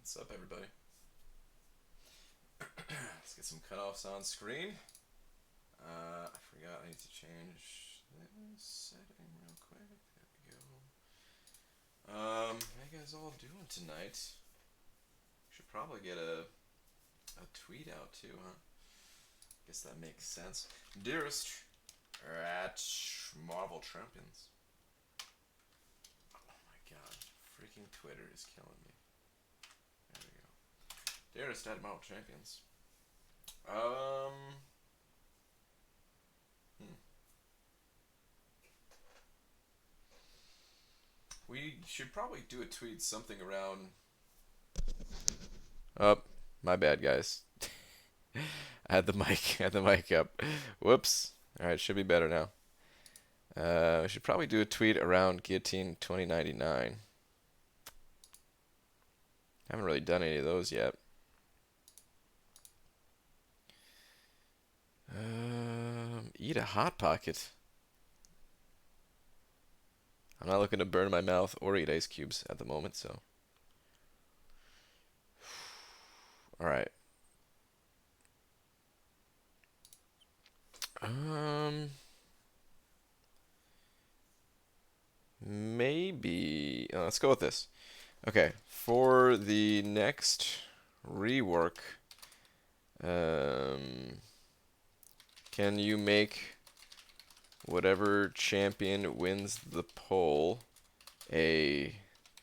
What's up, everybody? Let's get some cutoffs on screen. I forgot I need to change this setting real quick. There we go. How you guys all doing tonight? Should probably get a tweet out too, huh? Guess that makes sense. Dearest at Marvel Champions. Oh my god, freaking Twitter is killing me. There we go. Dearest at Marvel Champions. Um. Hmm. We should probably do a tweet something around. Oh, my bad, guys. I had the mic up. Whoops. All right, should be better now. We should probably do a tweet around Guillotine 2099. Haven't really done any of those yet. Eat a hot pocket. I'm not looking to burn my mouth or eat ice cubes at the moment, so. All right. Maybe. Let's go with this. Okay, for the next rework, can you make whatever champion wins the poll a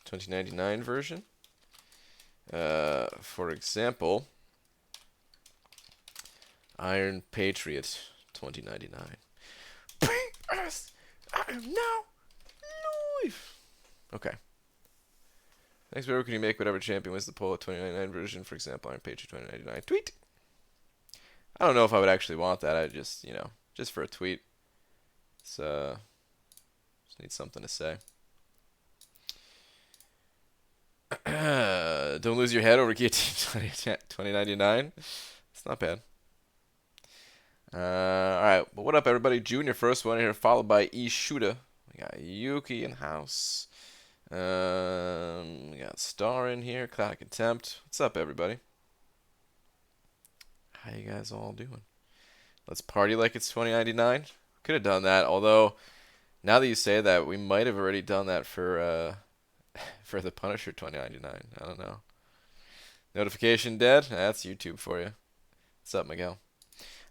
2099 version? For example, Iron Patriot 2099. P.S. I am now live. Okay. Next video, can you make whatever champion wins the poll at 2099 version? For example, Iron Patriot 2099. Tweet. I don't know if I would actually want that. I just, just for a tweet. It's, just need something to say. Don't lose your head over Guillotine 2099. It's not bad. Alright, well, what up, everybody? Junior, first one here, followed by Ishuda. We got Yuki in house. We got Star in here, Cloud of Contempt. What's up, everybody? How you guys all doing? Let's party like it's 2099. Could have done that, although now that you say that, we might have already done that for for the Punisher 2099. I don't know. Notification dead? That's YouTube for you. What's up, Miguel?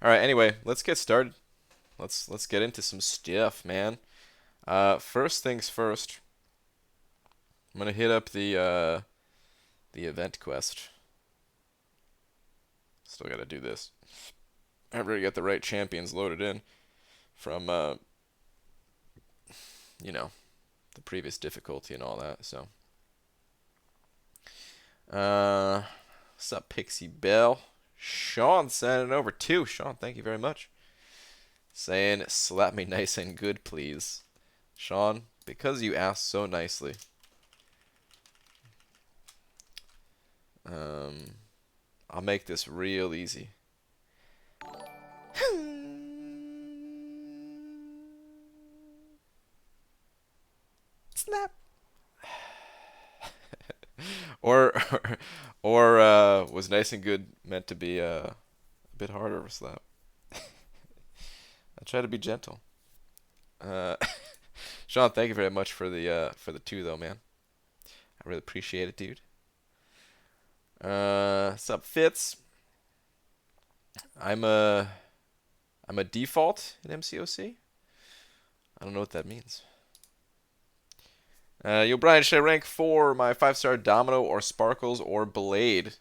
All right. Anyway, let's get started. Let's get into some stuff, man. First things first. I'm gonna hit up the event quest. Still gotta do this. I've already got the right champions loaded in from the previous difficulty and all that. So, what's up, Pixie Bell? Sean sending over too. Sean, thank you very much. Saying, slap me nice and good, please. Sean, because you asked so nicely. I'll make this real easy. Snap. or was nice and good meant to be a bit harder of a slap? I try to be gentle. Sean, thank you very much for the two though, man. I really appreciate it, dude. Sup, Fitz? I'm a default in MCOC. I don't know what that means. Yo, Brian, should I rank for my 5-star Domino or Sparkles or Blade?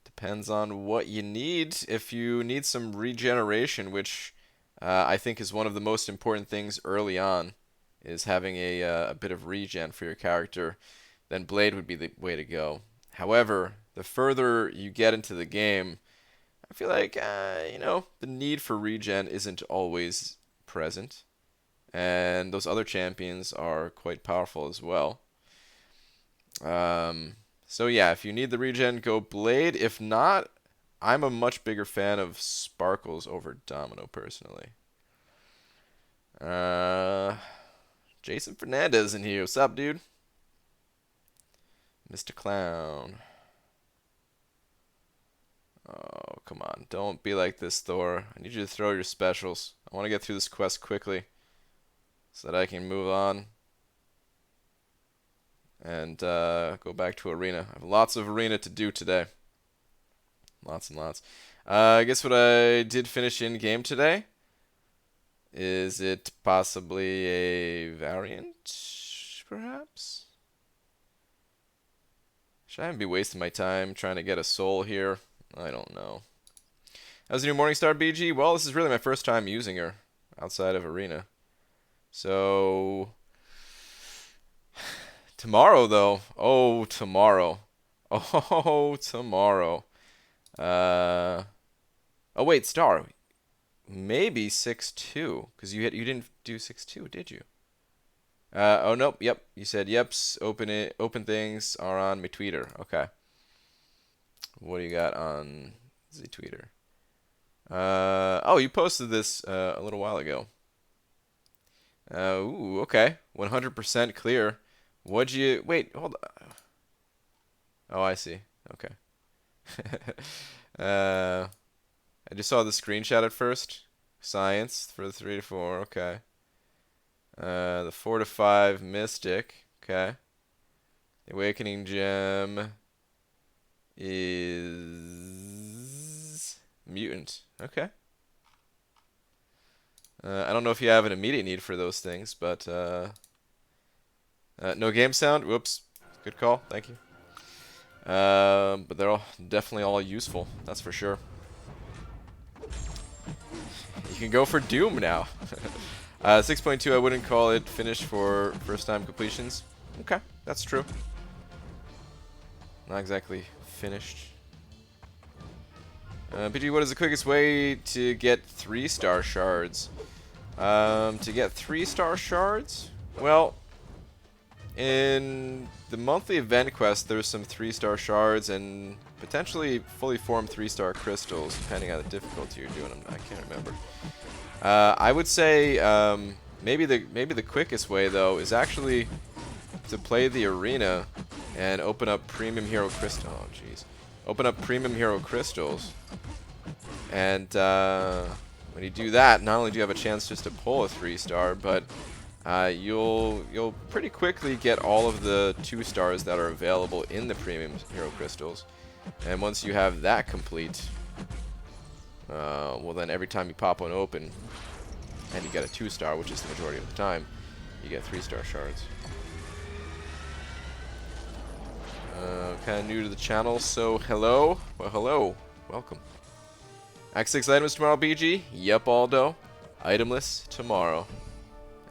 Depends on what you need. If you need some regeneration, which I think is one of the most important things early on, is having a bit of regen for your character, then Blade would be the way to go. However, the further you get into the game, I feel like, the need for regen isn't always present. And those other champions are quite powerful as well. So yeah, if you need the regen, go Blade. If not, I'm a much bigger fan of Sparkles over Domino, personally. Jason Fernandez in here. What's up, dude? Mr. Clown. Oh, come on. Don't be like this, Thor. I need you to throw your specials. I want to get through this quest quickly so that I can move on and go back to arena. I have lots of arena to do today. Lots and lots. I guess what I did finish in game today. Is it possibly a variant, perhaps? Should I be wasting my time trying to get a soul here? I don't know. How's your new Morningstar BG? Well, this is really my first time using her outside of arena. So tomorrow, though. Oh, tomorrow. Oh, tomorrow. Oh wait, Star. Maybe 6-2, because you didn't do 6-2, did you? Oh nope, yep. You said yeps. Open things are on my Twitter. Okay. What do you got on the Twitter? Oh, you posted this a little while ago. Ooh, okay. 100% clear. What'd you wait? Hold on. Oh, I see. Okay. I just saw the screenshot at first. Science for the 3 to 4. Okay. The 4 to 5 Mystic. Okay. The Awakening Gem is Mutant. Okay. I don't know if you have an immediate need for those things, but no game sound. Whoops. Good call. Thank you. But they're all definitely all useful. That's for sure. You can go for Doom now. 6.2, I wouldn't call it finished for first-time completions. Okay, that's true. Not exactly finished. BG, what is the quickest way to get 3-star shards? To get 3-star shards? Well, in the monthly event quest, there's some 3-star shards and potentially fully formed 3-star crystals, depending on the difficulty you're doing them. I can't remember. I would say maybe the quickest way though is actually to play the arena and open up premium hero crystal. Oh jeez, open up premium hero crystals, and when you do that, not only do you have a chance just to pull a 3-star, but you'll pretty quickly get all of the 2-stars that are available in the premium hero crystals, and once you have that complete. Well then every time you pop one open and you get a 2-star, which is the majority of the time, you get 3-star shards. Kind of new to the channel, so hello. Well, hello. Welcome. Act 6 items tomorrow, BG? Yep, Aldo. Itemless tomorrow.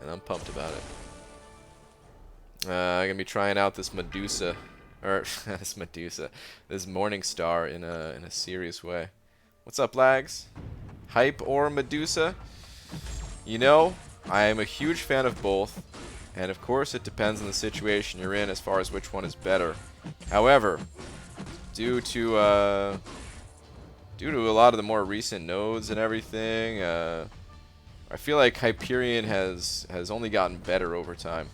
And I'm pumped about it. I'm going to be trying out this Medusa. Or, this Morningstar in a serious way. What's up, lags? Hype or Medusa? You know, I am a huge fan of both, and of course it depends on the situation you're in as far as which one is better. However, due to a lot of the more recent nodes and everything, I feel like Hyperion has only gotten better over time.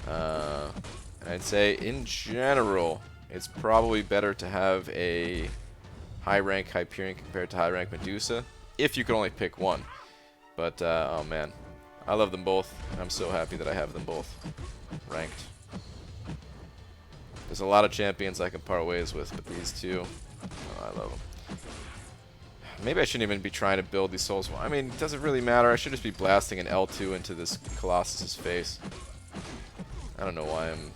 I'd say in general, it's probably better to have a high-rank Hyperion compared to high-rank Medusa, if you could only pick one. But, oh man, I love them both. I'm so happy that I have them both ranked. There's a lot of champions I can part ways with, but these two, oh, I love them. Maybe I shouldn't even be trying to build these souls. I mean, it doesn't really matter. I should just be blasting an L2 into this Colossus's face. I don't know why I'm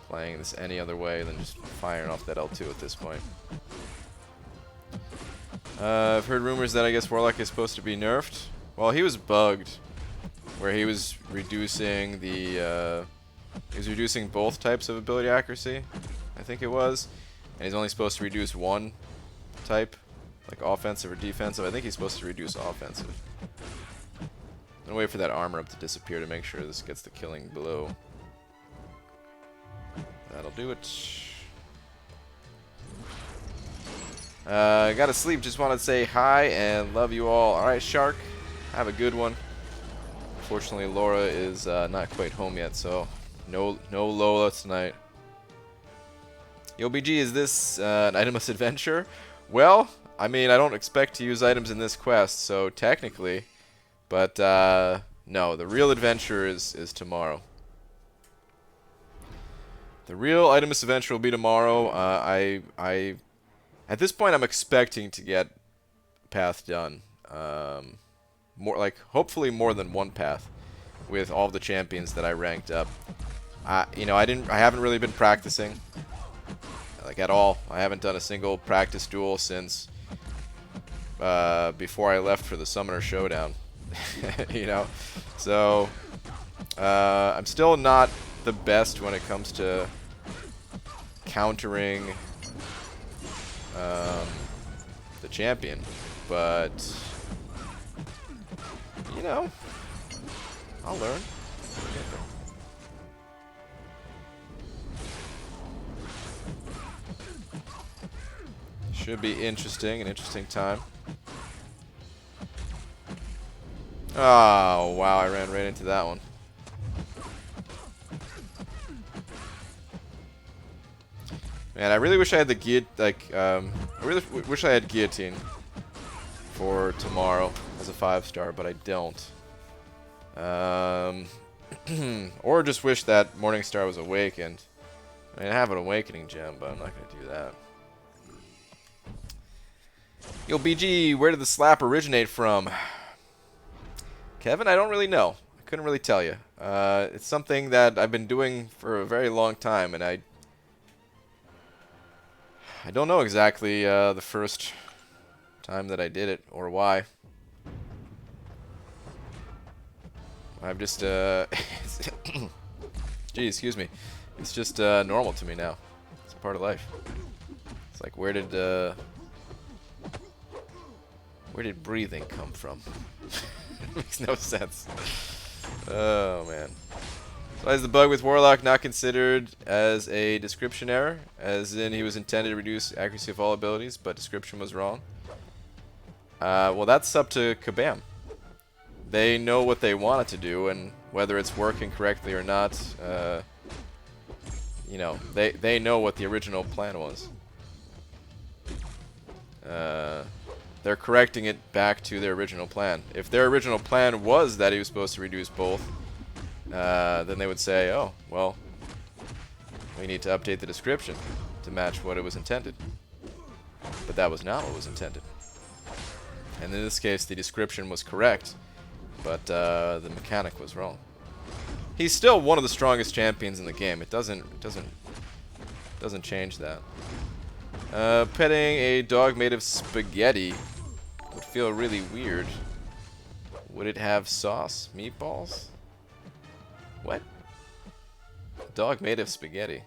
playing this any other way than just firing off that L2 at this point. I've heard rumors that I guess Warlock is supposed to be nerfed. Well, he was bugged, where he was reducing the both types of ability accuracy, I think it was, and he's only supposed to reduce one type, like offensive or defensive. I think he's supposed to reduce offensive. I'm gonna wait for that armor up to disappear to make sure this gets the killing blow. That'll do it. Gotta sleep, just wanted to say hi and love you all. Alright, Shark, have a good one. Unfortunately, Laura is not quite home yet, so no Lola tonight. Yo, BG, is this an itemless adventure? Well, I mean, I don't expect to use items in this quest, so technically. But, no, the real adventure is tomorrow. The real itemless adventure will be tomorrow. At this point, I'm expecting to get path done. More like, hopefully more than one path with all the champions that I ranked up. You know, I haven't really been practicing, like, at all. I haven't done a single practice duel since before I left for the Summoner Showdown. You know, so I'm still not the best when it comes to countering the champion, but you know, I'll learn. Should be interesting, an interesting time. Oh, wow, I ran right into that one. Man, I really wish I had the I really wish I had Guillotine for tomorrow as a 5-star, but I don't. Or just wish that Morningstar was awakened. I mean, I have an awakening gem, but I'm not going to do that. Yo, BG, where did the slap originate from? Kevin, I don't really know. I couldn't really tell you. It's something that I've been doing for a very long time, and I don't know exactly the first time that I did it or why. I've just gee, excuse me. It's just normal to me now. It's a part of life. It's like, where did breathing come from? Makes no sense. Oh man. So why is the bug with Warlock not considered as a description error? As in, he was intended to reduce accuracy of all abilities, but description was wrong. Well, that's up to Kabam. They know what they want it to do, and whether it's working correctly or not, you know, they know what the original plan was. They're correcting it back to their original plan. If their original plan was that he was supposed to reduce both, then they would say, oh, well, we need to update the description to match what it was intended. But that was not what was intended. And in this case, the description was correct, but the mechanic was wrong. He's still one of the strongest champions in the game. It doesn't change that. Petting a dog made of spaghetti would feel really weird. Would it have sauce? Meatballs? What? Dog made of spaghetti.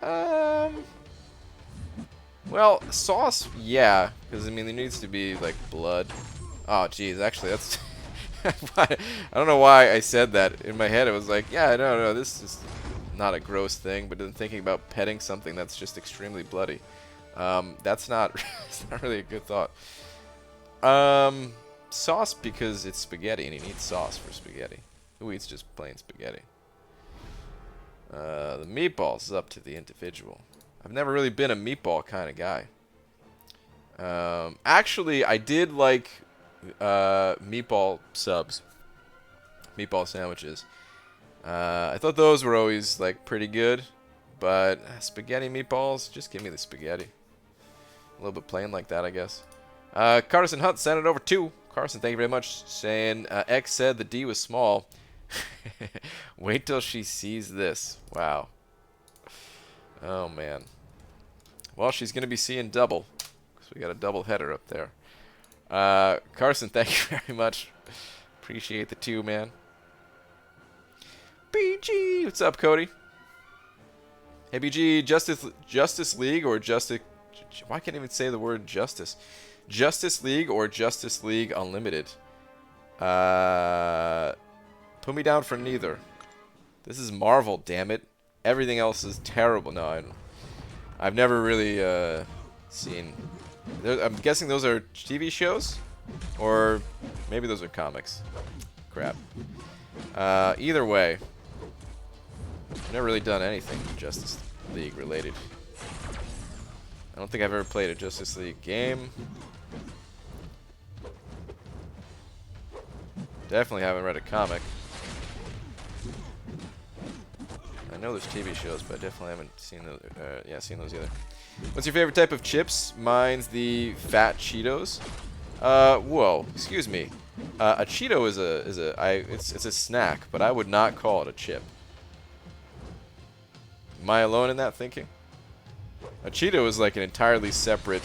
Well, sauce, yeah. Because, I mean, there needs to be, like, blood. Oh, jeez, actually, that's... I don't know why I said that. In my head, it was like, yeah, no, this is not a gross thing. But then thinking about petting something that's just extremely bloody, that's not, it's not really a good thought. Sauce because it's spaghetti, and he needs sauce for spaghetti. Who eats just plain spaghetti? The meatballs is up to the individual. I've never really been a meatball kind of guy. Actually, I did like meatball subs, meatball sandwiches. I thought those were always like pretty good, but spaghetti meatballs, just give me the spaghetti. A little bit plain like that, I guess. Carson Hunt sent it over too. Carson, thank you very much. Saying X said the D was small. Wait till she sees this. Wow. Oh man. Well, she's gonna be seeing double, because we got a double header up there. Carson, thank you very much. Appreciate the 2, man. BG, what's up, Cody? Hey, BG, Justice League or Justice... Why can't I even say the word justice? Justice League or Justice League Unlimited? Put me down for neither. This is Marvel, damn it. Everything else is terrible. No, I've never really seen... I'm guessing those are TV shows? Or maybe those are comics. Crap. Either way, I've never really done anything Justice League related. I don't think I've ever played a Justice League game. Definitely haven't read a comic. I know there's TV shows, but I definitely haven't seen those. Yeah, seen those either. What's your favorite type of chips? Mine's the fat Cheetos. Whoa, excuse me. A Cheeto it's a snack, but I would not call it a chip. Am I alone in that thinking? A Cheeto is like an entirely separate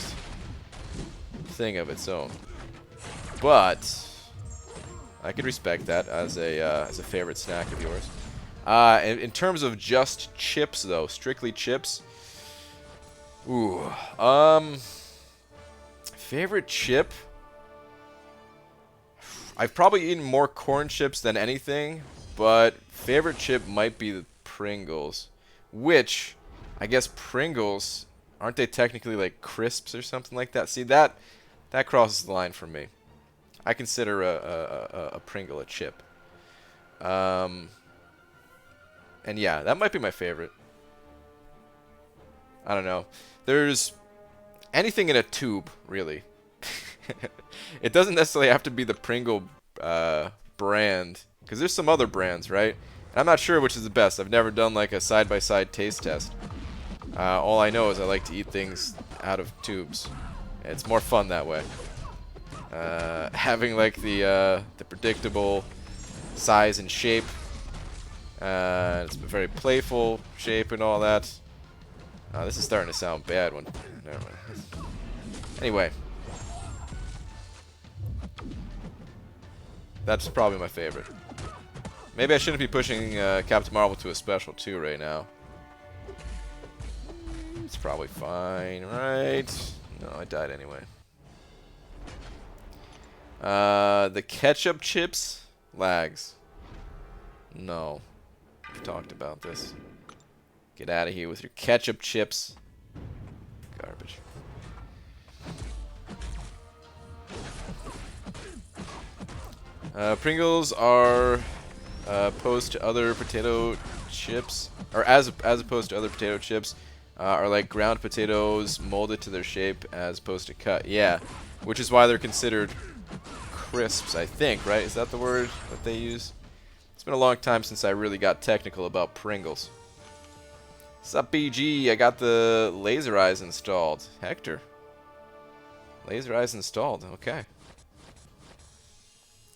thing of its own. But I could respect that as a favorite snack of yours. In terms of just chips, though, strictly chips. Ooh, favorite chip. I've probably eaten more corn chips than anything, but favorite chip might be the Pringles. Which, I guess Pringles, aren't they technically like crisps or something like that? See, that crosses the line for me. I consider a Pringle a chip. And yeah, that might be my favorite. I don't know. There's anything in a tube, really. It doesn't necessarily have to be the Pringle brand, because there's some other brands, right? And I'm not sure which is the best. I've never done like a side-by-side taste test. All I know is I like to eat things out of tubes. It's more fun that way. Having like the predictable size and shape. It's a very playful shape and all that. This is starting to sound bad. Never mind. Anyway. That's probably my favorite. Maybe I shouldn't be pushing Captain Marvel to a special 2 right now. It's probably fine, right? No, I died anyway. The ketchup chips? Lags. No. We've talked about this. Get out of here with your ketchup chips. Garbage. Pringles are opposed to other potato chips, or as opposed to other potato chips, are like ground potatoes molded to their shape as opposed to cut. Yeah, which is why they're considered crisps, I think, right? Is that the word that they use? It's been a long time since I really got technical about Pringles. What's up, BG? I got the laser eyes installed. Hector. Laser eyes installed. Okay.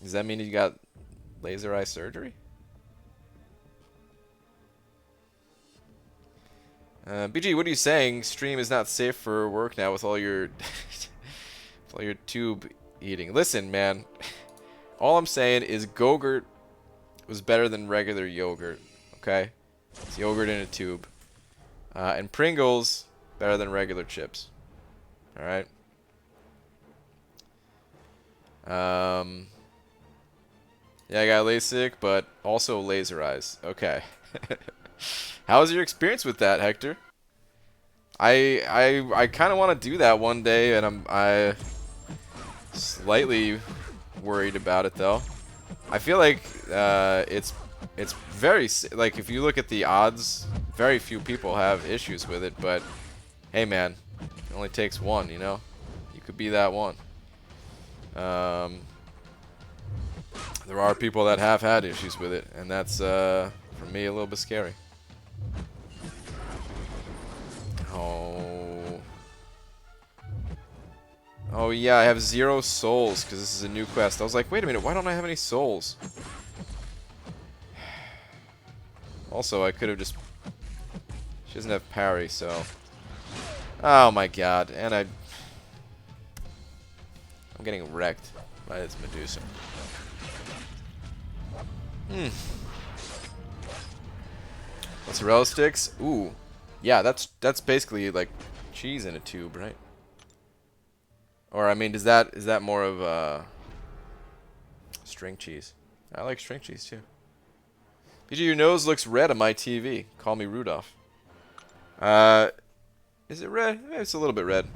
Does that mean you got laser eye surgery? BG, what are you saying? Stream is not safe for work now with all your with all your tube eating. Listen, man. All I'm saying is Go-Gurt was better than regular yogurt. Okay? It's yogurt in a tube. And Pringles better than regular chips. Alright? Yeah, I got LASIK, but also laser eyes. Okay. How was your experience with that, Hector? I kind of want to do that one day, and I'm slightly worried about it though. I feel like it's very, like, if you look at the odds, very few people have issues with it. But hey, man, it only takes one, you know. You could be that one. There are people that have had issues with it, and that's, for me, a little bit scary. Oh yeah, I have 0 souls, because this is a new quest. I was like, wait a minute, why don't I have any souls? Also, I could have just... She doesn't have parry, so... Oh my god, and I'm getting wrecked by this Medusa. Mozzarella sticks? Ooh. Yeah, that's basically like cheese in a tube, right? Or I mean, is that more of string cheese? I like string cheese too. PG, your nose looks red on my TV. Call me Rudolph. Is it red? It's a little bit red.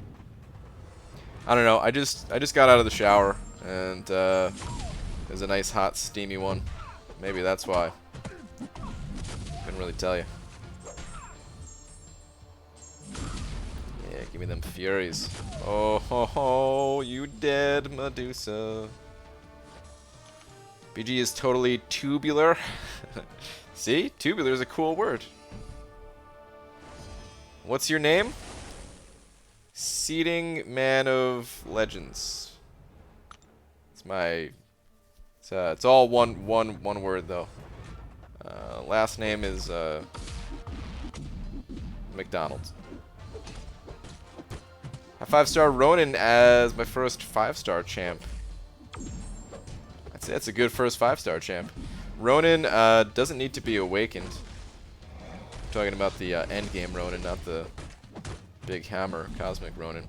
I don't know. I just got out of the shower and there's a nice hot steamy one. Maybe that's why. Couldn't really tell you. Yeah, Give me them Furies. Oh, ho, ho, you dead, Medusa. BG is totally tubular. See? Tubular is a cool word. What's your name? Seeding Man of Legends. It's my... It's all one word, though. Last name is McDonald's. I 5-star Ronin as my first 5-star champ. I'd say that's a good first 5-star champ. Ronin doesn't need to be awakened. I'm talking about the endgame Ronin, not the big hammer cosmic Ronin.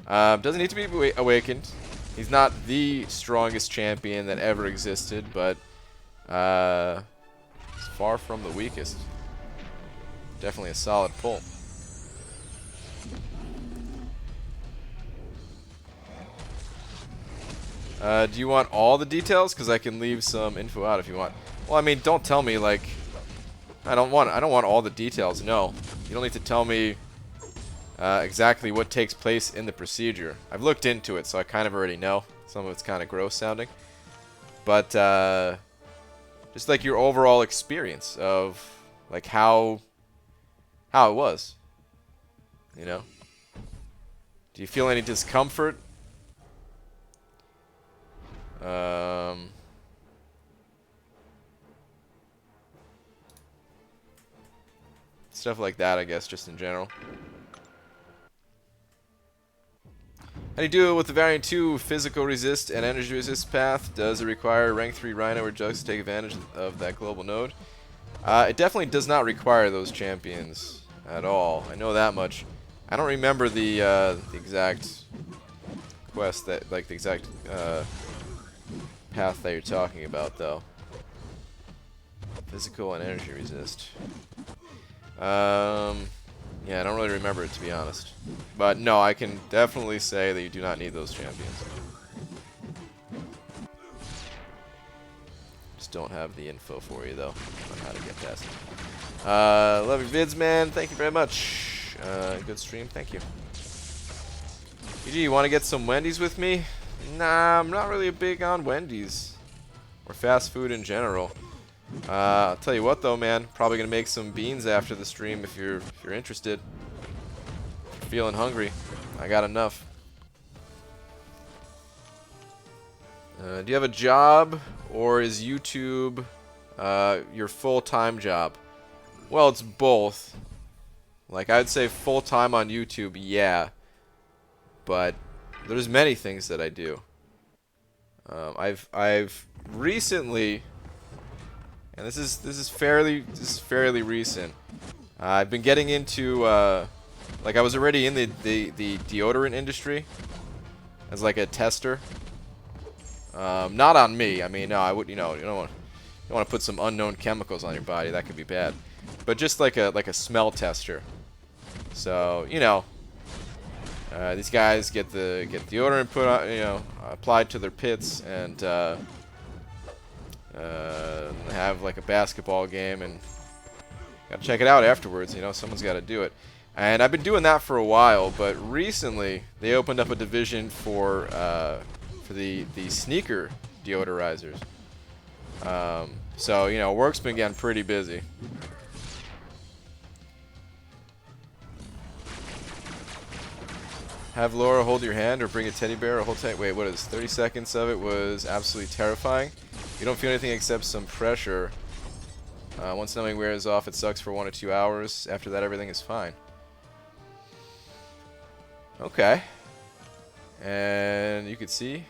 Doesn't need to be awakened. He's not the strongest champion that ever existed, but he's far from the weakest. Definitely a solid pull. Do you want all the details? Because I can leave some info out if you want. Well, I mean, don't tell me like I don't want all the details. No, you don't need to tell me exactly what takes place in the procedure. I've looked into it, so I kind of already know. Some of it's kind of gross sounding, but just like your overall experience of like how it was. You know, do you feel any discomfort? Stuff like that, I guess, just in general. How do you do it with the Variant 2 physical resist and energy resist path? Does it require rank 3 Rhino or Jugs to take advantage of that global node? It definitely does not require those champions at all. I know that much. I don't remember the exact quest that, like the exact path that you're talking about, though. Physical and energy resist. Yeah, I don't really remember it, to be honest. But no, I can definitely say that you do not need those champions. Just don't have the info for you, though, on how to get past it. Love your vids, man. Thank you very much. Good stream. Thank you. EG, you want to get some Wendy's with me? Nah, I'm not really big on Wendy's. Or fast food in general. I'll tell you what, though, man. Probably gonna make some beans after the stream if you're interested. If you're feeling hungry, I got enough. Do you have a job, or is YouTube your full-time job? Well, it's both. Like, I'd say full-time on YouTube, yeah. But there's many things that I do. I've recently. And this is fairly recent. I've been getting into like I was already in the deodorant industry as like a tester. Not on me. I mean, no, I would. You don't want to put some unknown chemicals on your body. That could be bad. But just like a smell tester. So these guys get deodorant put on, applied to their pits and. Have like a basketball game and gotta check it out afterwards. Someone's got to do it. And I've been doing that for a while, but recently they opened up a division for the sneaker deodorizers. So work's been getting pretty busy. Have Laura hold your hand or bring a teddy bear or hold tight. Wait, what is 30 seconds of it was absolutely terrifying. You don't feel anything except some pressure. Once numbing wears off, it sucks for 1 or 2 hours. After that, everything is fine. Okay. And you could see,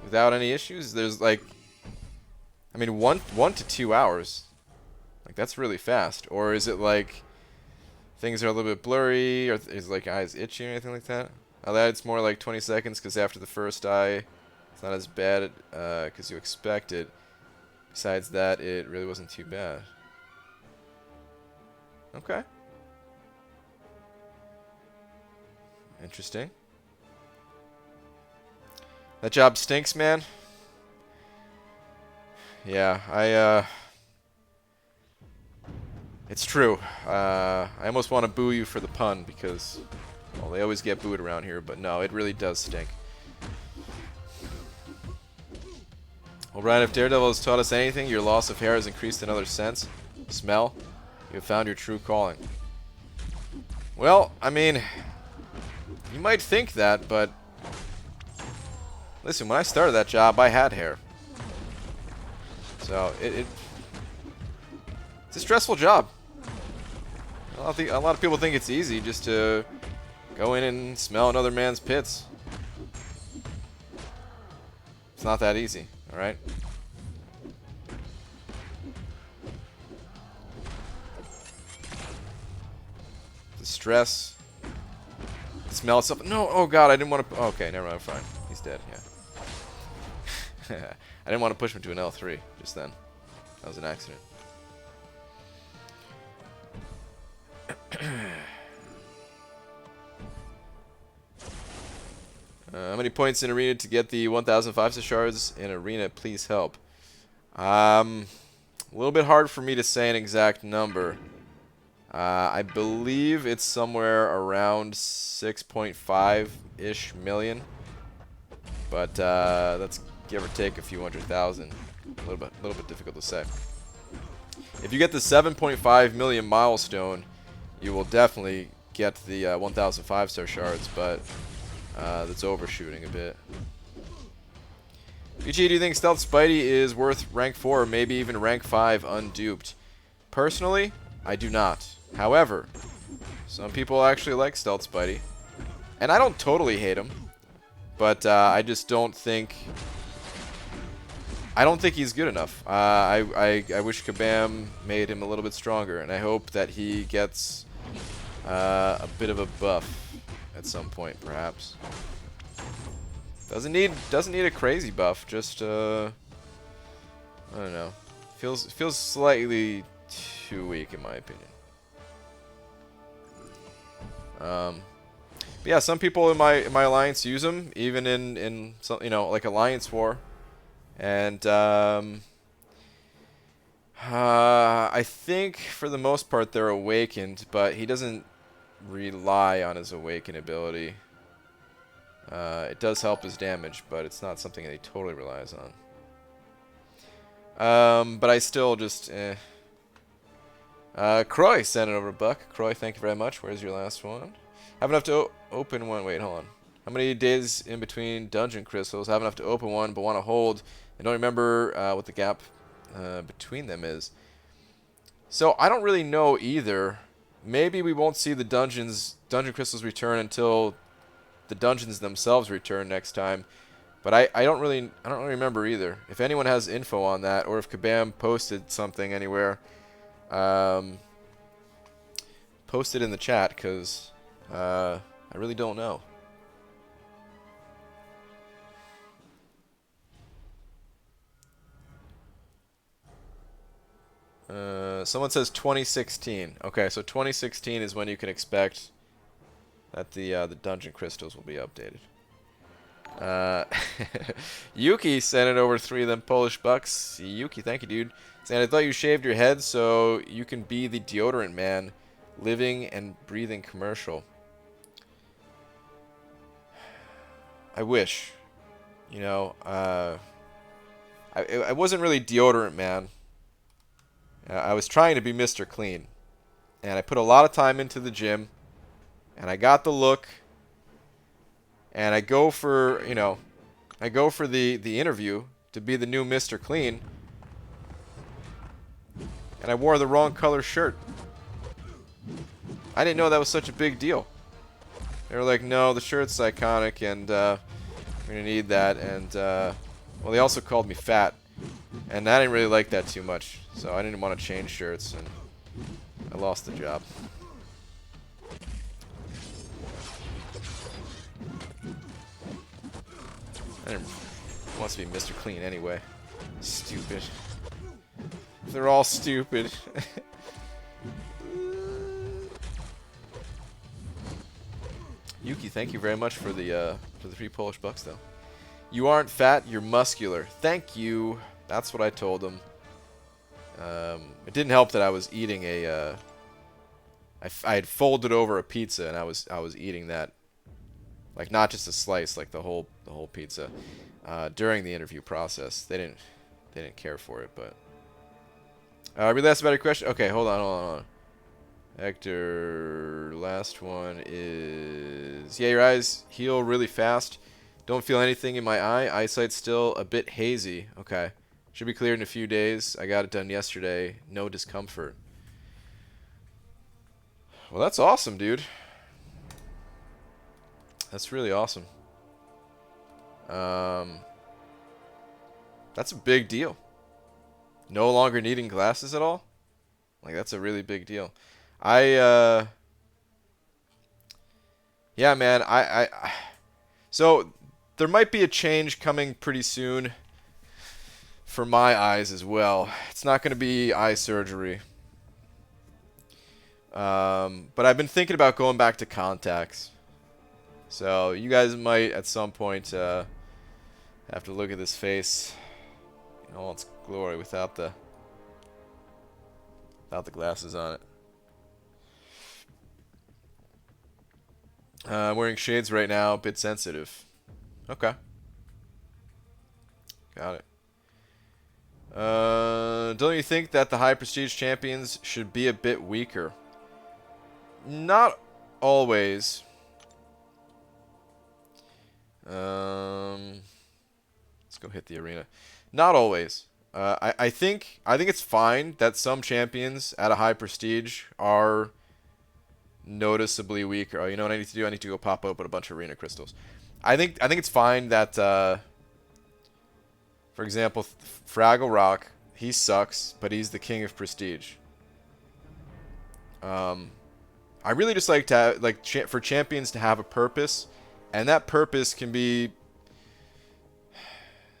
without any issues, there's like, I mean, 1 to 2 hours. Like, that's really fast. Or is it like things are a little bit blurry, or is like eyes itchy or anything like that? It's more like 20 seconds because after the first eye, it's not as bad because you expect it. Besides that, it really wasn't too bad. Okay. Interesting. That job stinks, man. Yeah, It's true. I almost want to boo you for the pun because, well, they always get booed around here, but no, it really does stink. Well, Ryan, if Daredevil has taught us anything, your loss of hair has increased another sense. Smell. You have found your true calling. Well, I mean, you might think that, but listen, when I started that job, I had hair. So, it's a stressful job. A lot of people think it's easy just to go in and smell another man's pits. It's not that easy, alright? The stress. The smell itself. No, oh god, I didn't want to. Okay, never mind, fine. He's dead, yeah. I didn't want to push him to an L3 just then. That was an accident. How many points in arena to get the 1,000 5-star shards in arena? Please help. A little bit hard for me to say an exact number. I believe it's somewhere around 6.5-ish million. But that's give or take a few 100,000. A little bit difficult to say. If you get the 7.5 million milestone, you will definitely get the 1,000 5-star shards, but that's overshooting a bit. BG, do you think Stealth Spidey is worth rank 4 or maybe even rank 5 unduped? Personally, I do not. However, some people actually like Stealth Spidey. And I don't totally hate him. But I just don't think... I don't think he's good enough. I wish Kabam made him a little bit stronger. And I hope that he gets a bit of a buff at some point, perhaps. Doesn't need a crazy buff. Just I don't know. Feels slightly too weak in my opinion. But yeah, some people in my alliance use them, even in some, you know, like Alliance War, and I think for the most part they're awakened, but he doesn't rely on his awaken ability. It does help his damage, but it's not something that he totally relies on. But I still just Croy sent it over a buck. Croy, thank you very much. Where's your last one? Have enough to open one. Wait, hold on. How many days in between dungeon crystals? Have enough to open one, but want to hold. I don't remember what the gap between them is. So I don't really know either. Maybe we won't see the dungeon crystals return until the dungeons themselves return next time. But I don't really remember either. If anyone has info on that, or if Kabam posted something anywhere, post it in the chat, because I really don't know. Someone says 2016. Okay, so 2016 is when you can expect that the dungeon crystals will be updated. Yuki sent it over 3 of them Polish bucks. Yuki, thank you, dude. Saying, I thought you shaved your head so you can be the deodorant man, living and breathing commercial. I wish. You know, I wasn't really deodorant man. I was trying to be Mr. Clean. And I put a lot of time into the gym. And I got the look. And I go for, you know, the interview to be the new Mr. Clean. And I wore the wrong color shirt. I didn't know that was such a big deal. They were like, no, the shirt's iconic and we're going to need that. And, well, they also called me fat. And I didn't really like that too much. So I didn't want to change shirts and I lost the job. I didn't want to be Mr. Clean anyway. Stupid. They're all stupid. Yuki, thank you very much for the 3 Polish bucks, though. You aren't fat, you're muscular. Thank you. That's what I told him. It didn't help that I was eating a. I had folded over a pizza and I was eating that, like not just a slice, like the whole pizza, during the interview process. They didn't care for it, but. Really asked about your question. Okay, hold on. Hector, last one is, yeah, your eyes heal really fast. Don't feel anything in my eye. Eyesight's still a bit hazy. Okay. Should be cleared in a few days. I got it done yesterday. No discomfort. Well, that's awesome, dude. That's really awesome. That's a big deal. No longer needing glasses at all? Like, that's a really big deal. Yeah, man, so there might be a change coming pretty soon for my eyes as well. It's not going to be eye surgery. But I've been thinking about going back to contacts. So you guys might at some point have to look at this face in all its glory without the glasses on it. I'm wearing shades right now, a bit sensitive. Okay. Got it. Don't you think that the high prestige champions should be a bit weaker? Not always. Let's go hit the arena. Not always. I think it's fine that some champions at a high prestige are noticeably weaker. Oh, you know what I need to do? I need to go pop open a bunch of arena crystals. I think it's fine that, for example, Fraggle Rock, he sucks, but he's the king of prestige. I really just like to have, for champions to have a purpose, and that purpose can be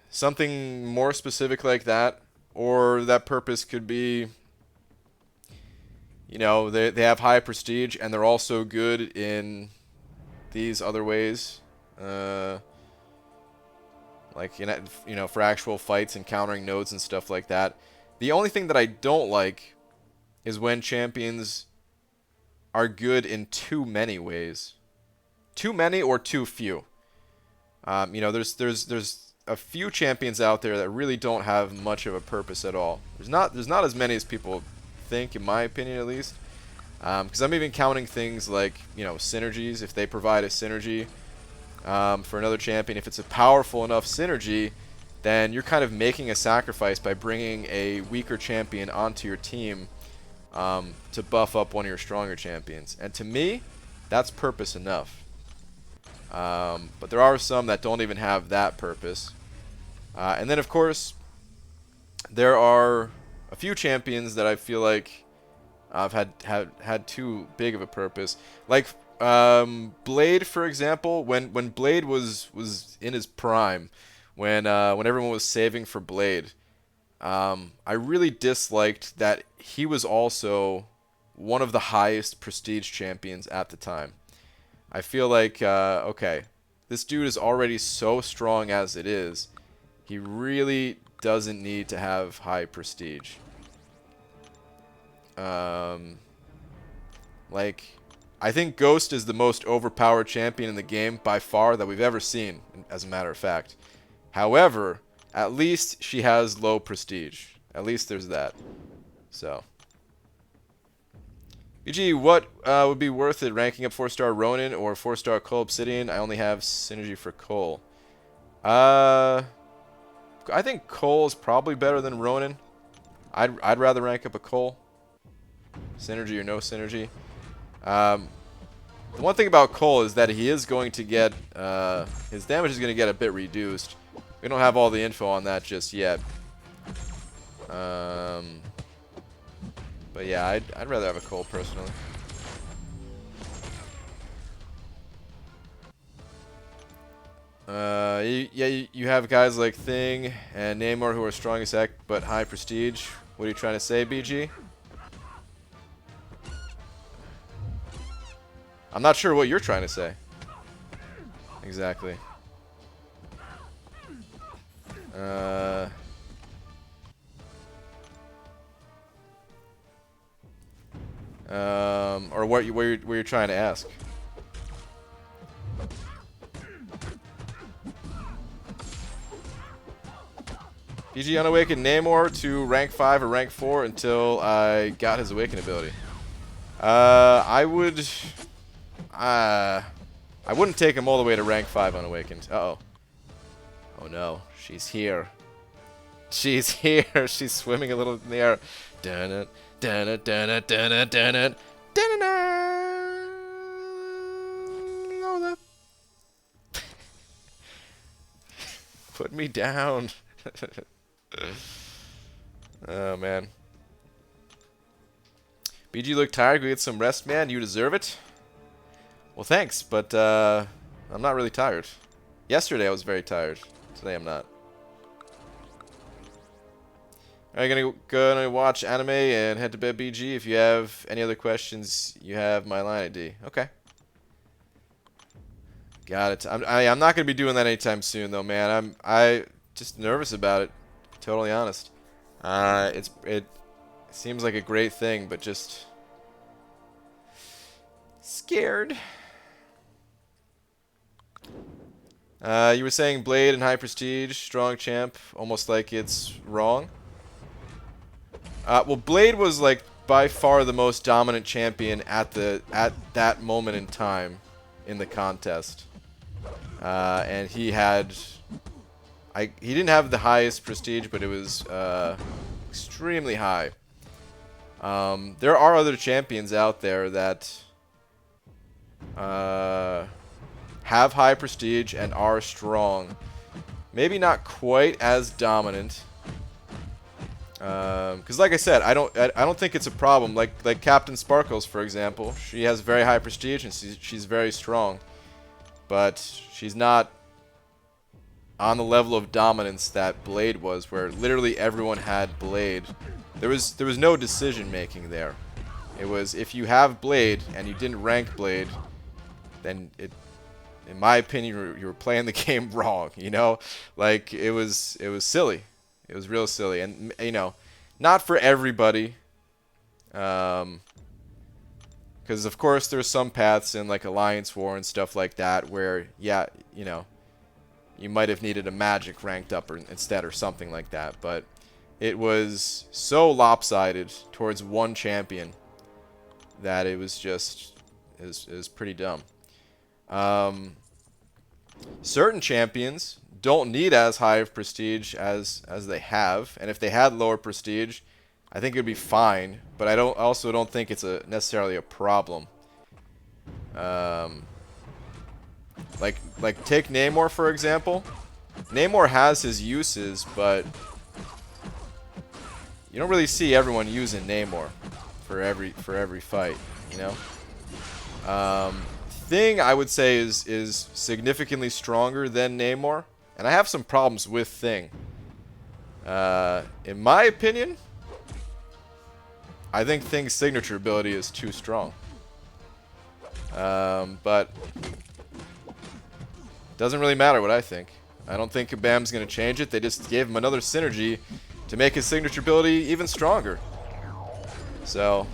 something more specific like that, or that purpose could be, you know, they have high prestige and they're also good in these other ways, like, you know, for actual fights and countering nodes and stuff like that. The only thing that I don't like is when champions are good in too many ways. Too many or too few. You know, there's a few champions out there that really don't have much of a purpose at all. There's not as many as people think, in my opinion at least. Because I'm even counting things like, you know, synergies. If they provide a synergy for another champion, if it's a powerful enough synergy, then you're kind of making a sacrifice by bringing a weaker champion onto your team to buff up one of your stronger champions. And to me, that's purpose enough. But there are some that don't even have that purpose. And then, of course, there are a few champions that I feel like I've had too big of a purpose. Like Blade, for example. When Blade was in his prime, when everyone was saving for Blade, I really disliked that he was also one of the highest prestige champions at the time. I feel like, okay, this dude is already so strong as it is. He really doesn't need to have high prestige. Like, I think Ghost is the most overpowered champion in the game by far that we've ever seen, as a matter of fact. However, at least she has low prestige. At least there's that. So. BG, what would be worth it, ranking up 4-star Ronin or 4-star Cole Obsidian? I only have synergy for Cole. I think Cole is probably better than Ronin. I'd rather rank up a Cole. Synergy or no synergy. The one thing about Cole is that he is going to get, his damage is going to get a bit reduced. We don't have all the info on that just yet. But yeah, I'd rather have a Cole personally. You have guys like Thing and Namor who are strong as heck but high prestige. What are you trying to say, BG? I'm not sure what you're trying to say. Exactly. Or what you're trying to ask. PG unawakened Namor to rank 5 or rank 4 until I got his awaken ability. I wouldn't take him all the way to rank 5 unawakened. Uh-oh. Oh no, she's here. She's here. She's swimming a little in the air. Dun-it, dun-it, dun-it, dun-it, dun-it, dun-it. Oh, that. Put me down. Oh, man. BG look tired. Go get some rest, man. You deserve it. Well, thanks, but I'm not really tired. Yesterday I was very tired. Today I'm not. Are you gonna watch anime and head to bed, BG? If you have any other questions, you have my line ID. Okay. Got it. I'm not gonna be doing that anytime soon, though, man. I'm just nervous about it. Totally honest. It seems like a great thing, but just scared. You were saying Blade and High Prestige, strong champ, almost like it's wrong. Well, Blade was like by far the most dominant champion at that moment in time in the contest, and he had he didn't have the highest prestige, but it was extremely high. There are other champions out there that have high prestige and are strong. Maybe not quite as dominant. Because like I said, I don't think it's a problem. Like Captain Sparkles, for example, she has very high prestige and she's very strong, but she's not on the level of dominance that Blade was, where literally everyone had Blade. There was no decision making there. It was, if you have Blade and you didn't rank Blade, then in my opinion, you were playing the game wrong. You know, like it was silly. It was real silly, and you know, not for everybody, because of course there's some paths in like Alliance War and stuff like that where, yeah, you know, you might have needed a magic ranked up instead or something like that, but it was so lopsided towards one champion that it was just it was pretty dumb. Certain champions don't need as high of prestige as they have, and if they had lower prestige, I think it would be fine, but I also don't think it's necessarily a problem. Like take Namor for example. Namor has his uses, but you don't really see everyone using Namor for every fight, you know. Thing I would say is significantly stronger than Namor. And I have some problems with Thing. In my opinion, I think Thing's signature ability is too strong. But doesn't really matter what I think. I don't think Kabam's going to change it. They just gave him another synergy to make his signature ability even stronger. So,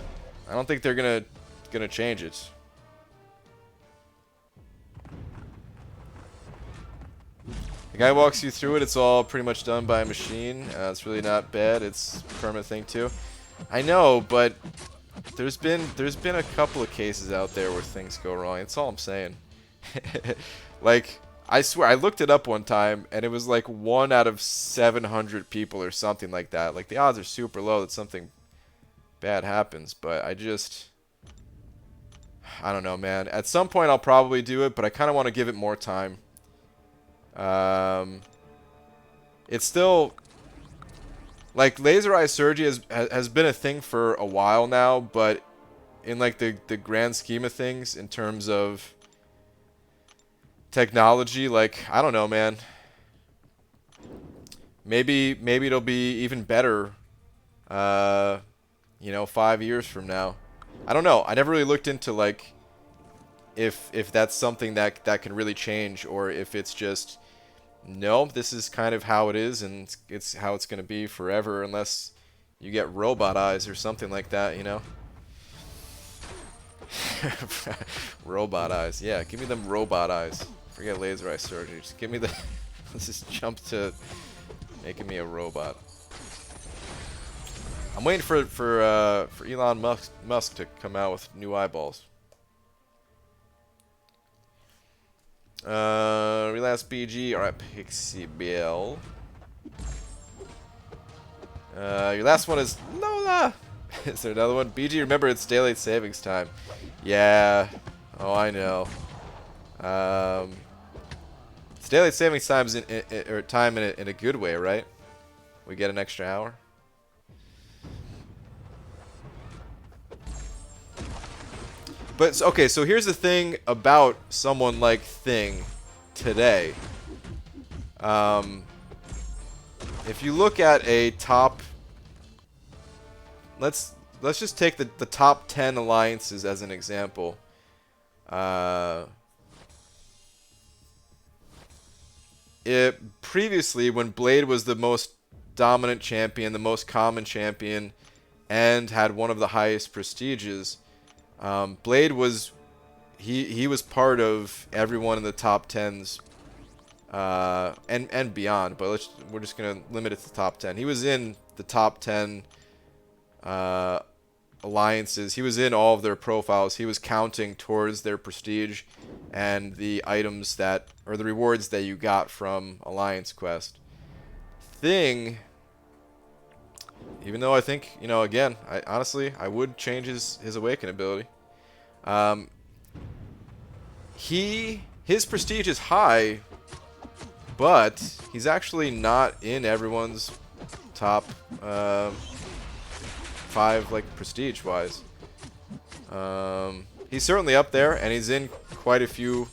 I don't think they're gonna change it. The guy walks you through it, it's all pretty much done by a machine. It's really not bad. It's a permanent thing too. I know, but there's been a couple of cases out there where things go wrong. That's all I'm saying. Like, I swear, I looked it up one time, and it was like 1 out of 700 people or something like that. Like, the odds are super low that something bad happens, but I don't know, man. At some point, I'll probably do it, but I kind of want to give it more time. It's still, like, laser eye surgery has been a thing for a while now, but in like the grand scheme of things, in terms of technology, like, I don't know, man. Maybe it'll be even better, you know, 5 years from now. I don't know. I never really looked into like if that's something that can really change, or if it's just, no, this is kind of how it is, and it's how it's going to be forever, unless you get robot eyes or something like that, you know? Robot eyes. Yeah, give me them robot eyes. Forget laser eye surgery. Just give me the... Let's just jump to making me a robot. I'm waiting for Elon Musk to come out with new eyeballs. Relapse BG. Alright, Pixie Bill. Your last one is Lola. Is there another one? BG, remember it's daylight savings time. Yeah. Oh, I know. It's daylight savings times or time in a good way, right? We get an extra hour. But okay, so here's the thing about someone like Thing today. If you look at a top, let's just take the top 10 alliances as an example. Previously, when Blade was the most dominant champion, the most common champion, and had one of the highest prestiges, Blade was he was part of everyone in the top 10s and beyond, but we're just gonna limit it to the top 10. He was in the top 10 alliances. He was in all of their profiles. He was counting towards their prestige and the items that, or the rewards that you got from Alliance Quest. Thing, even though I think, you know, again, honestly I would change his awaken ability. His prestige is high, but he's actually not in everyone's top 5, like, prestige wise. He's certainly up there, and he's in quite a few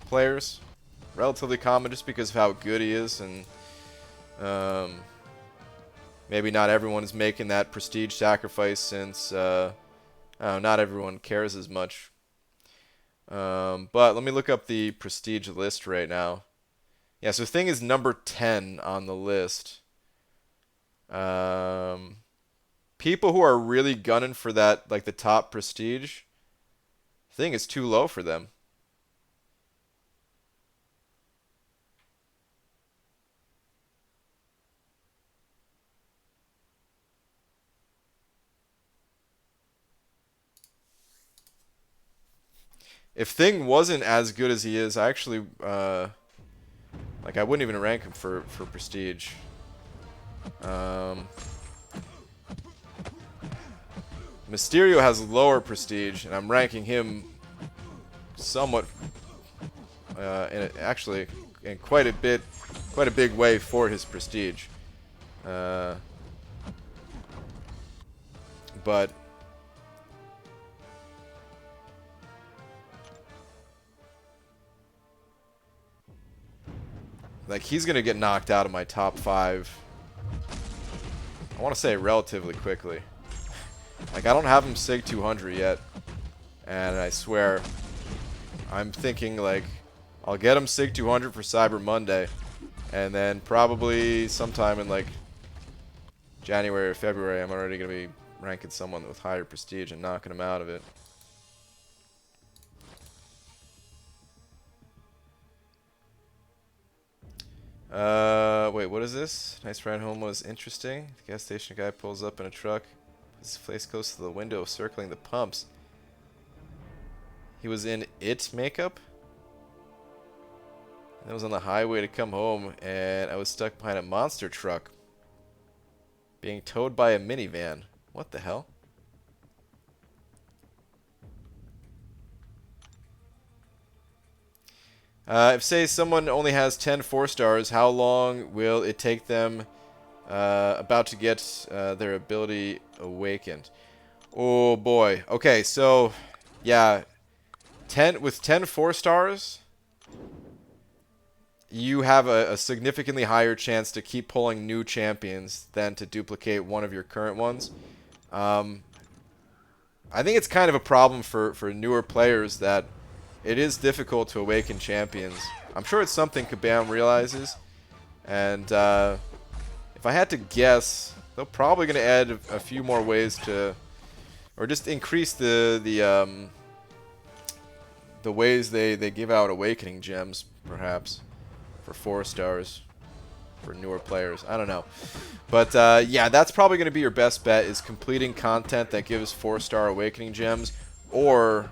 players. Relatively common just because of how good he is, and maybe not everyone is making that prestige sacrifice since not everyone cares as much. But let me look up the prestige list right now. Yeah, so Thing is number 10 on the list. People who are really gunning for that, like the top prestige, Thing is too low for them. If Thing wasn't as good as he is, I actually, like, I wouldn't even rank him for prestige. Mysterio has lower prestige, and I'm ranking him somewhat, actually, in quite a big way for his prestige. But like, he's gonna get knocked out of my top 5. I want to say relatively quickly. Like, I don't have him Sig 200 yet, and I swear, I'm thinking, like, I'll get him Sig 200 for Cyber Monday, and then probably sometime in, like, January or February, I'm already going to be ranking someone with higher prestige and knocking him out of it. Wait, what is this? Nice ride home was interesting. The gas station guy pulls up in a truck. His face goes to the window circling the pumps. He was in It makeup? I was on the highway to come home, and I was stuck behind a monster truck being towed by a minivan. What the hell? If, say, someone only has 10 4-stars, how long will it take them about to get their ability awakened? Oh boy. Okay, so yeah, 10 4-stars, you have a significantly higher chance to keep pulling new champions than to duplicate one of your current ones. I think it's kind of a problem for newer players that it is difficult to awaken champions. I'm sure it's something Kabam realizes, and if I had to guess, they're probably going to add a few more ways to or just increase the ways they give out awakening gems, perhaps, for 4 stars for newer players. I don't know. But yeah, that's probably going to be your best bet, is completing content that gives 4-star awakening gems, or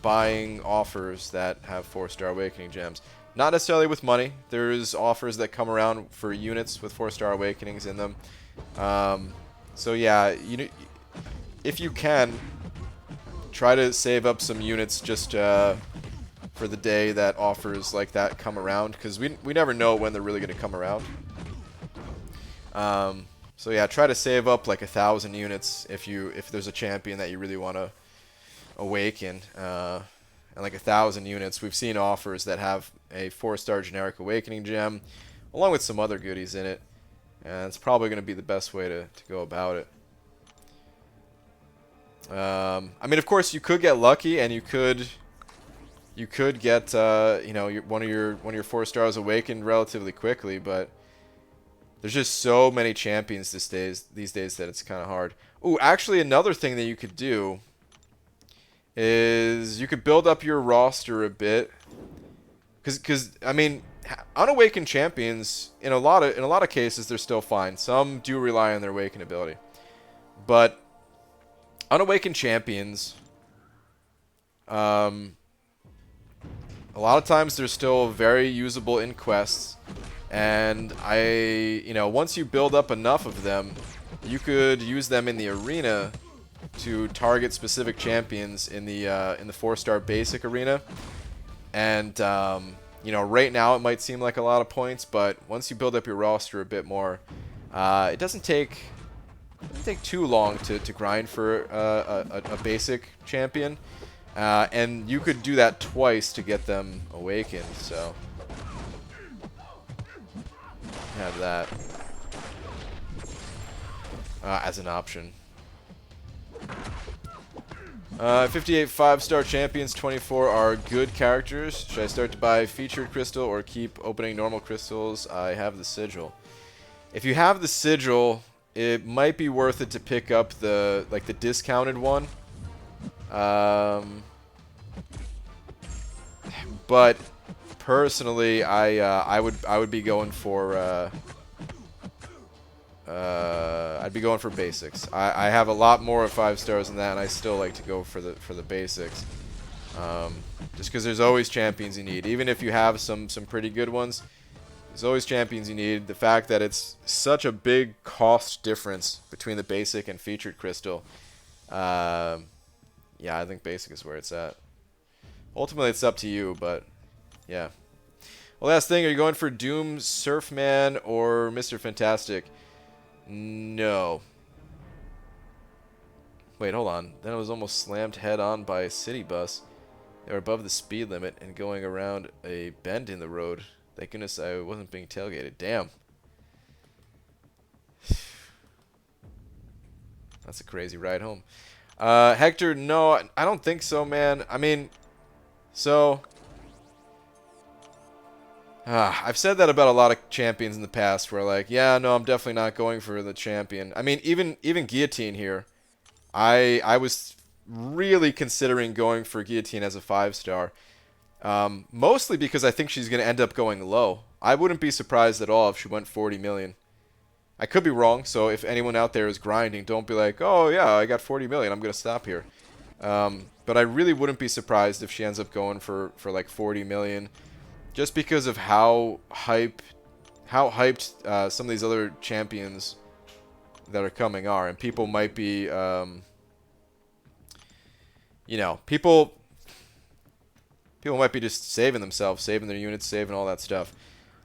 buying offers that have 4-star awakening gems. Not necessarily with money. There's offers that come around for units with 4-star awakenings in them. So yeah, if you can, try to save up some units just for the day that offers like that come around, because we never know when they're really going to come around. So yeah, try to save up like 1,000 units if there's a champion that you really want to awaken, and like 1,000 units. We've seen offers that have a 4-star generic awakening gem along with some other goodies in it, and it's probably going to be the best way to go about it. I mean, of course, you could get lucky, and you could get you know, one of your 4 stars awakened relatively quickly, but there's just so many champions these days that it's kind of hard. Ooh, actually, another thing that you could do is you could build up your roster a bit, because I mean, unawakened champions in a lot of cases they're still fine. Some do rely on their awakened ability, but unawakened champions, a lot of times they're still very usable in quests, and you know, once you build up enough of them, you could use them in the arena to target specific champions in the 4-star basic arena. And you know, right now it might seem like a lot of points, but once you build up your roster a bit more, it doesn't take too long to grind for a basic champion, and you could do that twice to get them awakened. So have that as an option. 58 5-star champions, 24 are good characters. Should I start to buy featured crystal or keep opening normal crystals? I have the sigil. If you have the sigil, it might be worth it to pick up the discounted one. But personally, I would be going for I'd be going for basics. I have a lot more of 5 stars than that, and I still like to go for the basics. Just because there's always champions you need, even if you have some pretty good ones. There's always champions you need. The fact that it's such a big cost difference between the basic and featured crystal. Yeah, I think basic is where it's at. Ultimately, it's up to you, but yeah. Well, last thing, are you going for Doom, Surfman, or Mr. Fantastic? No. Wait, hold on. Then I was almost slammed head-on by a city bus. They were above the speed limit and going around a bend in the road. Thank goodness I wasn't being tailgated. Damn. That's a crazy ride home. Hector, no, I don't think so, man. I mean, so... I've said that about a lot of champions in the past, where like, yeah, no, I'm definitely not going for the champion. I mean, even Guillotine here, I was really considering going for Guillotine as a 5-star. Mostly because I think she's going to end up going low. I wouldn't be surprised at all if she went 40 million. I could be wrong, so if anyone out there is grinding, don't be like, oh yeah, I got 40 million, I'm going to stop here. But I really wouldn't be surprised if she ends up going for like 40 million. Just because of how hyped some of these other champions that are coming are, and people might be, you know, people might be just saving themselves, saving their units, saving all that stuff.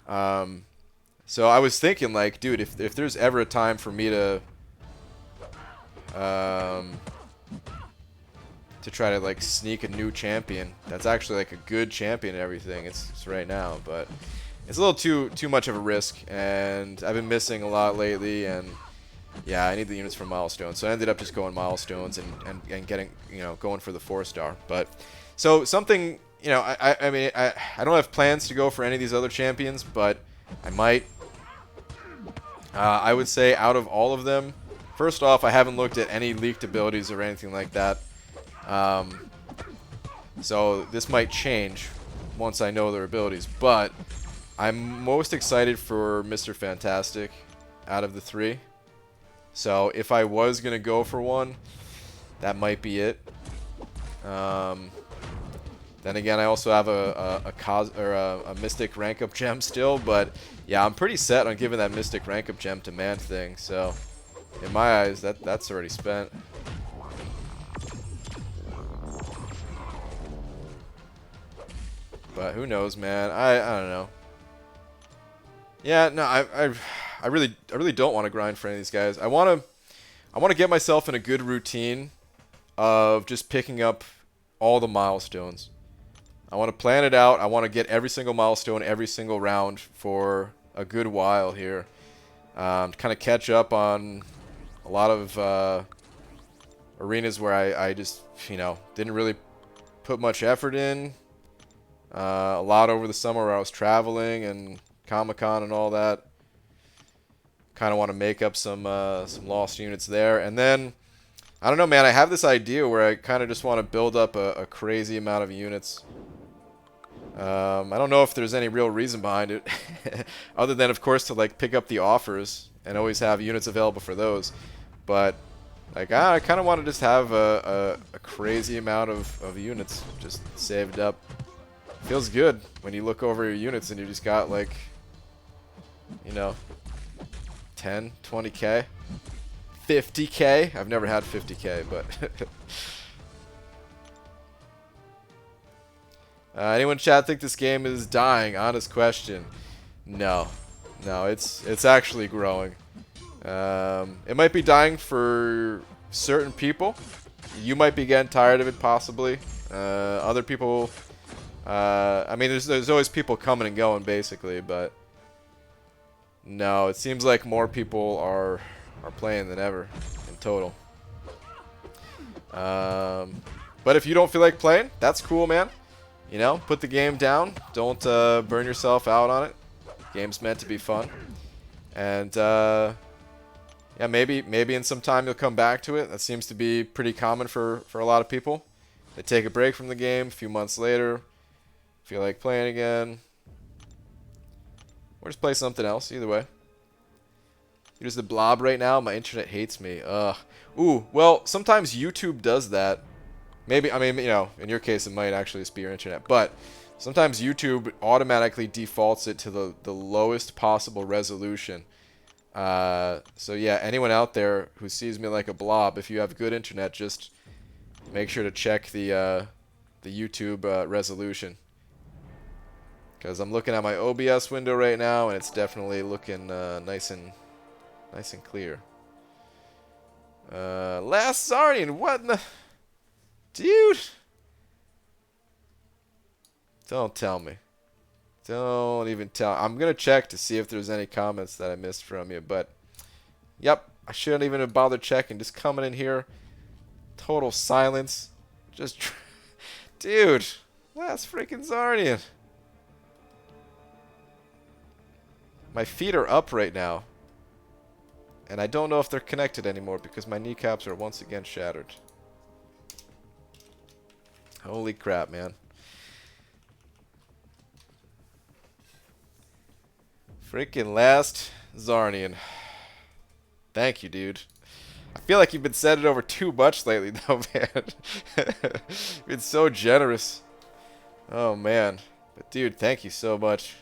So I was thinking, like, dude, if there's ever a time for me to try to like sneak a new champion that's actually like a good champion and everything, it's right now. But it's a little too much of a risk, and I've been missing a lot lately, and yeah, I need the units for milestones, so I ended up just going milestones and getting, you know, going for the 4-star. But so something, you know, I mean, I don't have plans to go for any of these other champions, but I might. I would say out of all of them, First off, I haven't looked at any leaked abilities or anything like that. So this might change once I know their abilities. But I'm most excited for Mr. Fantastic out of the three. So if I was going to go for one, that might be it. Then again, I also have a Mystic rank up gem still, but yeah, I'm pretty set on giving that Mystic rank up gem to Man Thing. So in my eyes, that's already spent. But who knows, man? I don't know. Yeah, no, I really don't want to grind for any of these guys. I want to get myself in a good routine of just picking up all the milestones. I want to plan it out. I want to get every single milestone every single round for a good while here. To kind of catch up on a lot of arenas where I just, you know, didn't really put much effort in. A lot over the summer where I was traveling and Comic-Con and all that. Kind of want to make up some lost units there. And then, I don't know, man, I have this idea where I kind of just want to build up a crazy amount of units. I don't know if there's any real reason behind it. Other than, of course, to like pick up the offers and always have units available for those. But, like, I kind of want to just have a crazy amount of units just saved up. Feels good when you look over your units and you just got, like, you know, 10, 20k, 50k. I've never had 50k, but anyone in chat think this game is dying? Honest question. No, it's actually growing. It might be dying for certain people. You might be getting tired of it, possibly. Other people. I mean, there's always people coming and going, basically, but no, it seems like more people are playing than ever in total. But if you don't feel like playing, that's cool, man. You know, put the game down. Don't burn yourself out on it. Game's meant to be fun, and yeah, maybe in some time you'll come back to it. That seems to be pretty common for a lot of people. They take a break from the game. A few months later, feel like playing again, or just play something else. Either way. Here's the blob right now. My internet hates me. Ooh, well, sometimes YouTube does that. Maybe, I mean, you know, in your case, it might actually just be your internet. But sometimes YouTube automatically defaults it to the lowest possible resolution. So yeah, anyone out there who sees me like a blob, if you have good internet, just make sure to check the YouTube resolution. Because I'm looking at my OBS window right now, and it's definitely looking nice and clear. Last Zarnian, what in the... Dude! Don't tell me. Don't even tell. I'm going to check to see if there's any comments that I missed from you, but... Yep, I shouldn't even have bothered checking. Just coming in here. Total silence. Just... Dude! Last freaking Zarnian. My feet are up right now. And I don't know if they're connected anymore because my kneecaps are once again shattered. Holy crap, man. Freaking last Zarnian. Thank you, dude. I feel like you've been sending over too much lately, though, man. You've been so generous. Oh, man. But, dude, thank you so much.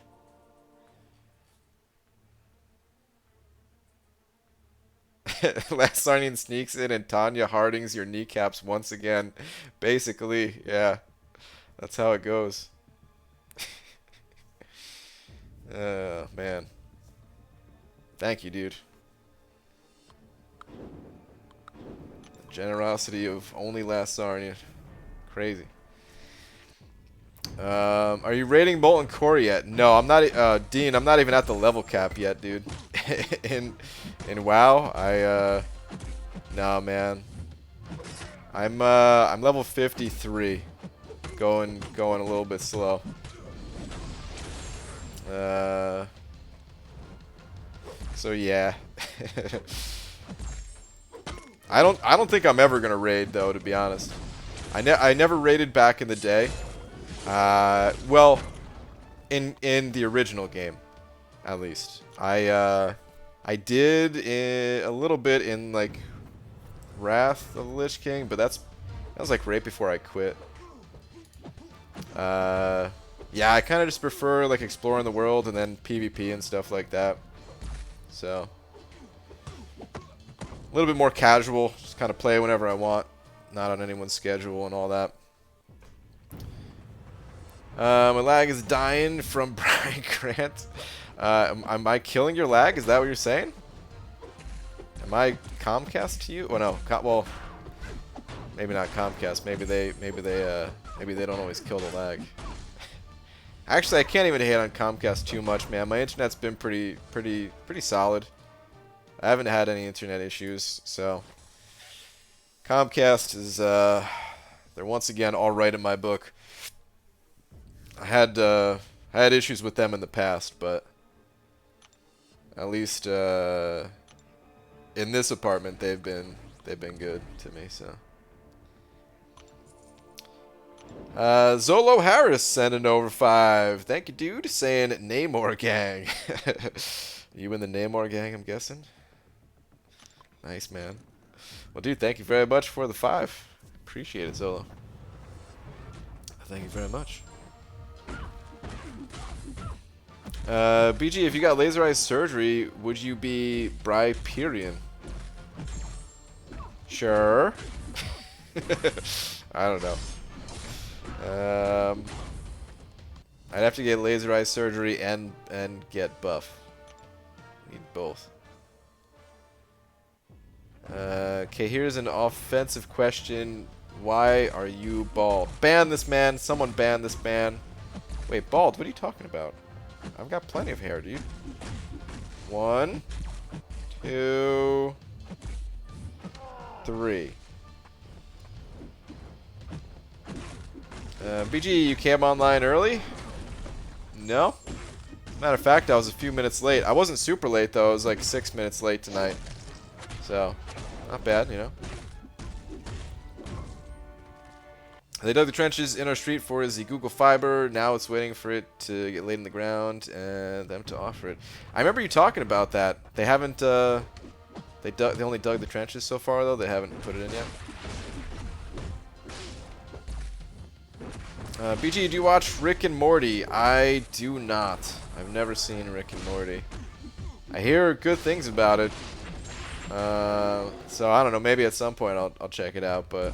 Last Zarnian sneaks in and Tanya Hardings your kneecaps once again. Basically, yeah. That's how it goes. Oh, man. Thank you, dude. The generosity of only Last Zarnian. Crazy. Are you rating Molten Core yet? No, I'm not. Dean, I'm not even at the level cap yet, dude. in WoW, no, man. I'm level 53, going a little bit slow. So yeah. I don't think I'm ever gonna raid though, to be honest. I never raided back in the day. Well, in the original game, at least. I did a little bit in like Wrath of the Lich King, but that was like right before I quit. Yeah, I kind of just prefer like exploring the world and then PvP and stuff like that. So a little bit more casual, just kind of play whenever I want, not on anyone's schedule and all that. My lag is dying from Brian Grant. Am I killing your lag? Is that what you're saying? Am I Comcast to you? Oh no, well, maybe not Comcast. Maybe they don't always kill the lag. Actually, I can't even hate on Comcast too much, man. My internet's been pretty solid. I haven't had any internet issues, so Comcast is they're once again all right in my book. I had issues with them in the past, but at least in this apartment they've been good to me. So Zolo Harris sending over 5. Thank you, dude. Saying Namor gang. You in the Namor gang, I'm guessing. Nice, man. Well, dude, thank you very much for the 5. Appreciate it, Zolo. Thank you very much. BG, if you got laser eye surgery, would you be Bryperian? Sure. I don't know. I'd have to get laser eye surgery and get buff. Need both. Okay, here's an offensive question. Why are you bald? Ban this man. Someone ban this man. Wait, bald? What are you talking about? I've got plenty of hair, dude. 1, 2, 3. BG, you came online early? No? Matter of fact, I was a few minutes late. I wasn't super late, though. I was like 6 minutes late tonight. So, not bad, you know. They dug the trenches in our street for the Google Fiber. Now it's waiting for it to get laid in the ground and them to offer it. I remember you talking about that. They haven't, they only dug the trenches so far, though. They haven't put it in yet. BG, do you watch Rick and Morty? I do not. I've never seen Rick and Morty. I hear good things about it. So I don't know. Maybe at some point I'll check it out, but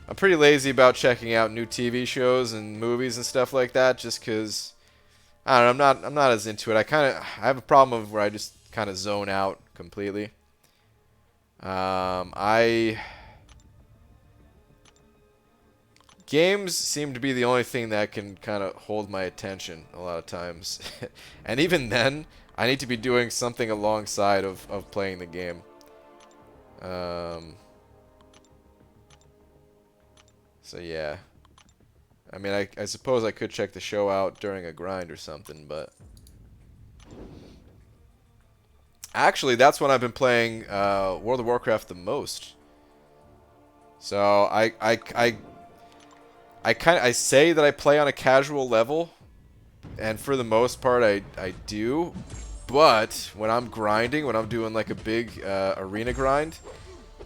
I'm pretty lazy about checking out new TV shows and movies and stuff like that, just because I don't know. I'm not as into it. I have a problem of where I just kind of zone out completely. Games seem to be the only thing that can kind of hold my attention a lot of times. And even then, I need to be doing something alongside of playing the game. So yeah. I mean, I suppose I could check the show out during a grind or something, but actually, that's when I've been playing World of Warcraft the most. So I say that I play on a casual level, and for the most part I do, but when I'm grinding, when I'm doing like a big arena grind,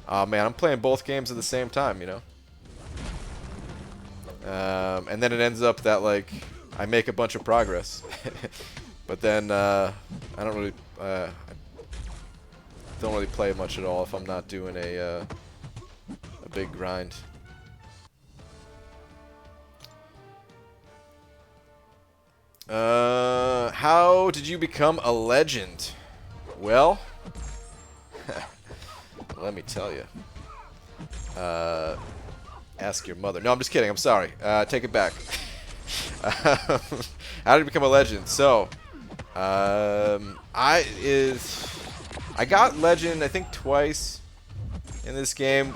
man, I'm playing both games at the same time, you know. And then it ends up that like I make a bunch of progress, but then I don't really play much at all if I'm not doing a big grind. How did you become a legend? Well, let me tell you. Ask your mother. No, I'm just kidding. I'm sorry. Take it back. How did you become a legend? So, I got legend I think twice in this game.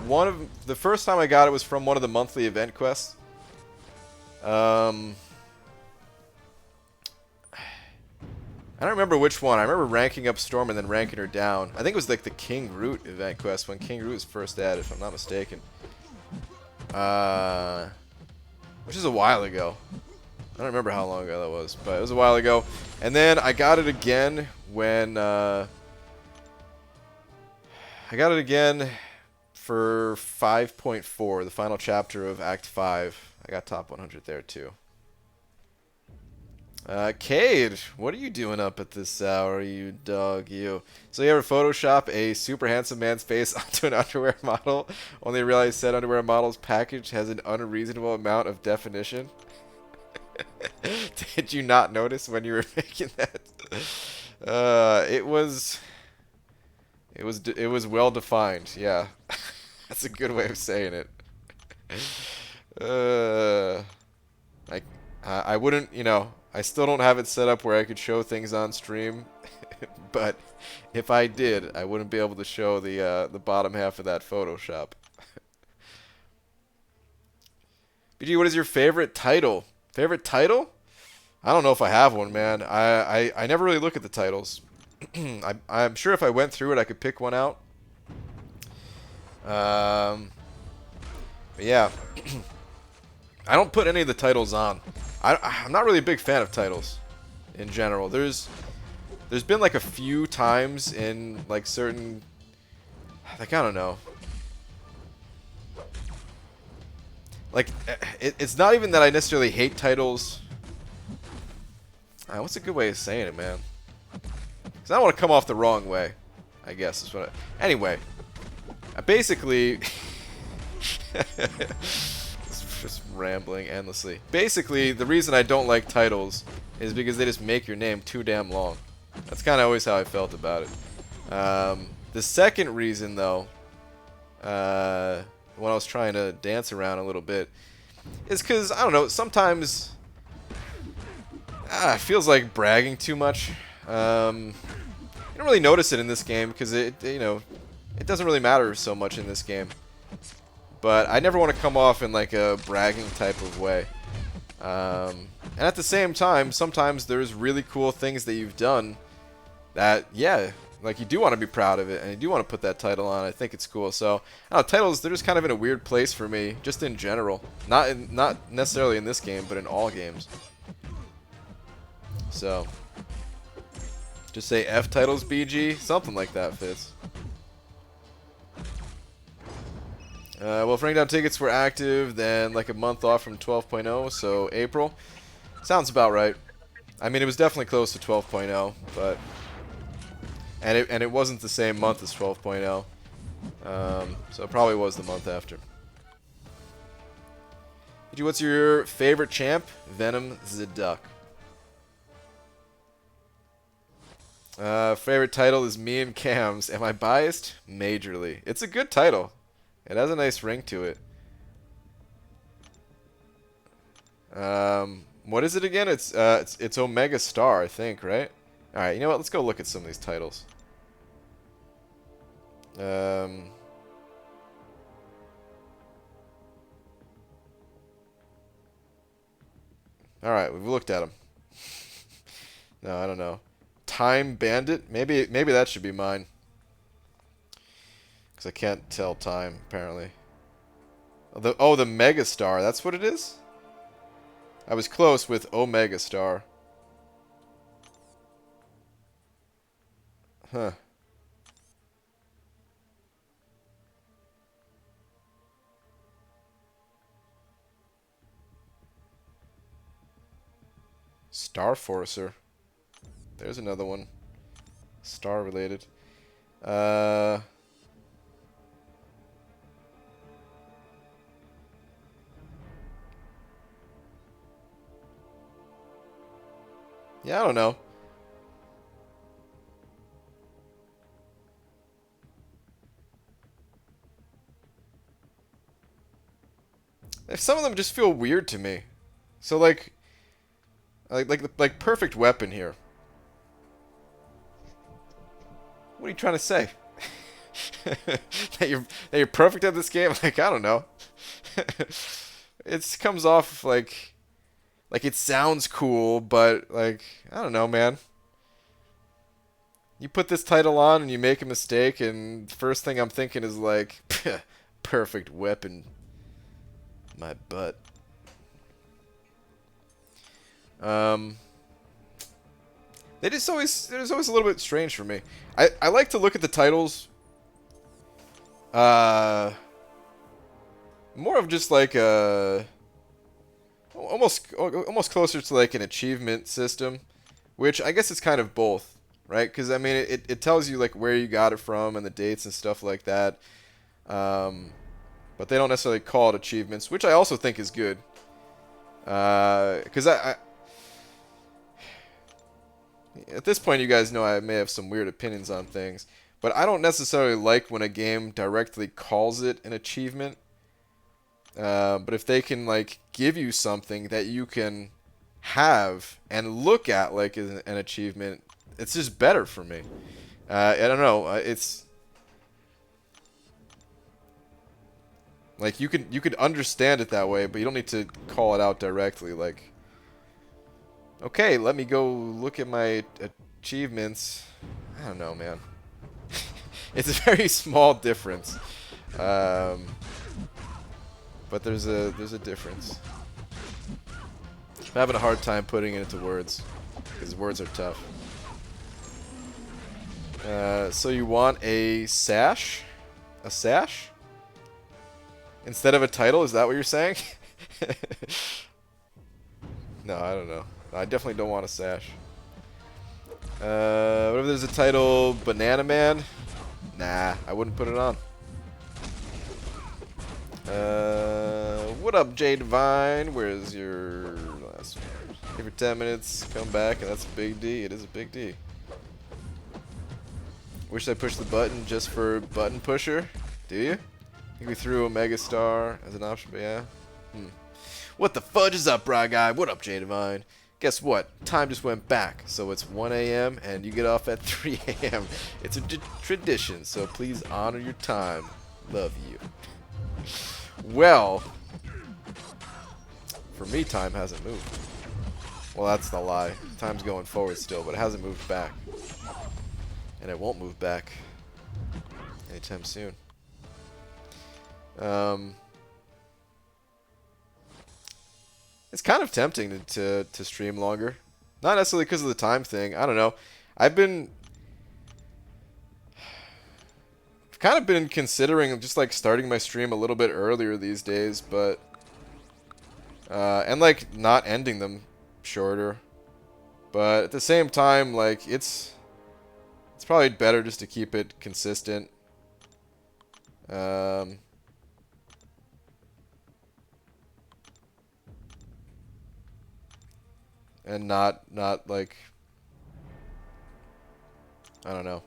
The first time I got it was from one of the monthly event quests. I don't remember which one. I remember ranking up Storm and then ranking her down. I think it was like the King Root event quest when King Root was first added, if I'm not mistaken. Which is a while ago. I don't remember how long ago that was, but it was a while ago. And then I got it again when I got it again for 5.4, the final chapter of Act 5. I got top 100 there too. Cade, what are you doing up at this hour, you dog, you? So you ever Photoshop a super handsome man's face onto an underwear model, only realize said underwear model's package has an unreasonable amount of definition? Did you not notice when you were making that? It was well defined, yeah. That's a good way of saying it. I wouldn't, you know, I still don't have it set up where I could show things on stream, but if I did, I wouldn't be able to show the bottom half of that Photoshop. BG, what is your favorite title? Favorite title? I don't know if I have one, man. I never really look at the titles. I'm sure if I went through it, I could pick one out. But yeah, I don't put any of the titles on. I'm not really a big fan of titles in general. There's been like a few times in like certain, like, I don't know. Like, it's not even that I necessarily hate titles. What's a good way of saying it, man? Because I don't want to come off the wrong way, I guess is what anyway, I basically just rambling endlessly. Basically, the reason I don't like titles is because they just make your name too damn long. That's kind of always how I felt about it. The second reason, though, when I was trying to dance around a little bit, is because, I don't know, sometimes it feels like bragging too much. You don't really notice it in this game because it doesn't really matter so much in this game. But I never want to come off in like a bragging type of way. And at the same time, sometimes there's really cool things that you've done that, yeah, like you do want to be proud of it and you do want to put that title on. I think it's cool. So, I don't know, titles, they're just kind of in a weird place for me, just in general. Not necessarily in this game, but in all games. So, just say F titles BG, something like that fits. Well, if Ringdown tickets were active, then like a month off from 12.0, so April. Sounds about right. I mean, it was definitely close to 12.0, but and it wasn't the same month as 12.0, so it probably was the month after. What's your favorite champ? Venom the Duck. Favorite title is me and Cam's. Am I biased? Majorly. It's a good title. It has a nice ring to it. What is it again? It's Omega Star, I think, right? All right, you know what? Let's go look at some of these titles. All right, we've looked at them. No, I don't know. Time Bandit? Maybe that should be mine. Because I can't tell time, apparently. The Megastar. That's what it is? I was close with Omega Star. Huh. Star Forcer. There's another one. Star related. Yeah, I don't know. Some of them just feel weird to me. So like perfect weapon here. What are you trying to say? that you're perfect at this game? Like, I don't know. It comes off like it sounds cool, but like, I don't know, man. You put this title on and you make a mistake, and the first thing I'm thinking is like, perfect weapon. My butt. It is always a little bit strange for me. I like to look at the titles more of just like a almost closer to like an achievement system, which I guess it's kind of both, right? Because I mean it tells you like where you got it from and the dates and stuff like that. But they don't necessarily call it achievements, which I also think is good. Because I at this point, you guys know I may have some weird opinions on things, but I don't necessarily like when a game directly calls it an achievement. But if they can like give you something that you can have and look at like as an achievement, it's just better for me. I don't know. It's like you could understand it that way, but you don't need to call it out directly. Like, okay, let me go look at my achievements. I don't know, man. It's a very small difference, but there's a difference. I'm having a hard time putting it into words because words are tough. So you want a sash? A sash? Instead of a title? Is that what you're saying? No, I don't know. I definitely don't want a sash. What if there's a title Banana Man? Nah, I wouldn't put it on. What up, J Divine? Where's your last one? Give her 10 minutes, come back, and that's a big D. It is a big D. Wish I pushed the button just for button pusher. Do you? I think we threw a Megastar as an option, but yeah. What the fudge is up, Bra Guy? What up, J Divine? Guess what? Time just went back, so it's 1 a.m. and you get off at 3 a.m. It's a tradition, so please honor your time. Love you. Well, for me, time hasn't moved. Well, that's the lie. Time's going forward still, but it hasn't moved back. And it won't move back anytime soon. It's kind of tempting to stream longer. Not necessarily because of the time thing. I don't know. I've kind of been considering just like starting my stream a little bit earlier these days, but and like not ending them shorter. But at the same time, like it's probably better just to keep it consistent. And not like, I don't know,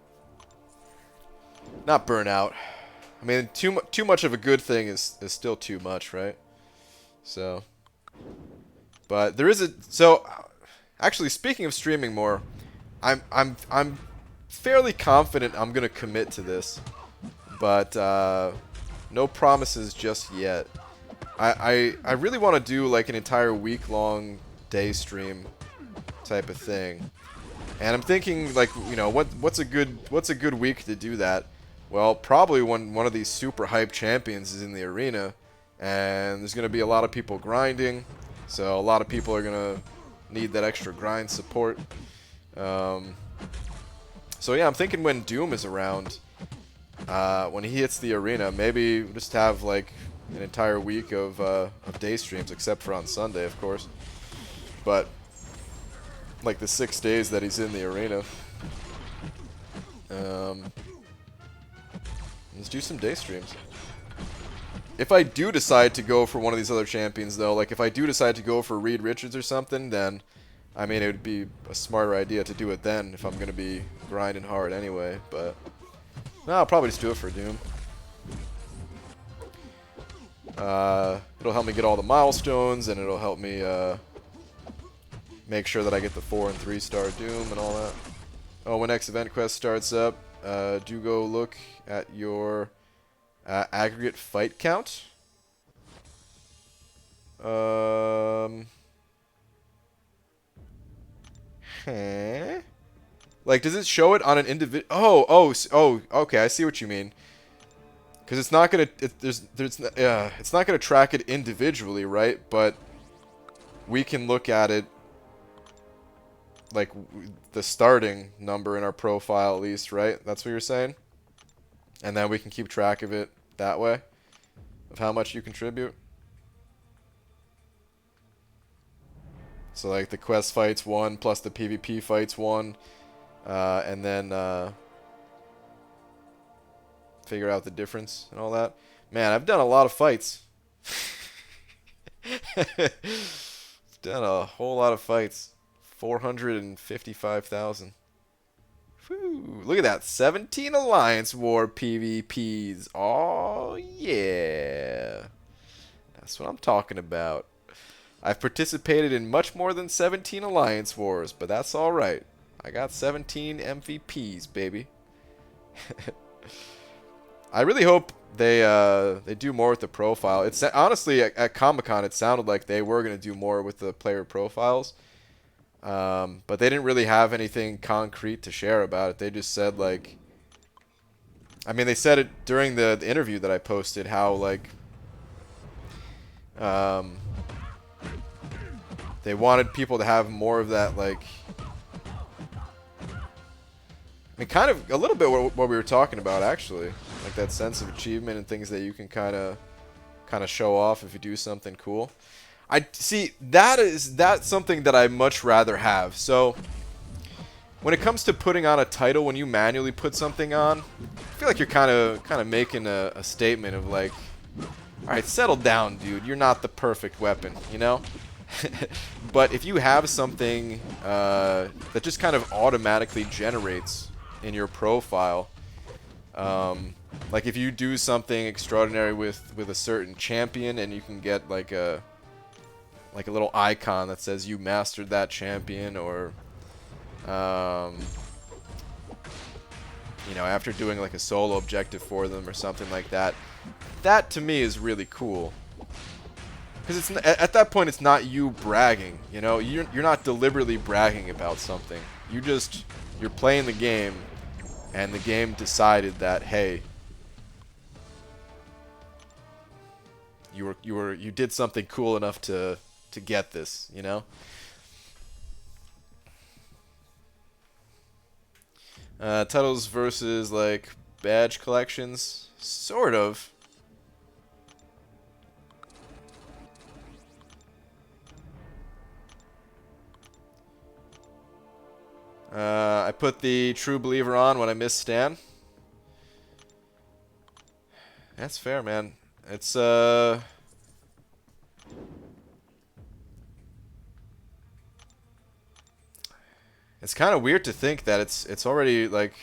not burn out. I mean, too much of a good thing is still too much, right? So, but there is actually, speaking of streaming more, I'm fairly confident I'm gonna commit to this, but no promises just yet. I really want to do like an entire week-long day stream type of thing, and I'm thinking like, you know, what's a good week to do that? Well, probably when one of these super hype champions is in the arena, and there's gonna be a lot of people grinding, so a lot of people are gonna need that extra grind support. So yeah, I'm thinking when Doom is around, when he hits the arena, maybe just have like an entire week of day streams, except for on Sunday, of course. But like the 6 days that he's in the arena, let's do some day streams. If I do decide to go for one of these other champions, though, like if I do decide to go for Reed Richards or something, then I mean it would be a smarter idea to do it then if I'm gonna be grinding hard anyway. But no, I'll probably just do it for Doom. It'll help me get all the milestones, and it'll help me make sure that I get the 4- and 3-star Doom and all that. Oh, when next event quest starts up, do go look at your aggregate fight count. Huh? Like, does it show it on an individual? Oh, okay, I see what you mean. Because it's not gonna, it's not gonna track it individually, right? But we can look at it, like, the starting number in our profile at least, right? That's what you're saying? And then we can keep track of it that way, of how much you contribute. So, like, the quest fights 1 plus the PvP fights 1, and then figure out the difference and all that. Man, I've done a lot of fights. Done a whole lot of fights. 455,000. Whew, look at that. 17 Alliance War PvPs. Oh, yeah. That's what I'm talking about. I've participated in much more than 17 Alliance Wars, but that's alright. I got 17 MVPs, baby. I really hope they do more with the profile. It's honestly at Comic-Con it sounded like they were going to do more with the player profiles. But they didn't really have anything concrete to share about it. They just said, like, I mean, they said it during the interview that I posted, how, like, they wanted people to have more of that, like, I mean, kind of a little bit what we were talking about, actually, like that sense of achievement and things that you can kind of show off if you do something cool. I see that's something that I much rather have. So when it comes to putting on a title, when you manually put something on, I feel like you're kind of making a statement of like, all right, settle down, dude. You're not the perfect weapon, you know. But if you have something that just kind of automatically generates in your profile, like if you do something extraordinary with a certain champion and you can get like a little icon that says you mastered that champion, or you know, after doing like a solo objective for them or something like that, that to me is really cool. Because it's at that point it's not you bragging, you know, you're not deliberately bragging about something. You're playing the game, and the game decided that, hey, you did something cool enough to get this, you know. Titles versus like badge collections, sort of. I put the True Believer on when I missed Stan. That's fair, man. It's kind of weird to think that it's already like,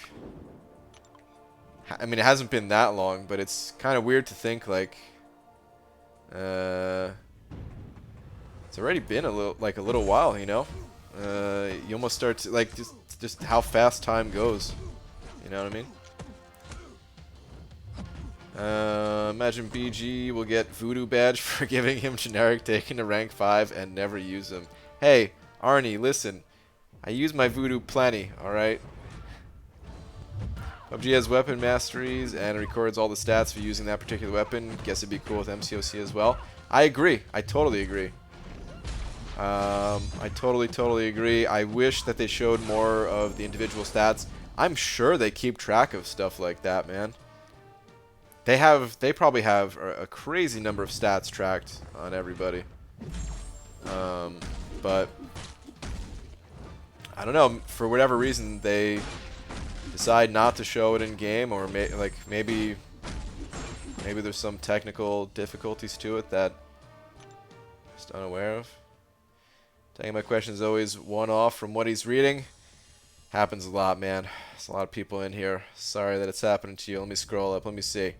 I mean, it hasn't been that long, but it's kind of weird to think like it's already been a little while, you know. You almost start to like just how fast time goes, you know what I mean? Imagine BG will get Voodoo badge for giving him generic taken to rank 5 and never use him. Hey, Arnie, listen. I use my Voodoo plenty, alright? PUBG has weapon masteries and records all the stats for using that particular weapon. Guess it'd be cool with MCOC as well. I agree. I totally agree. I totally agree. I wish that they showed more of the individual stats. I'm sure they keep track of stuff like that, man. They probably have a crazy number of stats tracked on everybody. But I don't know, for whatever reason they decide not to show it in game, or maybe there's some technical difficulties to it that I'm just unaware of. Taking my question is always one off from what he's reading. Happens a lot, man. There's a lot of people in here. Sorry that it's happening to you. Let me scroll up. Let me see.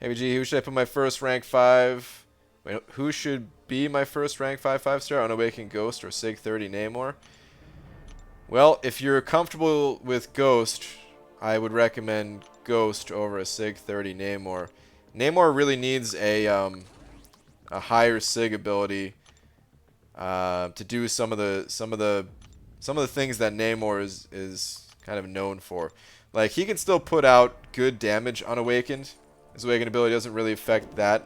ABG, who should I put my first rank 5? Wait, who should be my first rank 5 5-star? Unawakened Ghost or Sig 30 Namor? Well, if you're comfortable with Ghost, I would recommend Ghost over a Sig 30 Namor. Namor really needs a higher Sig ability to do some of the things that Namor is kind of known for. Like, he can still put out good damage unawakened. His awakened ability doesn't really affect that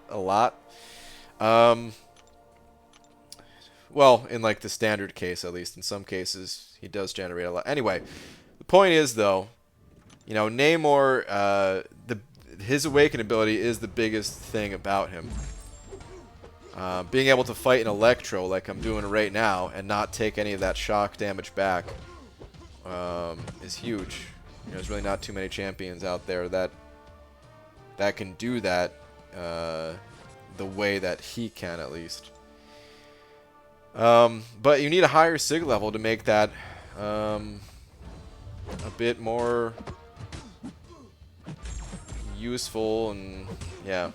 a lot. Well, in like the standard case, at least. In some cases, he does generate a lot. Anyway, the point is, though, you know, Namor, his awakened ability is the biggest thing about him. Being able to fight an Electro like I'm doing right now and not take any of that shock damage back is huge. You know, there's really not too many champions out there that can do that the way that he can, at least. But you need a higher sig level to make that a bit more useful, and yeah.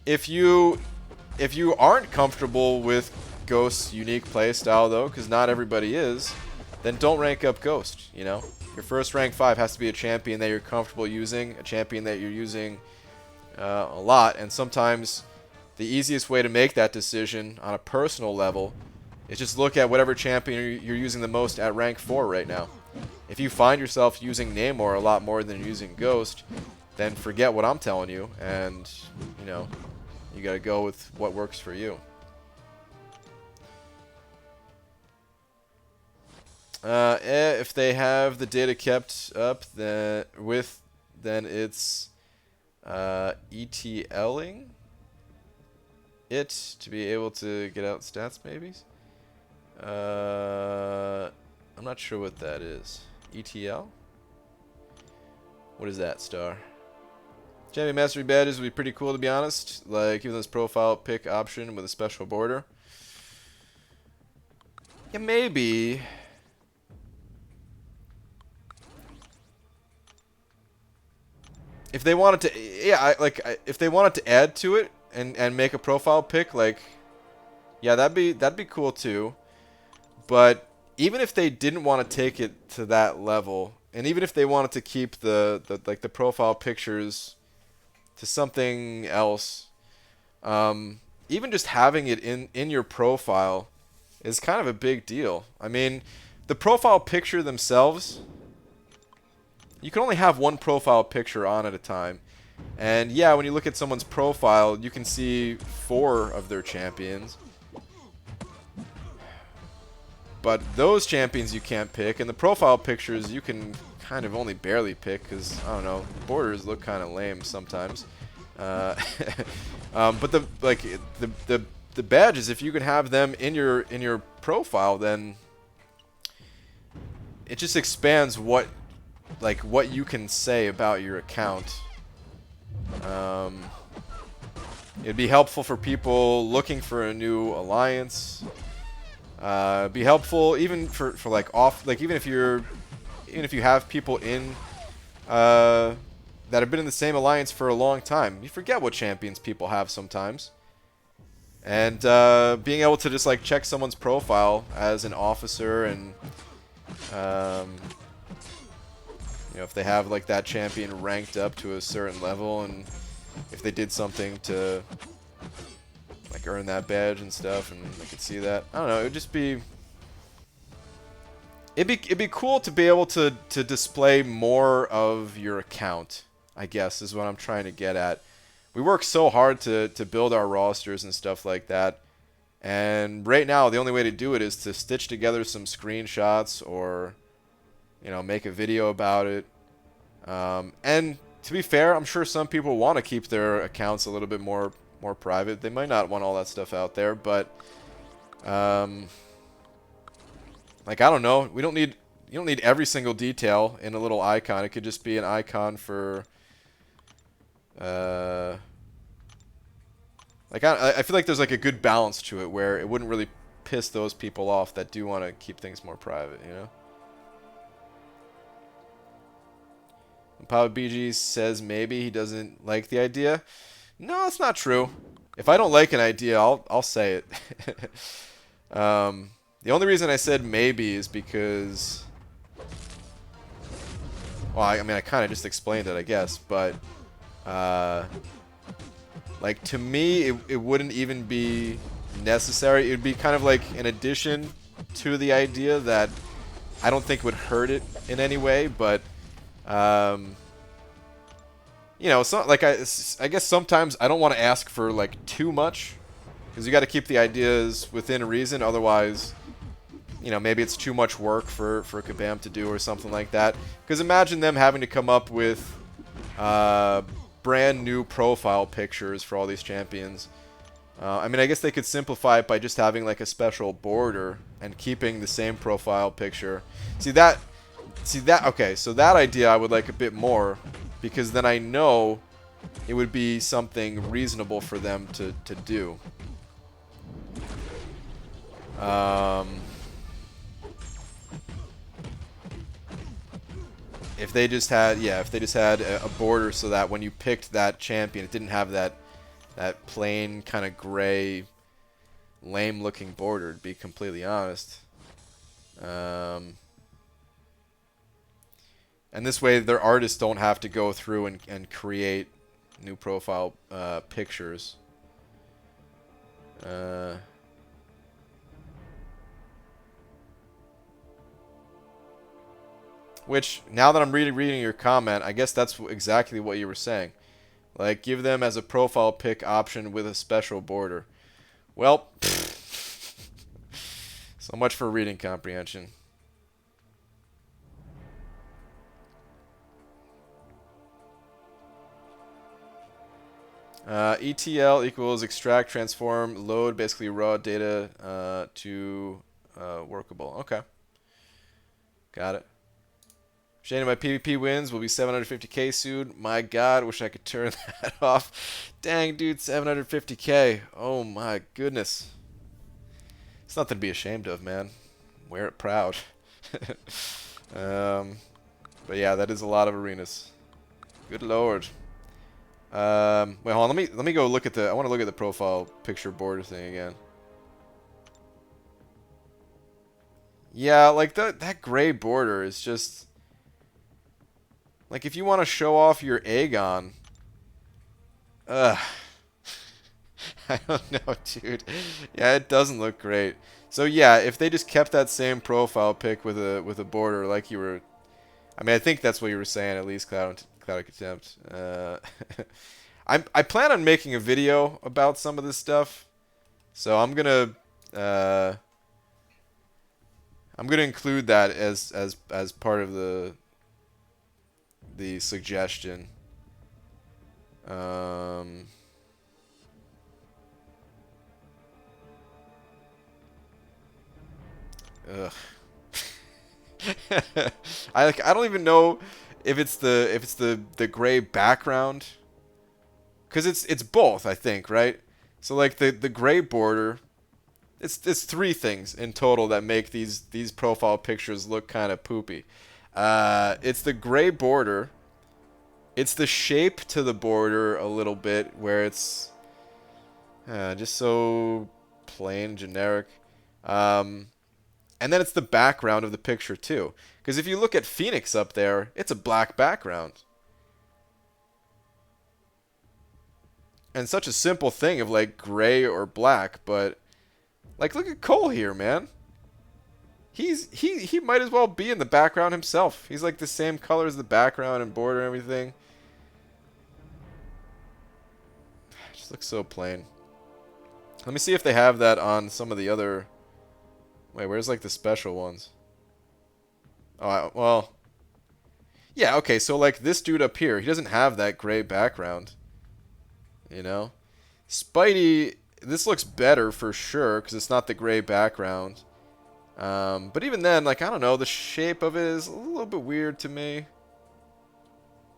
If you aren't comfortable with Ghost's unique playstyle, though, because not everybody is, then don't rank up Ghost, you know? Your first rank 5 has to be a champion that you're comfortable using, a champion that you're using a lot, and sometimes the easiest way to make that decision on a personal level is just look at whatever champion you're using the most at rank 4 right now. If you find yourself using Namor a lot more than you're using Ghost, then forget what I'm telling you, and, you know, you gotta go with what works for you. If they have the data kept up, then it's ETLing it to be able to get out stats, maybe. I'm not sure what that is. ETL? What is that, Star? Champion Mastery badges would be pretty cool, to be honest. Like, even this profile pick option with a special border. Yeah, maybe. If they wanted to, yeah, if they wanted to add to it and make a profile pick, like, yeah, that'd be cool too. But even if they didn't want to take it to that level, and even if they wanted to keep the profile pictures to something else, even just having it in your profile is kind of a big deal. I mean, the profile picture themselves, you can only have one profile picture on at a time. And yeah, when you look at someone's profile, you can see 4 of their champions. But those champions you can't pick, and the profile pictures you can kind of only barely pick because, I don't know, borders look kind of lame sometimes. But the badges, if you can have them in your profile, then it just expands what you can say about your account. It'd be helpful for people looking for a new alliance. Be helpful even for even if you have people in that have been in the same alliance for a long time. You forget what champions people have sometimes. And being able to just like check someone's profile as an officer, and you know, if they have like that champion ranked up to a certain level, and if they did something to like earn that badge and stuff, and I could see that. I don't know, it would just be it'd be cool to be able to display more of your account, I guess, is what I'm trying to get at. We work so hard to build our rosters and stuff like that, and right now the only way to do it is to stitch together some screenshots or, you know, make a video about it. And to be fair, I'm sure some people want to keep their accounts a little bit more private. They might not want all that stuff out there, but like, I don't know. You don't need every single detail in a little icon. It could just be an icon for like, I feel like there's like a good balance to it where it wouldn't really piss those people off that do want to keep things more private, you know? Papa BG says maybe he doesn't like the idea. No, that's not true. If I don't like an idea, I'll say it. The only reason I said maybe is because, well, I mean, I kind of just explained it, I guess, but like, to me, it wouldn't even be necessary. It would be kind of like an addition to the idea that I don't think would hurt it in any way, but you know, so like I guess sometimes I don't want to ask for like too much, because you got to keep the ideas within reason. Otherwise, you know, maybe it's too much work for Kabam to do or something like that. Because imagine them having to come up with brand new profile pictures for all these champions. I mean, I guess they could simplify it by just having like a special border and keeping the same profile picture. See that? Okay, so that idea I would like a bit more, because then I know it would be something reasonable for them to do. If they just had, if they just had a border so that when you picked that champion, it didn't have that plain kind of gray, lame-looking border, to be completely honest. And this way, their artists don't have to go through and create new profile pictures. Which, now that I'm reading your comment, I guess that's exactly what you were saying. Like, give them as a profile pick option with a special border. Well, so much for reading comprehension. ETL equals extract, transform, load, basically raw data to workable. Okay. Got it. Shane, my PvP wins will be 750k soon. My god, wish I could turn that off. Dang, dude, 750k. Oh my goodness. It's nothing to be ashamed of, man. Wear it proud. But yeah, that is a lot of arenas. Good lord. Wait, hold on. Let me go look at the. I want to look at the profile picture border thing again. Yeah, like that gray border is just. Like, if you want to show off your Aegon... I don't know, dude. Yeah, it doesn't look great. So, yeah, if they just kept that same profile pic with a border like you were... I mean, I think that's what you were saying, at least, Cloud Contempt. I plan on making a video about some of this stuff. So, I'm gonna include that as part of the suggestion. Ugh. I don't even know if it's the gray background, because it's both, I think, right? So like the gray border, it's three things in total that make these profile pictures look kind of poopy. It's the gray border. It's the shape to the border a little bit, where it's just so plain, generic. And then it's the background of the picture too. Because if you look at Phoenix up there, it's a black background. And such a simple thing of like gray or black, but like look at Cole here, man. He might as well be in the background himself. He's like the same color as the background and border and everything. Just looks so plain. Let me see if they have that on some of the other... Wait, where's like the special ones? Oh, well... Yeah, okay, so like this dude up here, he doesn't have that gray background. You know? Spidey, this looks better for sure, because it's not the gray background. But even then, like, I don't know, the shape of it is a little bit weird to me.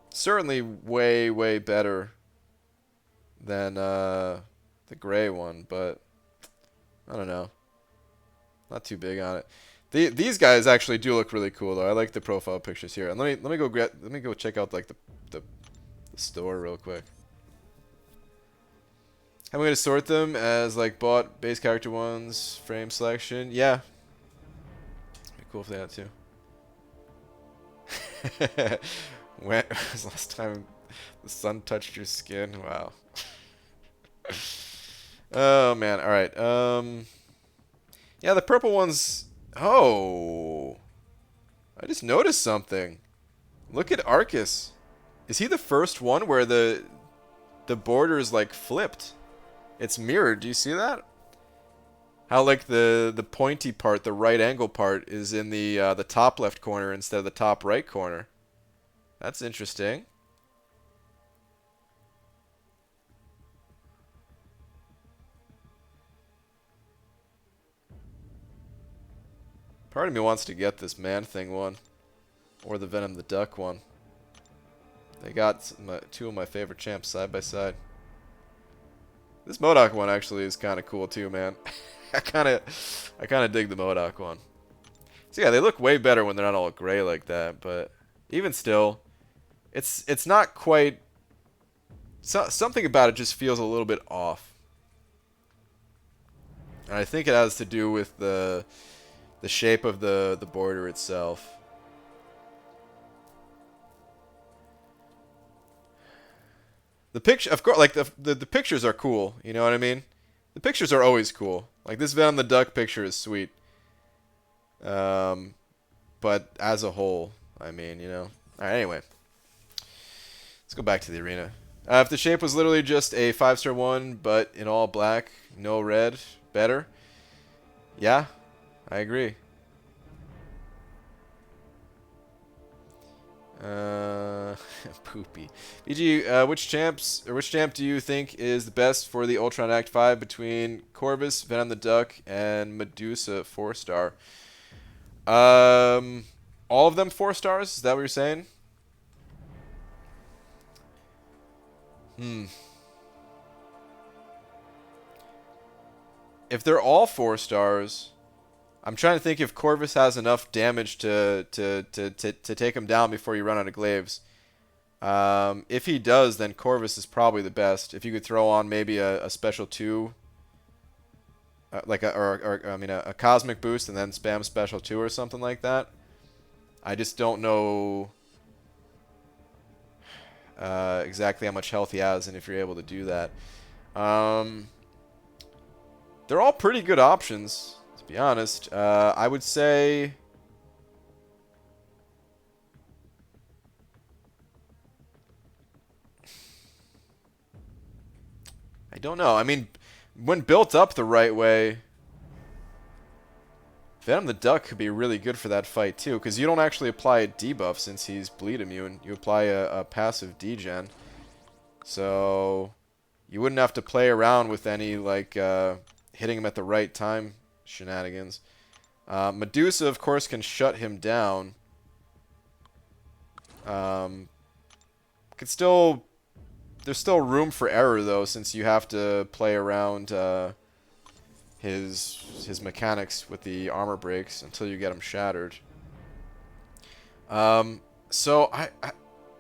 Certainly way, way better than the gray one, but I don't know. Not too big on it. These guys actually do look really cool though. I like the profile pictures here. And let me go check out like the store real quick. I'm going to sort them as like bought base character ones, frame selection. Yeah. Be cool if they had to. When was the last time the sun touched your skin? Wow. Oh man. All right. Yeah, the purple ones. Oh. I just noticed something. Look at Arcus. Is he the first one where the border is like flipped? It's mirrored. Do you see that? How like the pointy part, the right angle part, is in the top left corner instead of the top right corner. That's interesting. Part of me wants to get this Man-Thing one. Or the Venom the Duck one. They got two of my favorite champs side by side. This MODOK one actually is kind of cool too, man. I kind of dig the MODOK one. So yeah, they look way better when they're not all gray like that, but even still, it's not quite... something about it just feels a little bit off. And I think it has to do with the shape of the border itself. The picture, of course, like the pictures are cool. You know what I mean? The pictures are always cool. Like this Venom the Duck picture is sweet. But as a whole, I mean, you know. All right, anyway, let's go back to the arena. If the shape was literally just a 5-star one, but in all black, no red, better. Yeah, I agree. Poopy. BG, which champ do you think is the best for the Ultron Act 5 between Corvus, Venom the Duck, and Medusa 4-star? All of them 4 stars? Is that what you're saying? If they're all 4 stars, I'm trying to think if Corvus has enough damage to take him down before you run out of glaives. If he does, then Corvus is probably the best. If you could throw on maybe a special 2, like a cosmic boost and then spam special 2 or something like that. I just don't know exactly how much health he has and if you're able to do that. They're all pretty good options, to be honest. I would say... I don't know. I mean, when built up the right way, Venom the Duck could be really good for that fight too, because you don't actually apply a debuff since he's bleed immune. You apply a passive degen. So you wouldn't have to play around with any like hitting him at the right time shenanigans. Medusa, of course, can shut him down. Could still... There's still room for error, though, since you have to play around his mechanics with the armor breaks until you get him shattered. So I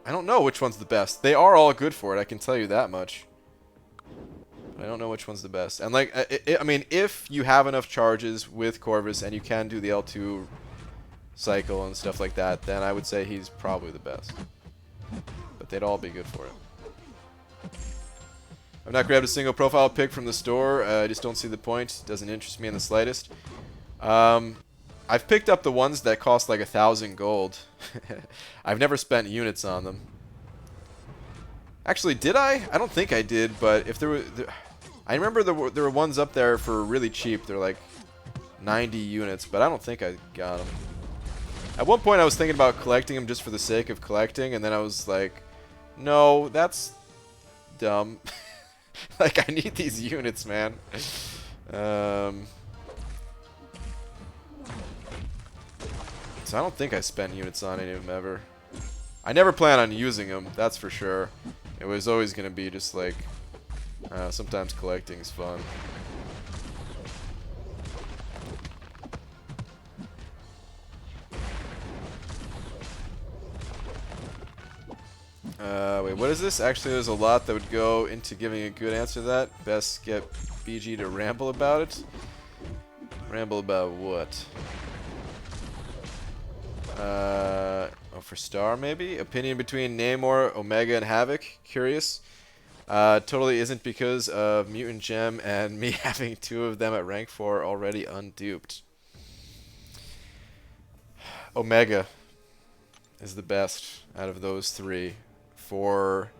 don't know which one's the best. They are all good for it, I can tell you that much. I don't know which one's the best. And like, I mean, if you have enough charges with Corvus and you can do the L2 cycle and stuff like that, then I would say he's probably the best. But they'd all be good for it. I've not grabbed a single profile pick from the store. I just don't see the point. It doesn't interest me in the slightest. I've picked up the ones that cost like 1,000 gold. I've never spent units on them. Actually, did I? I don't think I did, but if there were... I remember there were ones up there for really cheap. They're like 90 units, but I don't think I got them. At one point, I was thinking about collecting them just for the sake of collecting, and then I was like, no, that's dumb. Like, I need these units, man. So I don't think I spent units on any of them ever. I never plan on using them, that's for sure. It was always going to be just like, sometimes collecting is fun. Wait, what is this? Actually, there's a lot that would go into giving a good answer to that. Best get BG to ramble about it. Ramble about what? Oh, for Star, maybe? Opinion between Namor, Omega, and Havoc? Curious. Totally isn't because of Mutant Gem and me having 2 of them at rank 4 already unduped. Omega. is the best out of those three for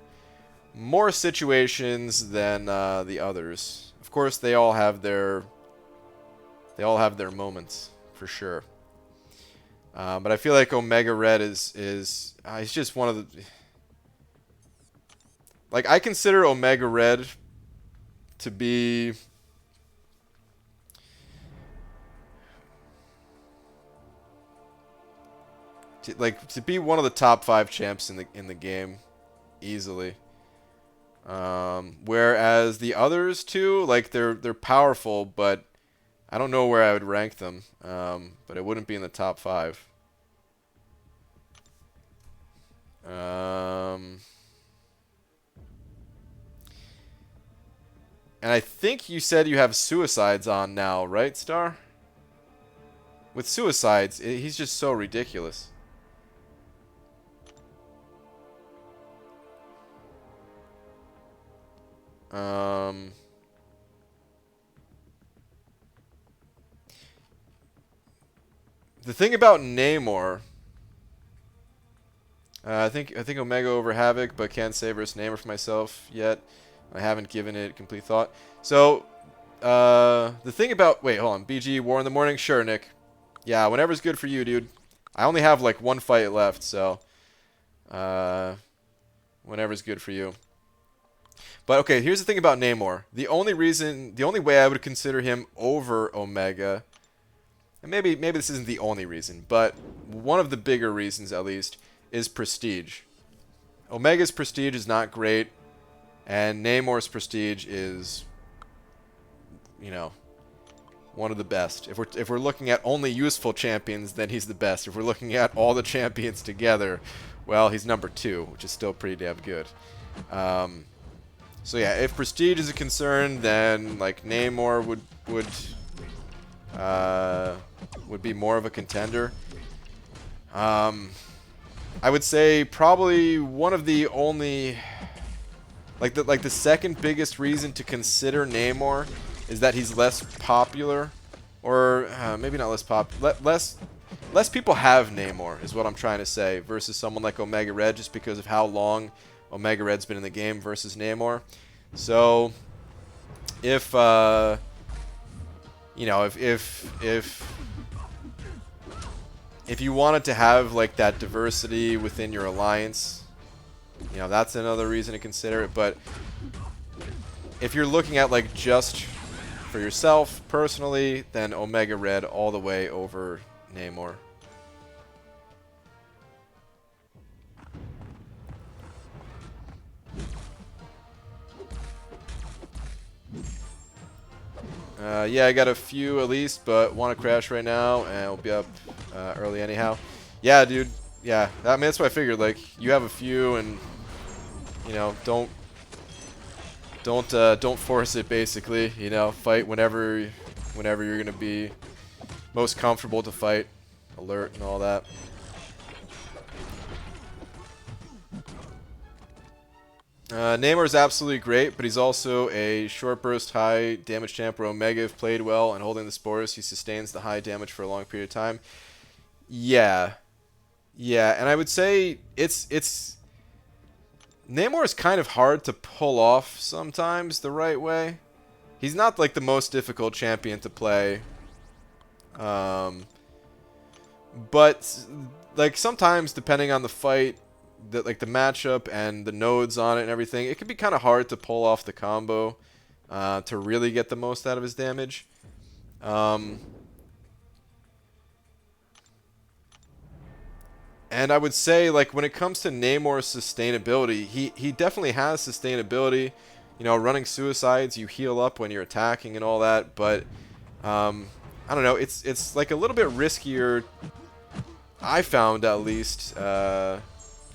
more situations than the others. Of course, they all have their moments for sure. But I feel like Omega Red is he's just one of the, like, I consider Omega Red to be to be one of the top 5 champs in the game easily. Whereas the others two, like, they're powerful, but I don't know where I would rank them. But it wouldn't be in the top 5. And I think you said you have Suicides on now, right, Star? With Suicides, he's just so ridiculous. The thing about Namor, I think Omega over Havoc, but can't say versus Namor for myself yet. I haven't given it complete thought. So, the thing about, wait, hold on, BG War in the morning, sure, Nick. Yeah, whenever's good for you, dude. I only have like 1 fight left, so whenever's good for you. But okay, here's the thing about Namor. The only way I would consider him over Omega, and maybe this isn't the only reason, but one of the bigger reasons at least, is prestige. Omega's prestige is not great, and Namor's prestige is, you know, one of the best. If we're looking at only useful champions, then he's the best. If we're looking at all the champions together, well, he's number 2, which is still pretty damn good. So yeah, if prestige is a concern, then like Namor would be more of a contender. I would say probably one of the only, like the second biggest reason to consider Namor is that he's less popular, or maybe not less less people have Namor is what I'm trying to say, versus someone like Omega Red, just because of how long Omega Red's been in the game versus Namor. So if you know, if you wanted to have like that diversity within your alliance, you know, that's another reason to consider it. But if you're looking at like just for yourself personally, then Omega Red all the way over Namor. Yeah, I got a few at least, but want to crash right now, and we'll be up early anyhow. Yeah, dude. Yeah, I mean, that's what I figured. Like, you have a few, and you know, don't force it. Basically, you know, fight whenever you're gonna be most comfortable to fight, alert and all that. Namor is absolutely great, but he's also a short burst, high damage champ where Omega, if played well and holding the spores, he sustains the high damage for a long period of time. Yeah, and I would say it's Namor is kind of hard to pull off sometimes the right way. He's not like the most difficult champion to play, but like sometimes depending on the fight, like the matchup and the nodes on it and everything, it can be kind of hard to pull off the combo to really get the most out of his damage. And I would say, like, when it comes to Namor's sustainability, he definitely has sustainability. You know, running suicides, you heal up when you're attacking and all that, but I don't know, it's like a little bit riskier, I found at least.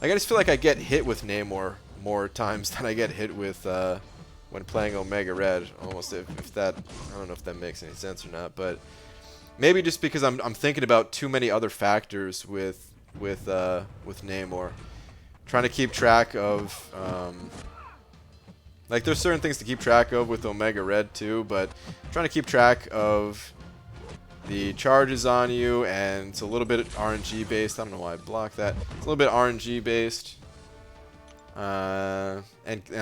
Like, I just feel like I get hit with Namor more times than I get hit with when playing Omega Red. Almost, if that, I don't know if that makes any sense or not, but maybe just because I'm thinking about too many other factors with Namor, trying to keep track of like, there's certain things to keep track of with Omega Red too, but trying to keep track of the charges on you, and it's a little bit RNG based. I don't know why I blocked that. It's a little bit RNG based. And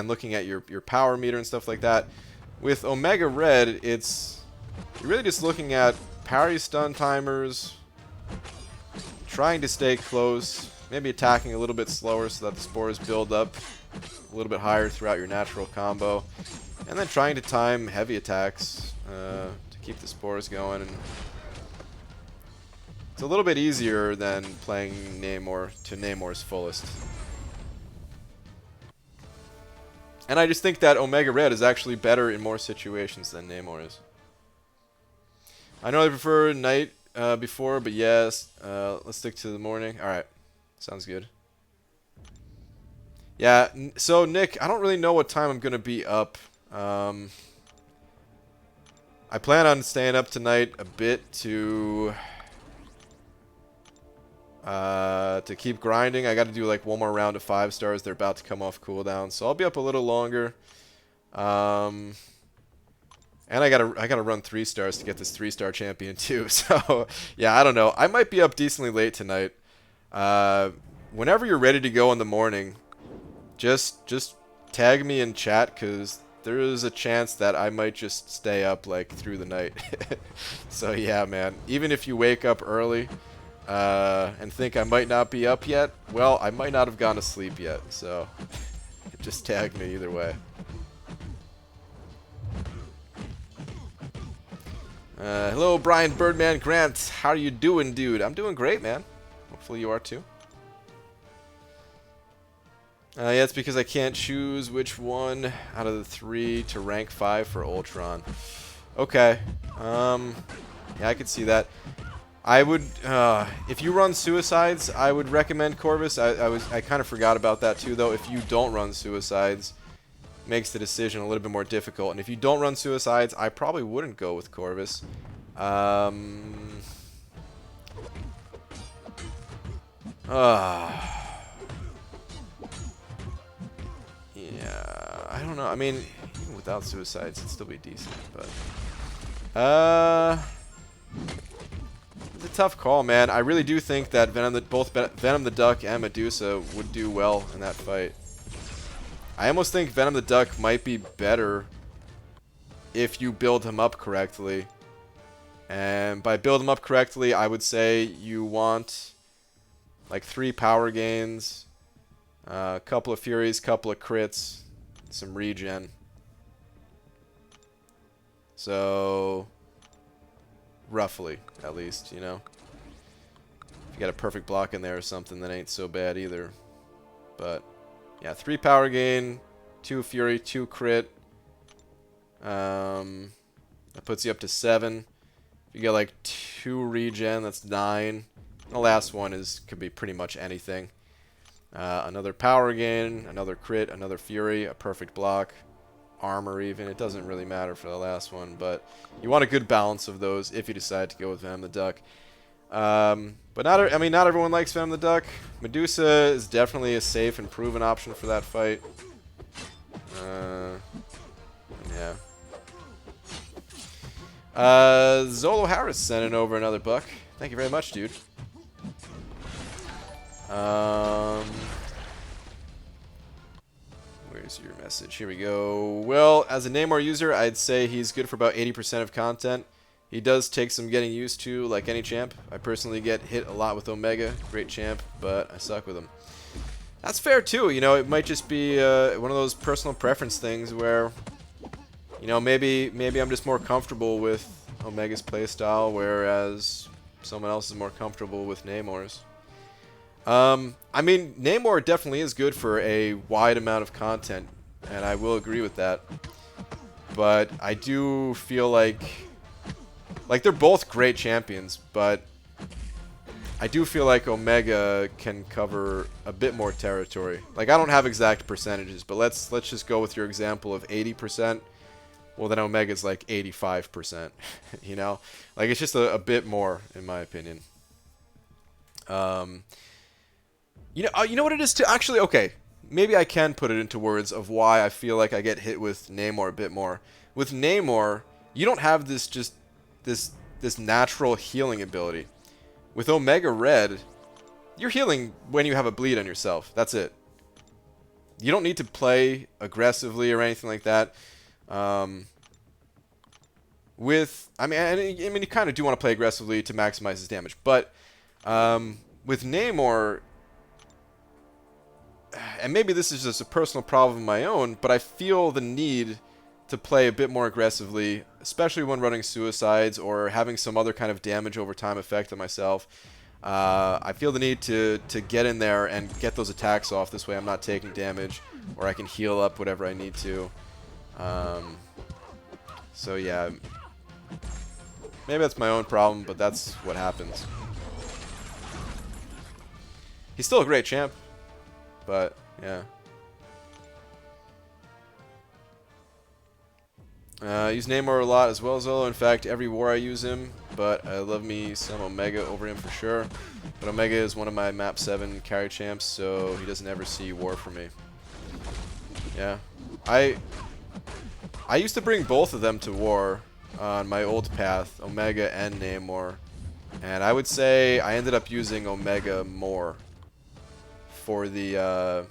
looking at your power meter and stuff like that. With Omega Red, you're really just looking at parry stun timers, trying to stay close, maybe attacking a little bit slower so that the spores build up a little bit higher throughout your natural combo, and then trying to time heavy attacks to keep the spores going. And it's a little bit easier than playing Namor to Namor's fullest. And I just think that Omega Red is actually better in more situations than Namor is. I know I prefer night before, but yes, let's stick to the morning. Alright, sounds good. Yeah, so Nick, I don't really know what time I'm going to be up. I plan on staying up tonight a bit to keep grinding. I got to do like one more round of 5 stars. They're about to come off cooldown, so I'll be up a little longer. And I gotta run 3 stars to get this 3-star champion too. So yeah, I don't know. I might be up decently late tonight. Whenever you're ready to go in the morning, just tag me in chat, because there is a chance that I might just stay up like through the night. So yeah, man. Even if you wake up early and think I might not be up yet, well, I might not have gone to sleep yet. So just tag me either way. Hello, Brian Birdman Grant. How are you doing, dude? I'm doing great, man. Hopefully you are too. Yeah, it's because I can't choose which one out of the 3 to rank 5 for Ultron. Okay. Yeah, I could see that. I would, if you run Suicides, I would recommend Corvus. I kind of forgot about that too, though. If you don't run Suicides, makes the decision a little bit more difficult. And if you don't run Suicides, I probably wouldn't go with Corvus. Yeah, I don't know. I mean, even without Suicides, it'd still be decent, but it's a tough call, man. I really do think that both Venom the Duck and Medusa would do well in that fight. I almost think Venom the Duck might be better if you build him up correctly. And by build him up correctly, I would say you want like 3 power gains, a couple of Furies, couple of crits, some regen. So, roughly, at least, you know. If you got a perfect block in there or something, that ain't so bad either. But yeah, 3 power gain, 2 Fury, 2 crit. That puts you up to 7. If you get like 2 regen, that's 9. The last one could be pretty much anything. Another power gain, another crit, another Fury, a perfect block, armor even. It doesn't really matter for the last one, but you want a good balance of those if you decide to go with Venom the Duck. But not everyone likes Venom the Duck. Medusa is definitely a safe and proven option for that fight. Yeah. Zolo Harris sending over another buck. Thank you very much, dude. Where's your message? Here we go. Well, as a Namor user, I'd say he's good for about 80% of content. He does take some getting used to, like any champ. I personally get hit a lot with Omega. Great champ, but I suck with him. That's fair too. You know, it might just be one of those personal preference things where, you know, maybe I'm just more comfortable with Omega's playstyle, whereas someone else is more comfortable with Namor's. I mean, Namor definitely is good for a wide amount of content, and I will agree with that. But I do feel like they're both great champions, but I do feel like Omega can cover a bit more territory. Like, I don't have exact percentages, but let's just go with your example of 80%. Well, then Omega's like 85%, you know? Like, it's just a bit more, in my opinion. You know what it is too? Actually, okay, maybe I can put it into words of why I feel like I get hit with Namor a bit more. With Namor, you don't have this this natural healing ability. With Omega Red, you're healing when you have a bleed on yourself. That's it. You don't need to play aggressively or anything like that. I mean, you kind of do want to play aggressively to maximize his damage, but with Namor, and maybe this is just a personal problem of my own, but I feel the need to play a bit more aggressively, especially when running suicides or having some other kind of damage over time effect on myself. I feel the need to get in there and get those attacks off. This way I'm not taking damage, or I can heal up whatever I need to. So yeah, maybe that's my own problem, but that's what happens. He's still a great champ, but yeah. I use Namor a lot as well, Zolo. In fact, every war I use him, but I love me some Omega over him for sure. But Omega is one of my map 7 carry champs, so he doesn't ever see war for me. Yeah. I used to bring both of them to war on my old path, Omega and Namor. And I would say I ended up using Omega more for the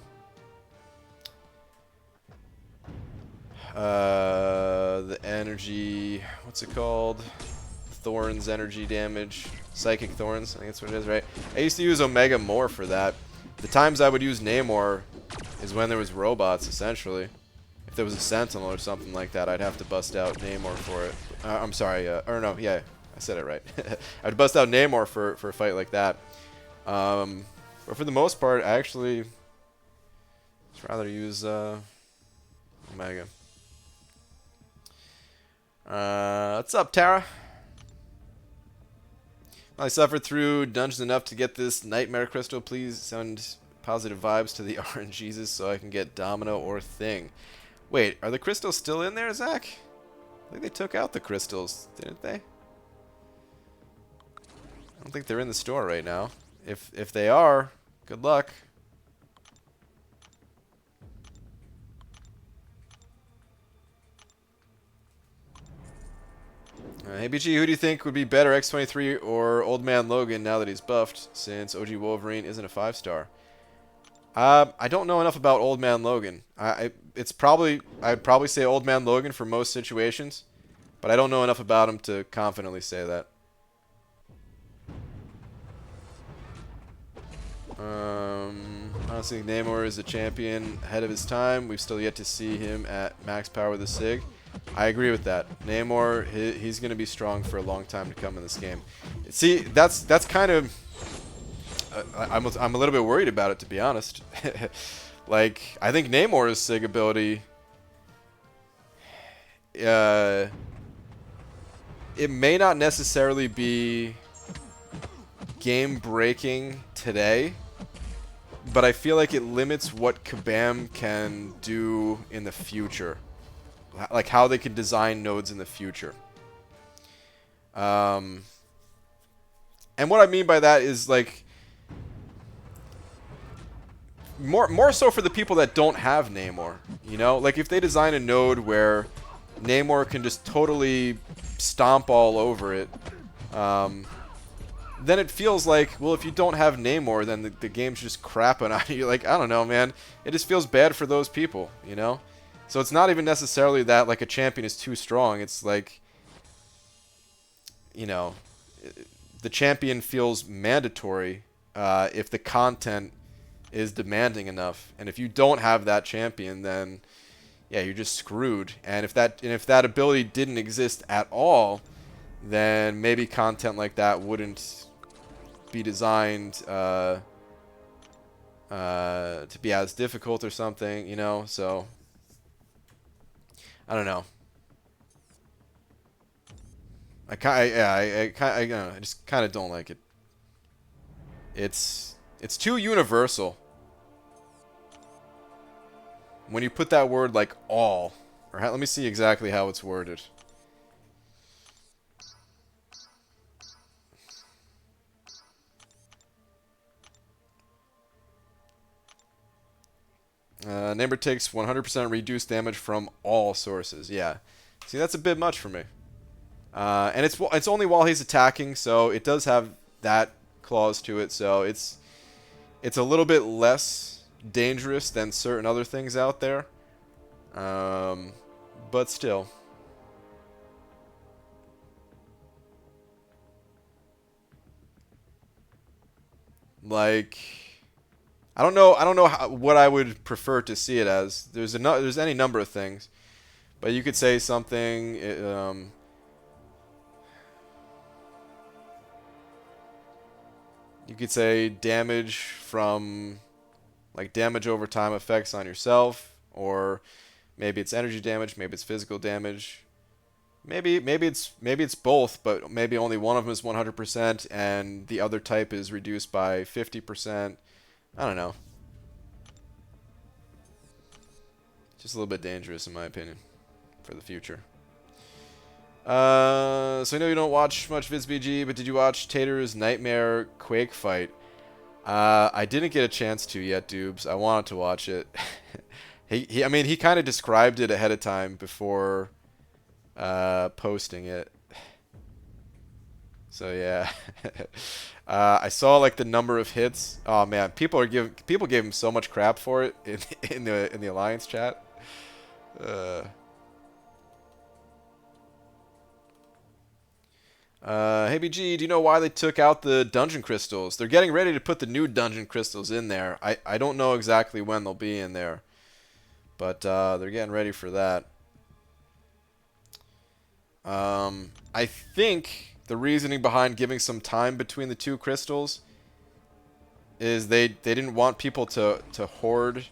energy, what's it called? Thorns energy damage. Psychic Thorns, I think that's what it is, right? I used to use Omega more for that. The times I would use Namor is when there was robots, essentially. If there was a Sentinel or something like that, I'd have to bust out Namor for it. I'm sorry, or no, yeah, I said it right. I'd bust out Namor for a fight like that. But for the most part, I actually just rather use Omega. What's up, Tara? I suffered through dungeons enough to get this Nightmare Crystal. Please send positive vibes to the RNGesus so I can get Domino or Thing. Wait, are the crystals still in there, Zach? I think they took out the crystals, didn't they? I don't think they're in the store right now. If they are, good luck. Hey BG, who do you think would be better, X-23 or Old Man Logan now that he's buffed, since OG Wolverine isn't a 5-star? I don't know enough about Old Man Logan. I'd probably say Old Man Logan for most situations, but I don't know enough about him to confidently say that. I don't think Namor is a champion ahead of his time. We've still yet to see him at max power with a Sig. I agree with that. Namor, he's going to be strong for a long time to come in this game. See, that's kind of... I'm a little bit worried about it, to be honest. Like, I think Namor's Sig ability... it may not necessarily be game-breaking today, but I feel like it limits what Kabam can do in the future. Like how they can design nodes in the future. And what I mean by that is like more so for the people that don't have Namor, you know? Like if they design a node where Namor can just totally stomp all over it, then it feels like, well, if you don't have Namor, then the game's just crapping on you. Like, I don't know, man. It just feels bad for those people, you know? So it's not even necessarily that like a champion is too strong. It's like, you know, the champion feels mandatory if the content is demanding enough. And if you don't have that champion, then yeah, you're just screwed. And if that ability didn't exist at all, then maybe content like that wouldn't be designed to be as difficult or something, you know. So I don't know. I just kind of don't like it. It's too universal. When you put that word like all, or let me see exactly how it's worded. Namor takes 100% reduced damage from all sources. Yeah. See, that's a bit much for me. And it's only while he's attacking, so it does have that clause to it. So it's a little bit less dangerous than certain other things out there. But still. Like, I don't know what I would prefer to see it as. There's any number of things, but you could say something. You could say damage from, like, damage over time effects on yourself, or maybe it's energy damage, maybe it's physical damage. Maybe it's both, but maybe only one of them is 100% and the other type is reduced by 50%. I don't know. Just a little bit dangerous in my opinion for the future. So I know you don't watch much VidsBG, but did you watch Tater's Nightmare Quake fight? I didn't get a chance to yet, Doobs. I wanted to watch it. I mean, he kind of described it ahead of time before posting it. So yeah. I saw like the number of hits. Oh man, people gave him so much crap for it in the Alliance chat. Hey BG, do you know why they took out the dungeon crystals? They're getting ready to put the new dungeon crystals in there. I don't know exactly when they'll be in there, but they're getting ready for that. I think the reasoning behind giving some time between the two crystals is they didn't want people to hoard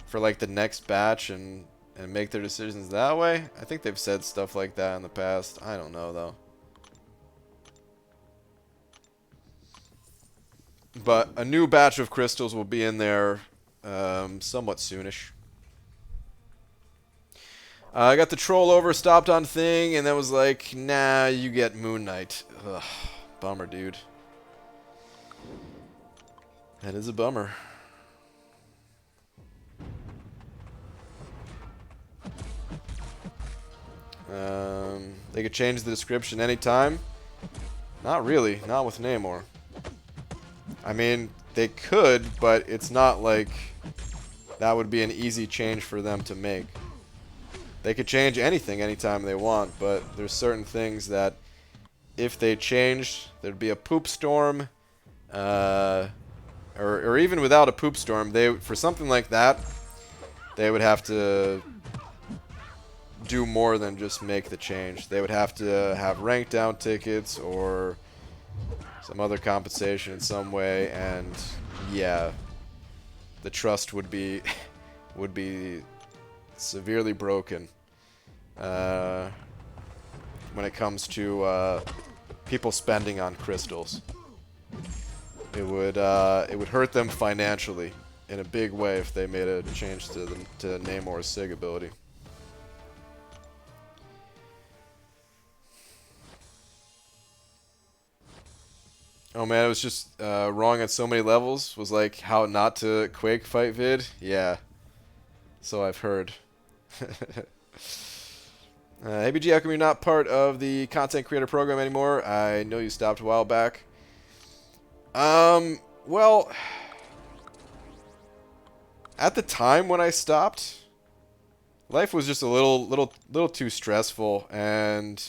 for like the next batch and make their decisions that way. I think they've said stuff like that in the past. I don't know though. But a new batch of crystals will be in there somewhat soonish. I got the troll over, stopped on thing, and then was like, nah, you get Moon Knight. Ugh, bummer, dude. That is a bummer. They could change the description anytime. Not really, not with Namor. I mean, they could, but it's not like that would be an easy change for them to make. They could change anything anytime they want, but there's certain things that if they changed, there'd be a poop storm, or even without a poop storm, for something like that, they would have to do more than just make the change. They would have to have rank down tickets or some other compensation in some way, and yeah, the trust would be severely broken when it comes to people spending on crystals. It would hurt them financially in a big way if they made a change to Namor's SIG ability. Oh man, it was just wrong at so many levels. Was like how not to Quake fight vid. Yeah, so I've heard. ABG, how come you're not part of the content creator program anymore? I know you stopped a while back. Well, at the time when I stopped, life was just a little too stressful, and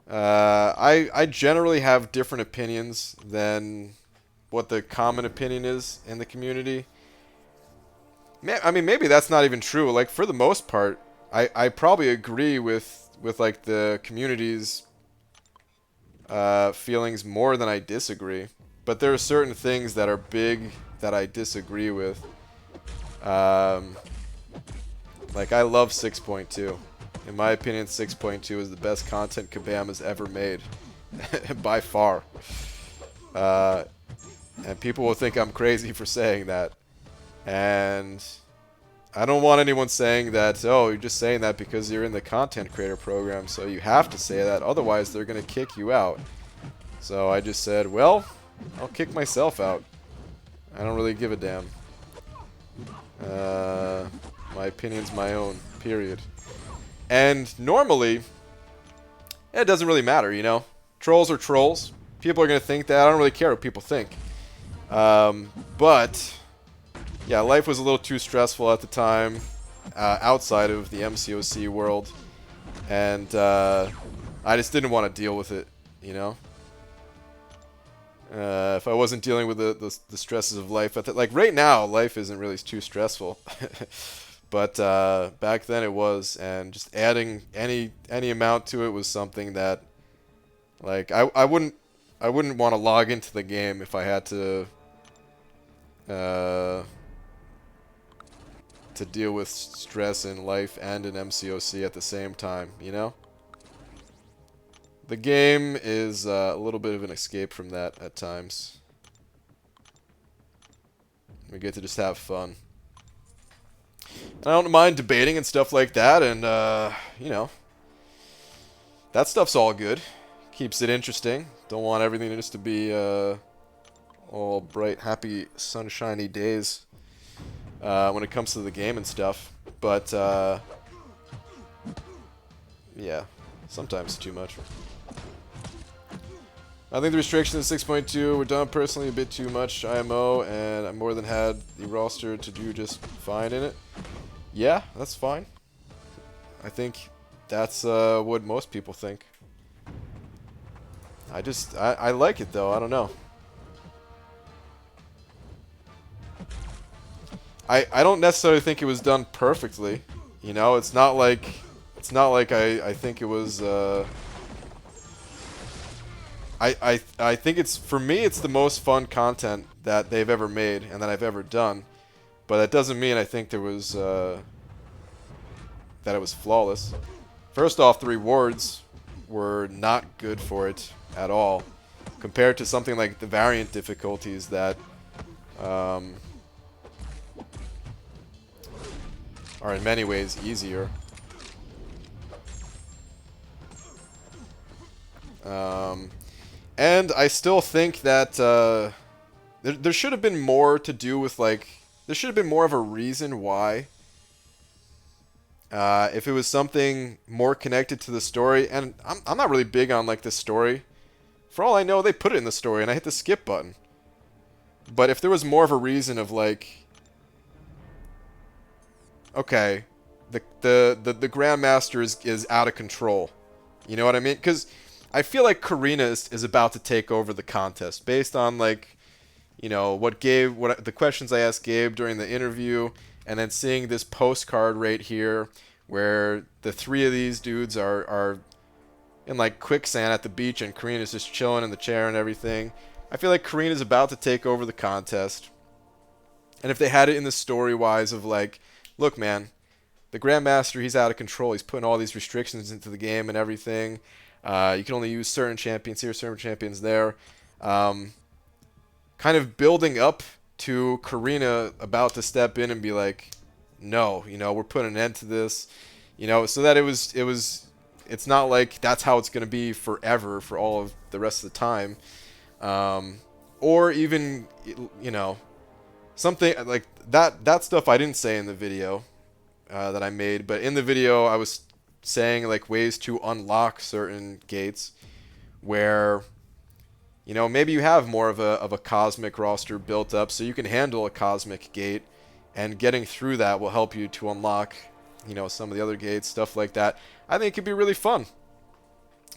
I generally have different opinions than what the common opinion is in the community. I mean, maybe that's not even true. Like, for the most part, I probably agree with like the community's feelings more than I disagree. But there are certain things that are big that I disagree with. Like, I love 6.2. In my opinion, 6.2 is the best content Kabam has ever made. By far. And people will think I'm crazy for saying that. And I don't want anyone saying that, oh, you're just saying that because you're in the content creator program, so you have to say that, otherwise they're going to kick you out. So I just said, well, I'll kick myself out. I don't really give a damn. My opinion's my own, period. And normally, it doesn't really matter, you know. Trolls are trolls. People are gonna think that. I don't really care what people think. But yeah, life was a little too stressful at the time, outside of the MCOC world, and I just didn't want to deal with it, you know. If I wasn't dealing with the stresses of life, like right now, life isn't really too stressful, but back then it was, and just adding any amount to it was something that, like, I wouldn't want to log into the game if I had to deal with stress in life and in MCOC at the same time, you know? The game is a little bit of an escape from that at times. We get to just have fun. I don't mind debating and stuff like that, and, you know, that stuff's all good. Keeps it interesting. Don't want everything just to be all bright, happy, sunshiny days when it comes to the game and stuff. But, yeah, sometimes too much. I think the restrictions in 6.2 were done personally a bit too much IMO, and I more than had the roster to do just fine in it. Yeah, that's fine. I think that's what most people think. I like it though. I don't know. I don't necessarily think it was done perfectly. You know, it's not like I think it was. I think it's, for me, it's the most fun content that they've ever made and that I've ever done. But that doesn't mean I think there was that it was flawless. First off, the rewards were not good for it at all, compared to something like the variant difficulties that are in many ways easier. And I still think that there should have been more to do with, like, there should have been more of a reason why. If it was something more connected to the story, and I'm not really big on, like, the story. For all I know, they put it in the story, and I hit the skip button. But if there was more of a reason of, like, okay, the Grandmaster is out of control. You know what I mean? Because I feel like Karina is about to take over the contest based on, like, you know, what the questions I asked Gabe during the interview, and then seeing this postcard right here where the three of these dudes are in, like, quicksand at the beach, and Karina's just chilling in the chair and everything. I feel like Karina's about to take over the contest. And if they had it in the story-wise of, like, look, man, the Grandmaster, he's out of control. He's putting all these restrictions into the game and everything. You can only use certain champions here, certain champions there. Kind of building up to Karina about to step in and be like, no, you know, we're putting an end to this. You know, so that it's not like that's how it's going to be forever for all of the rest of the time. Or even, you know, something like that stuff I didn't say in the video that I made, but in the video I was saying, like, ways to unlock certain gates where, you know, maybe you have more of a cosmic roster built up so you can handle a cosmic gate, and getting through that will help you to unlock, you know, some of the other gates, stuff like that. I think it could be really fun.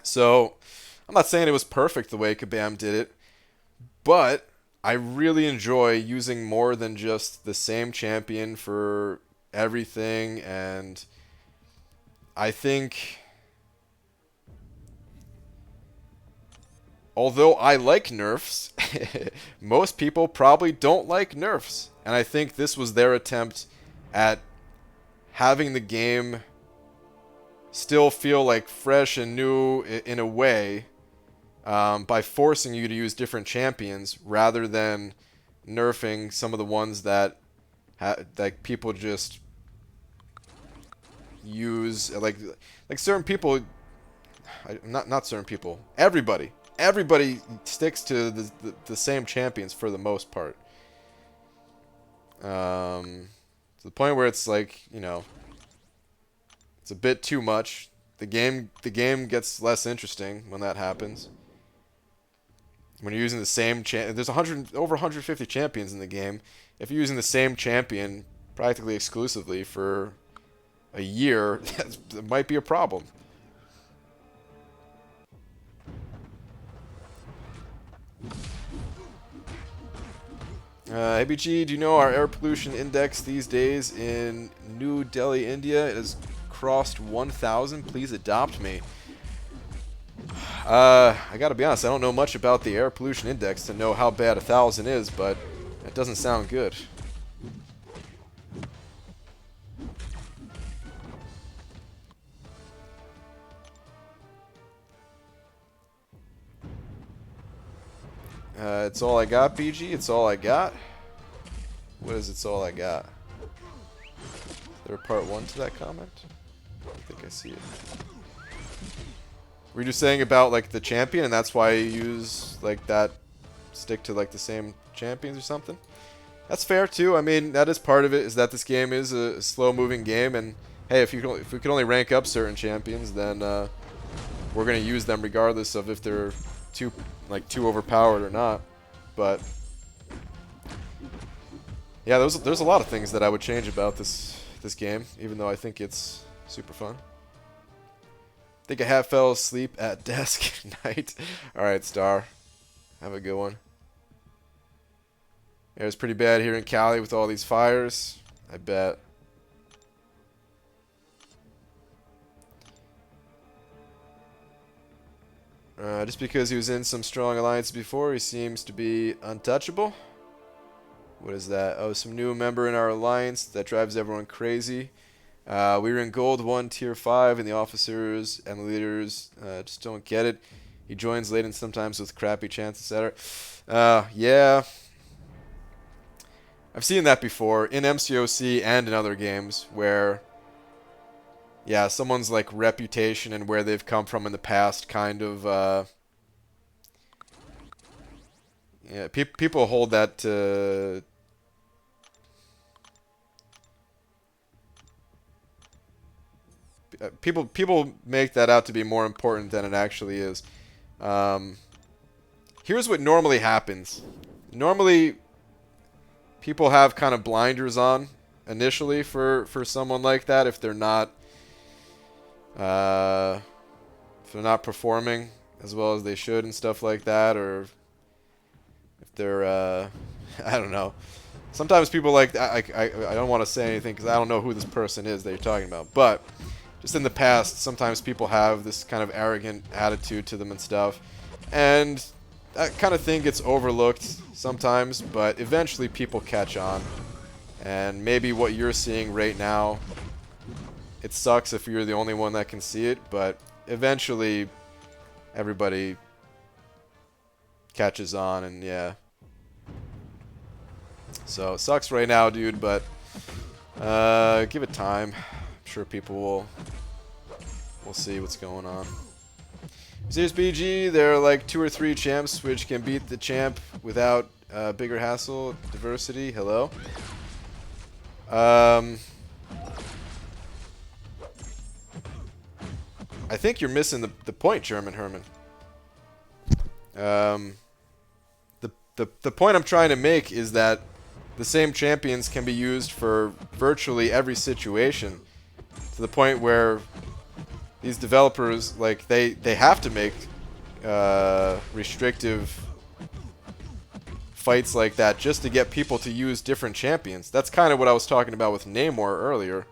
So I'm not saying it was perfect the way Kabam did it, but I really enjoy using more than just the same champion for everything. And I think, although I like nerfs, most people probably don't like nerfs. And I think this was their attempt at having the game still feel like fresh and new in a way, by forcing you to use different champions rather than nerfing some of the ones that like people just use, like certain people, not certain people, everybody sticks to the same champions for the most part. To the point where it's like, you know, it's a bit too much. the game gets less interesting when that happens. When you're using the same there's over 150 champions in the game. If you're using the same champion practically exclusively for a year, that might be a problem. ABG, do you know our air pollution index these days in New Delhi, India? It has crossed 1,000. Please adopt me. I gotta be honest, I don't know much about the air pollution index to know how bad 1,000 is, but that doesn't sound good. It's all I got, BG. It's all I got. What is it's all I got? Is there a part 1 to that comment? I think I see it. Were you just saying about like the champion, and that's why you use like that, stick to like the same champions or something? That's fair too. I mean, that is part of it. Is that this game is a slow-moving game, and hey, if we can only rank up certain champions, then we're gonna use them regardless of if they're too overpowered or not. But yeah, there's a lot of things that I would change about this game, even though I think it's super fun. I think I half fell asleep at desk night. Alright, Star. Have a good one. Yeah, it's pretty bad here in Cali with all these fires. I bet. Just because he was in some strong alliances before, he seems to be untouchable. What is that? Oh, some new member in our alliance that drives everyone crazy. We were in Gold 1, Tier 5, and the officers and the leaders just don't get it. He joins late and sometimes with crappy chants, etc. Yeah. I've seen that before in MCOC and in other games where, yeah, someone's like reputation and where they've come from in the past kind of, yeah, people hold that to... People make that out to be more important than it actually is. Here's what normally happens. Normally, people have kind of blinders on initially for someone like that if they're not performing as well as they should and stuff like that, or if they're I don't know. Sometimes people like I don't want to say anything because I don't know who this person is that you're talking about, but just in the past, sometimes people have this kind of arrogant attitude to them and stuff, and that kind of thing gets overlooked sometimes, but eventually people catch on. And maybe what you're seeing right now, it sucks if you're the only one that can see it, but eventually everybody catches on, and yeah. So it sucks right now, dude, but give it time. I'm sure people will see what's going on. Serious BG, there are like 2 or 3 champs which can beat the champ without bigger hassle. Diversity, hello. I think you're missing the point, German Herman. The point I'm trying to make is that the same champions can be used for virtually every situation, to the point where these developers, like, they have to make restrictive fights like that just to get people to use different champions. That's kind of what I was talking about with Namor earlier.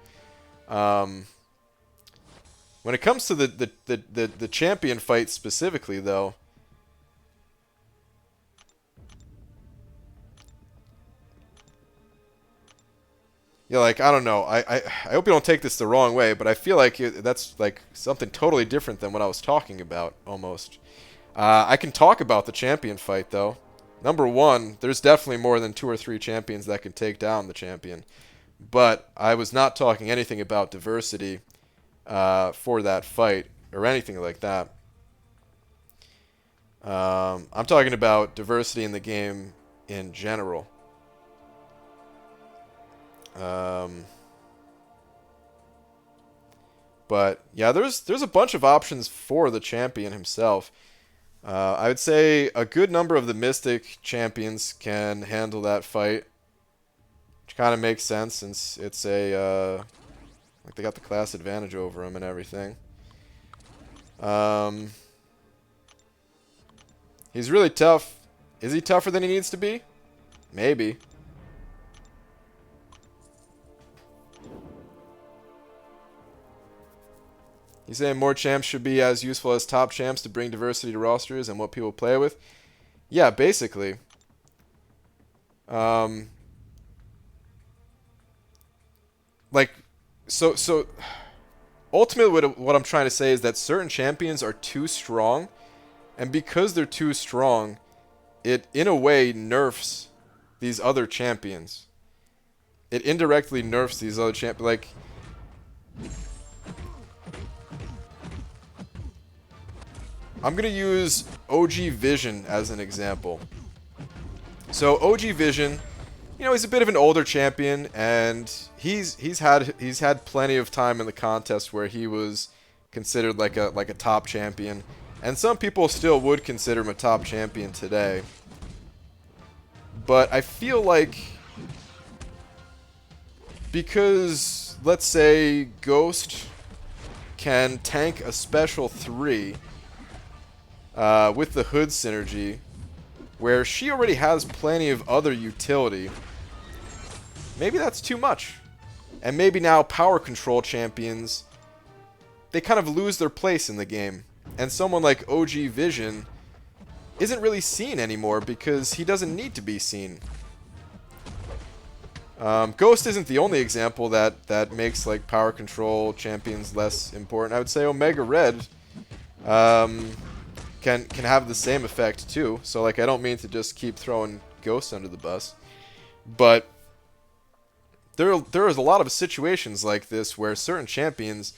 When it comes to the champion fight specifically, though, yeah, like, I don't know. I hope you don't take this the wrong way, but I feel like that's like something totally different than what I was talking about, almost. I can talk about the champion fight, though. Number one, there's definitely more than 2 or 3 champions that can take down the champion. But I was not talking anything about diversity for that fight or anything like that. I'm talking about diversity in the game in general. But yeah, there's a bunch of options for the champion himself. I would say a good number of the Mystic champions can handle that fight, which kind of makes sense since it's a like they got the class advantage over him and everything. He's really tough. Is he tougher than he needs to be? Maybe. He's saying more champs should be as useful as top champs to bring diversity to rosters and what people play with. Yeah, basically. Like, so ultimately what I'm trying to say is that certain champions are too strong, and because they're too strong, it in a way nerfs these other champions. It indirectly nerfs these other champions. Like, I'm going to use OG Vision as an example. So OG Vision, you know, he's a bit of an older champion, and he's had plenty of time in the contest where he was considered like a top champion, and some people still would consider him a top champion today. But I feel like because, let's say, Ghost can tank a special 3 with the Hood synergy, where she already has plenty of other utility, maybe that's too much. And maybe now power control champions, they kind of lose their place in the game. And someone like OG Vision isn't really seen anymore because he doesn't need to be seen. Ghost isn't the only example that makes like power control champions less important. I would say Omega Red can have the same effect too. So like, I don't mean to just keep throwing Ghost under the bus, but there is a lot of situations like this where certain champions,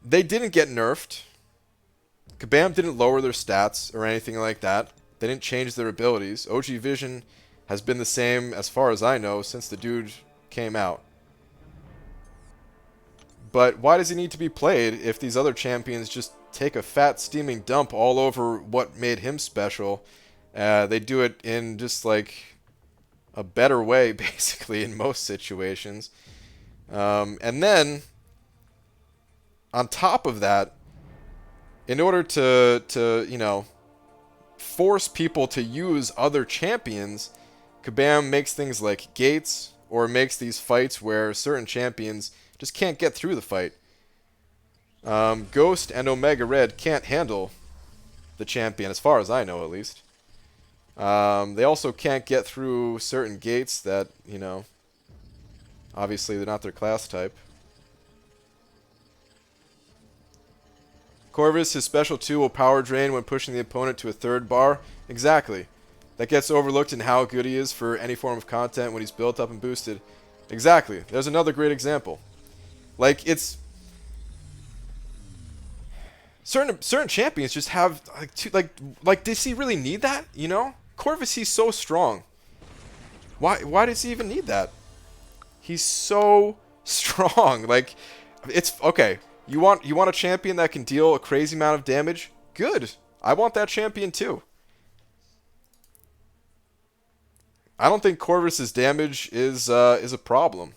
they didn't get nerfed. Kabam didn't lower their stats or anything like that. They didn't change their abilities. OG Vision has been the same, as far as I know, since the dude came out. But why does he need to be played if these other champions just take a fat steaming dump all over what made him special? They do it in just like a better way, basically, in most situations. And then, on top of that, in order to you know, force people to use other champions, Kabam makes things like gates, or makes these fights where certain champions just can't get through the fight. Ghost and Omega Red can't handle the champion, as far as I know, at least. They also can't get through certain gates that, you know, obviously they're not their class type. Corvus, his special 2 will power drain when pushing the opponent to a 3rd bar. Exactly. That gets overlooked in how good he is for any form of content when he's built up and boosted. Exactly. There's another great example. Like, it's... Certain champions just have, like, does he really need that, you know? Corvus, he's so strong. Why does he even need that? He's so strong. Like, it's... Okay. You want a champion that can deal a crazy amount of damage? Good. I want that champion too. I don't think Corvus's damage is a problem.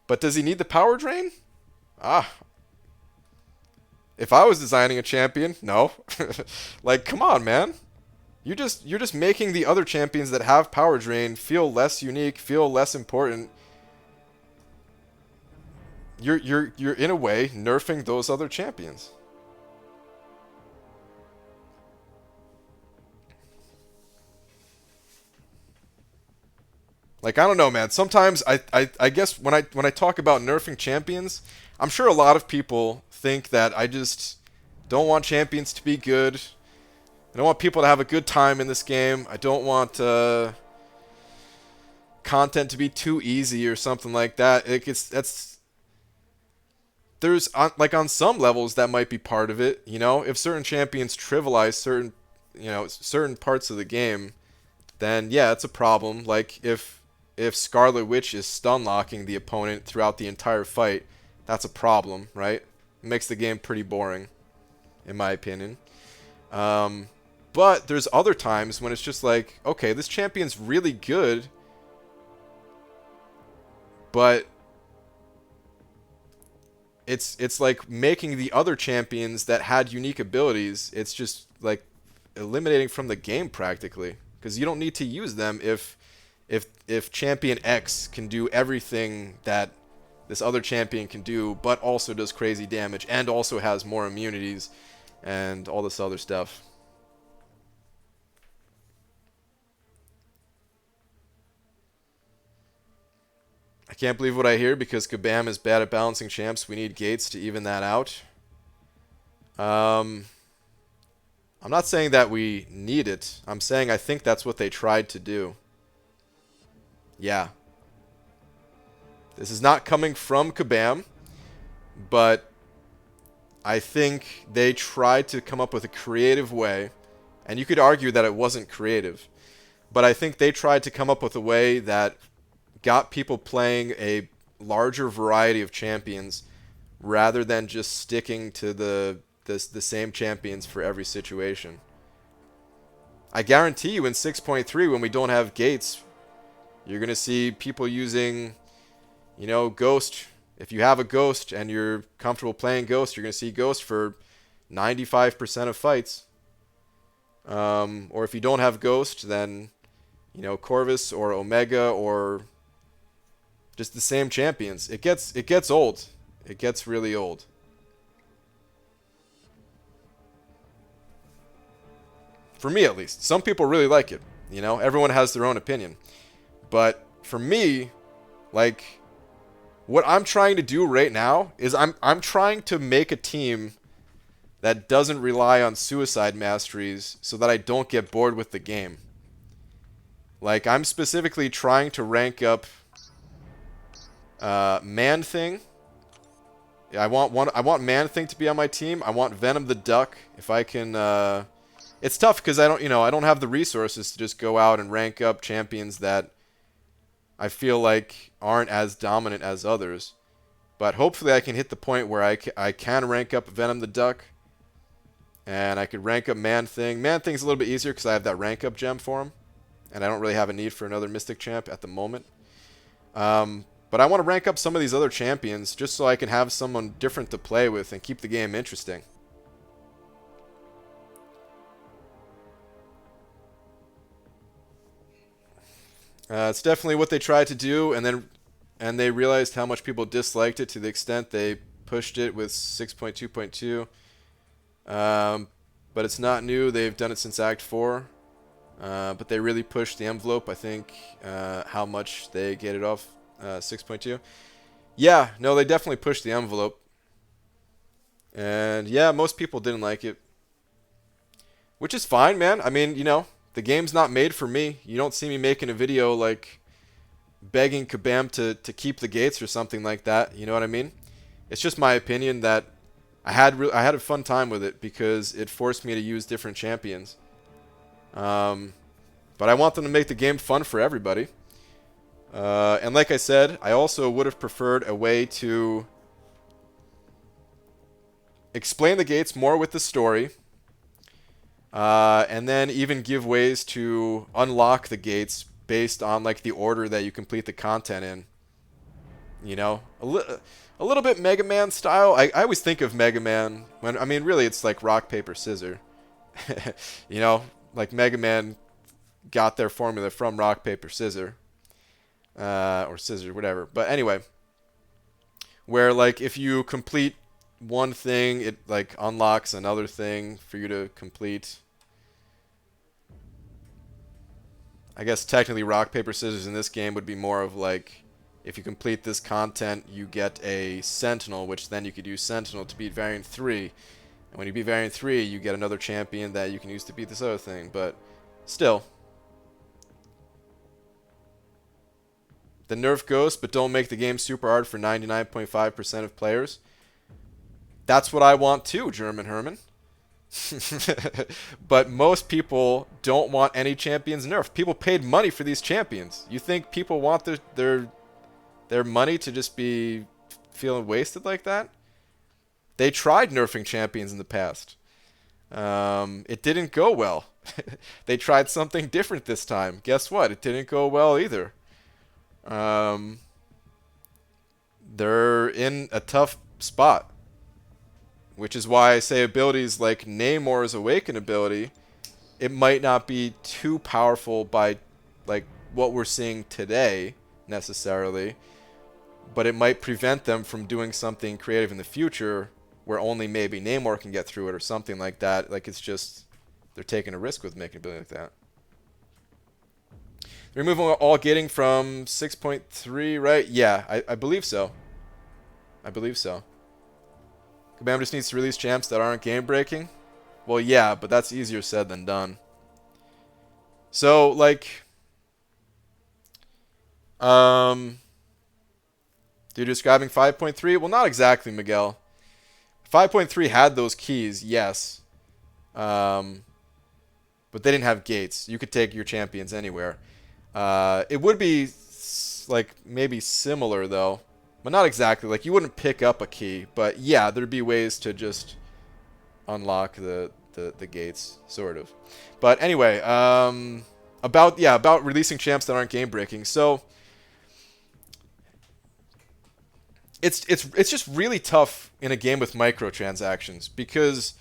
But does he need the power drain? If I was designing a champion, no. Like, come on, man. You're just making the other champions that have power drain feel less unique, feel less important. You're in a way nerfing those other champions. Like, I don't know, man. Sometimes I guess when I talk about nerfing champions, I'm sure a lot of people think that I just don't want champions to be good. I don't want people to have a good time in this game. I don't want content to be too easy or something like that. There's on some levels that might be part of it, you know. If certain champions trivialize certain parts of the game, then yeah, it's a problem. Like if Scarlet Witch is stun locking the opponent throughout the entire fight, that's a problem, right? It makes the game pretty boring, in my opinion. But there's other times when it's just like, okay, this champion's really good, but it's like making the other champions that had unique abilities, it's just like eliminating from the game practically, because you don't need to use them if champion X can do everything that this other champion can do, but also does crazy damage and also has more immunities and all this other stuff. I can't believe what I hear because Kabam is bad at balancing champs. We need gates to even that out. I'm not saying that we need it. I'm saying I think that's what they tried to do. Yeah. This is not coming from Kabam, but I think they tried to come up with a creative way, and you could argue that it wasn't creative, but I think they tried to come up with a way that got people playing a larger variety of champions rather than just sticking to the same champions for every situation. I guarantee you in 6.3, when we don't have gates, you're going to see people using, you know, Ghost. If you have a Ghost and you're comfortable playing Ghost, you're going to see Ghost for 95% of fights. Or if you don't have Ghost, then, you know, Corvus or Omega or just the same champions. It gets old. It gets really old. For me, at least. Some people really like it. You know, everyone has their own opinion. But for me, like, what I'm trying to do right now is I'm trying to make a team that doesn't rely on suicide masteries so that I don't get bored with the game. Like, I'm specifically trying to rank up Man-Thing. I want Man-Thing to be on my team. I want Venom the Duck. If I can, it's tough because I don't have the resources to just go out and rank up champions that I feel like aren't as dominant as others. But hopefully I can hit the point where I can rank up Venom the Duck, and I could rank up Man-Thing. Man-Thing's a little bit easier because I have that rank up gem for him, and I don't really have a need for another Mystic champ at the moment. But I want to rank up some of these other champions just so I can have someone different to play with and keep the game interesting. It's definitely what they tried to do, and they realized how much people disliked it to the extent they pushed it with 6.2.2. But it's not new. They've done it since Act 4. But they really pushed the envelope, I think, how much they get it off 6.2. Yeah, no, they definitely pushed the envelope. And yeah, most people didn't like it. Which is fine, man. I mean, you know, the game's not made for me. You don't see me making a video like begging Kabam to keep the gates or something like that. You know what I mean? It's just my opinion that I had a fun time with it because it forced me to use different champions. But I want them to make the game fun for everybody. And like I said, I also would have preferred a way to explain the gates more with the story. And then even give ways to unlock the gates based on like the order that you complete the content in. You know, a little bit Mega Man style. I always think of Mega Man when, I mean, really it's like rock, paper, scissors. You know, like Mega Man got their formula from rock, paper, scissors. Or scissors, whatever. But anyway, where like if you complete one thing, it like unlocks another thing for you to complete. I guess technically rock, paper, scissors in this game would be more of like, if you complete this content, you get a Sentinel, which then you could use Sentinel to beat Variant 3. And when you beat Variant 3, you get another champion that you can use to beat this other thing. But still. The nerf Ghost, but don't make the game super hard for 99.5% of players. That's what I want too, German Herman. But most people don't want any champions nerfed. People paid money for these champions. You think people want their money to just be feeling wasted like that. They tried nerfing champions in the past. It didn't go well. They tried something different this time. Guess what? It didn't go well either. They're in a tough spot, which is why I say abilities like Namor's Awaken ability, it might not be too powerful by like what we're seeing today necessarily, but it might prevent them from doing something creative in the future where only maybe Namor can get through it or something like that. Like, it's just, they're taking a risk with making an ability like that. Removing all gating from 6.3, right? Yeah, I believe so. I believe so. Kabam just needs to release champs that aren't game-breaking? Well, yeah, but that's easier said than done. So, like... You're describing 5.3? Well, not exactly, Miguel. 5.3 had those keys, yes. But they didn't have gates. You could take your champions anywhere. It would be, like, maybe similar, though. But not exactly. Like, you wouldn't pick up a key. But, yeah, there'd be ways to just unlock the gates, sort of. But, anyway, about releasing champs that aren't game-breaking. So... It's just really tough in a game with microtransactions because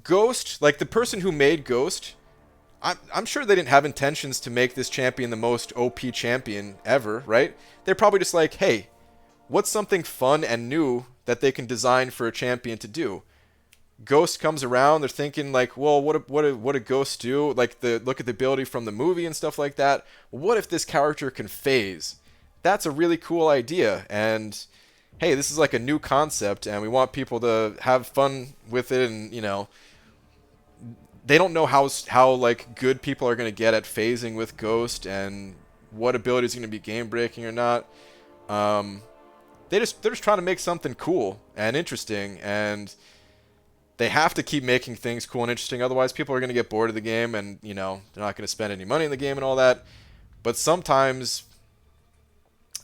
Ghost, like the person who made Ghost, I'm sure they didn't have intentions to make this champion the most OP champion ever, right? They're probably just like, hey, what's something fun and new that they can design for a champion to do? Ghost comes around, they're thinking like, well, what a Ghost do? Like look at the ability from the movie and stuff like that. What if this character can phase? That's a really cool idea, and hey, this is like a new concept, and we want people to have fun with it, and you know, they don't know how like good people are going to get at phasing with Ghost, and what ability is going to be game breaking or not. They're just trying to make something cool and interesting, and they have to keep making things cool and interesting, otherwise people are going to get bored of the game, and you know, they're not going to spend any money in the game and all that. But sometimes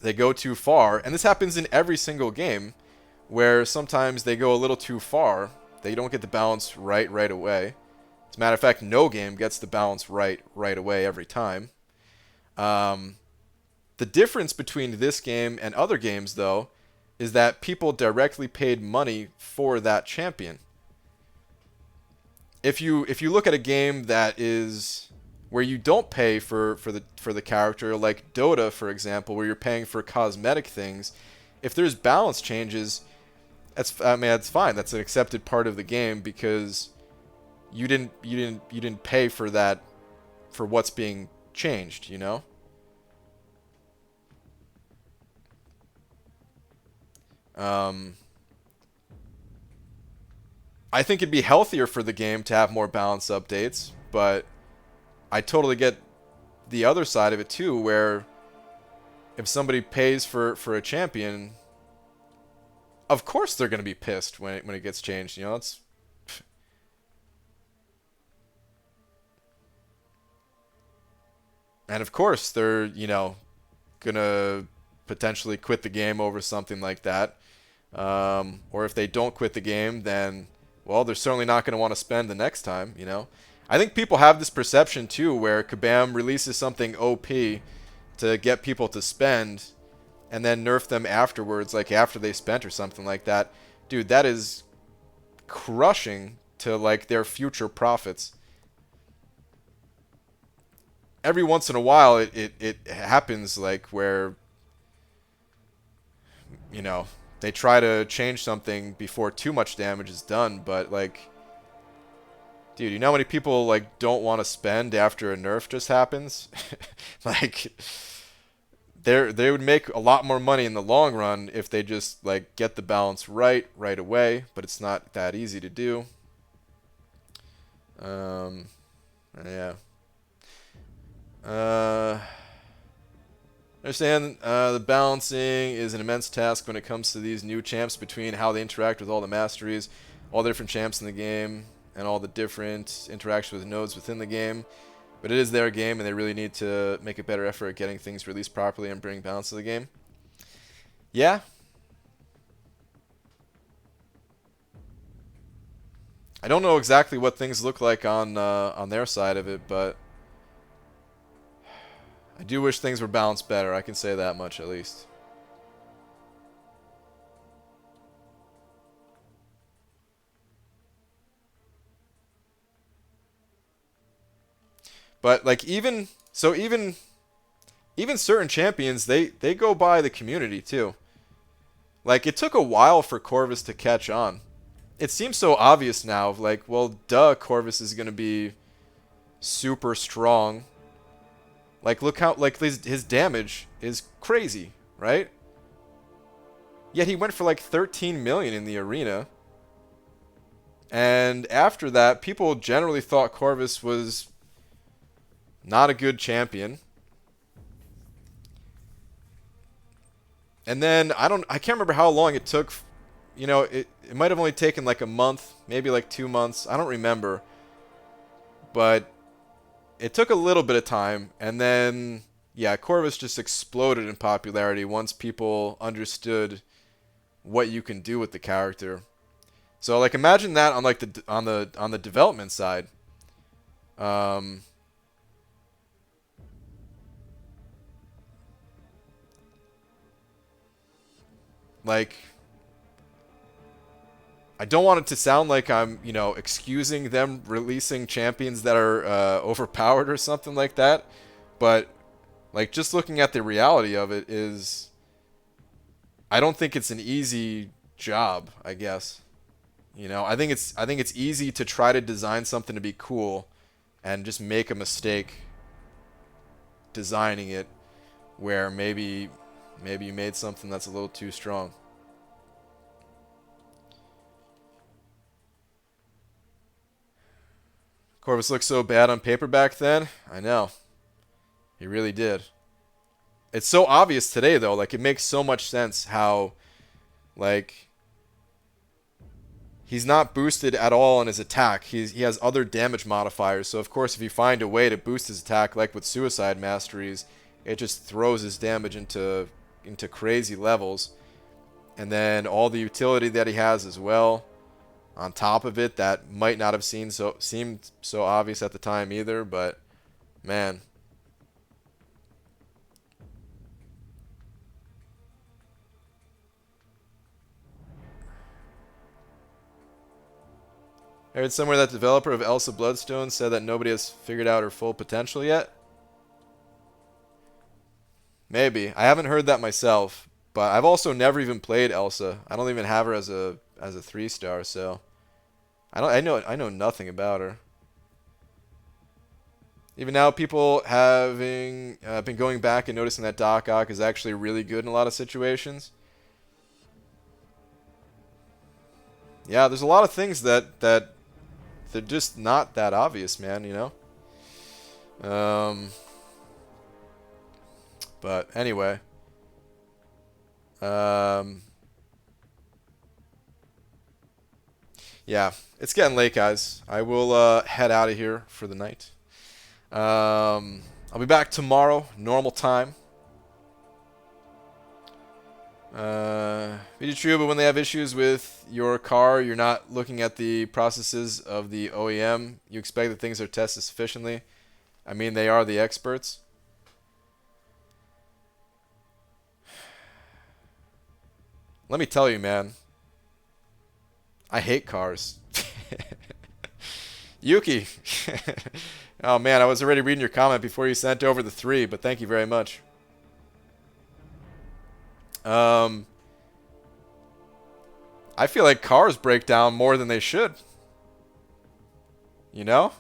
they go too far, and this happens in every single game, where sometimes they go a little too far. They don't get the balance right away. As a matter of fact, no game gets the balance right away every time. The difference between this game and other games, though, is that people directly paid money for that champion. If you look at a game that is where you don't pay for the character, like Dota, for example, where you're paying for cosmetic things, if there's balance changes, that's fine. That's an accepted part of the game because you didn't pay for that, for what's being changed, you know? I think it'd be healthier for the game to have more balance updates, but I totally get the other side of it too, where if somebody pays for a champion, of course they're going to be pissed when it gets changed. You know, it's... And of course they're, you know, going to potentially quit the game over something like that. Or if they don't quit the game, then, well, they're certainly not going to want to spend the next time, you know? I think people have this perception too, where Kabam releases something OP to get people to spend, and then nerf them afterwards, like after they spent or something like that. Dude, that is crushing to like their future profits. Every once in a while, it happens like where, you know, they try to change something before too much damage is done, but like, dude, you know how many people like don't want to spend after a nerf just happens? Like, they would make a lot more money in the long run if they just like get the balance right away, but it's not that easy to do. Yeah. Understand the balancing is an immense task when it comes to these new champs, between how they interact with all the masteries, all the different champs in the game, and all the different interactions with nodes within the game. But it is their game, and they really need to make a better effort at getting things released properly and bring balance to the game. Yeah. I don't know exactly what things look like on their side of it, but I do wish things were balanced better. I can say that much at least. But like even so, even certain champions, they go by the community too. Like it took a while for Corvus to catch on. It seems so obvious now. Like, well, duh, Corvus is gonna be super strong. Like, look how like his damage is crazy, right? Yet he went for like 13 million in the arena. And after that, people generally thought Corvus was not a good champion. And then I can't remember how long it took. You know, it might have only taken like a month, maybe like 2 months. I don't remember. But it took a little bit of time, and then yeah, Corvus just exploded in popularity once people understood what you can do with the character. So like imagine that on like the development side. Um, like I don't want it to sound like I'm, you know, excusing them releasing champions that are overpowered or something like that, but like just looking at the reality of it is I don't think it's an easy job, I guess. You know, I think it's easy to try to design something to be cool and just make a mistake designing it where maybe you made something that's a little too strong. Corvus looked so bad on paper back then. I know. He really did. It's so obvious today though, like it makes so much sense how like he's not boosted at all in his attack. He has other damage modifiers. So of course if you find a way to boost his attack like with Suicide Masteries, it just throws his damage into crazy levels. And then all the utility that he has as well on top of it that might not have seemed so obvious at the time either, but man. I heard somewhere that developer of Elsa Bloodstone said that nobody has figured out her full potential yet. Maybe. I haven't heard that myself, but I've also never even played Elsa. I don't even have her as a 3-star, so I know nothing about her. Even now, people having been going back and noticing that Doc Ock is actually really good in a lot of situations. Yeah, there's a lot of things that they're just not that obvious, man, you know? But anyway. Yeah, it's getting late, guys. I will head out of here for the night. I'll be back tomorrow, normal time. Be true, but when they have issues with your car, you're not looking at the processes of the OEM. You expect that things are tested sufficiently. I mean, they are the experts. Let me tell you, man. I hate cars. Yuki. Oh, man, I was already reading your comment before you sent over the 3, but thank you very much. I feel like cars break down more than they should. You know?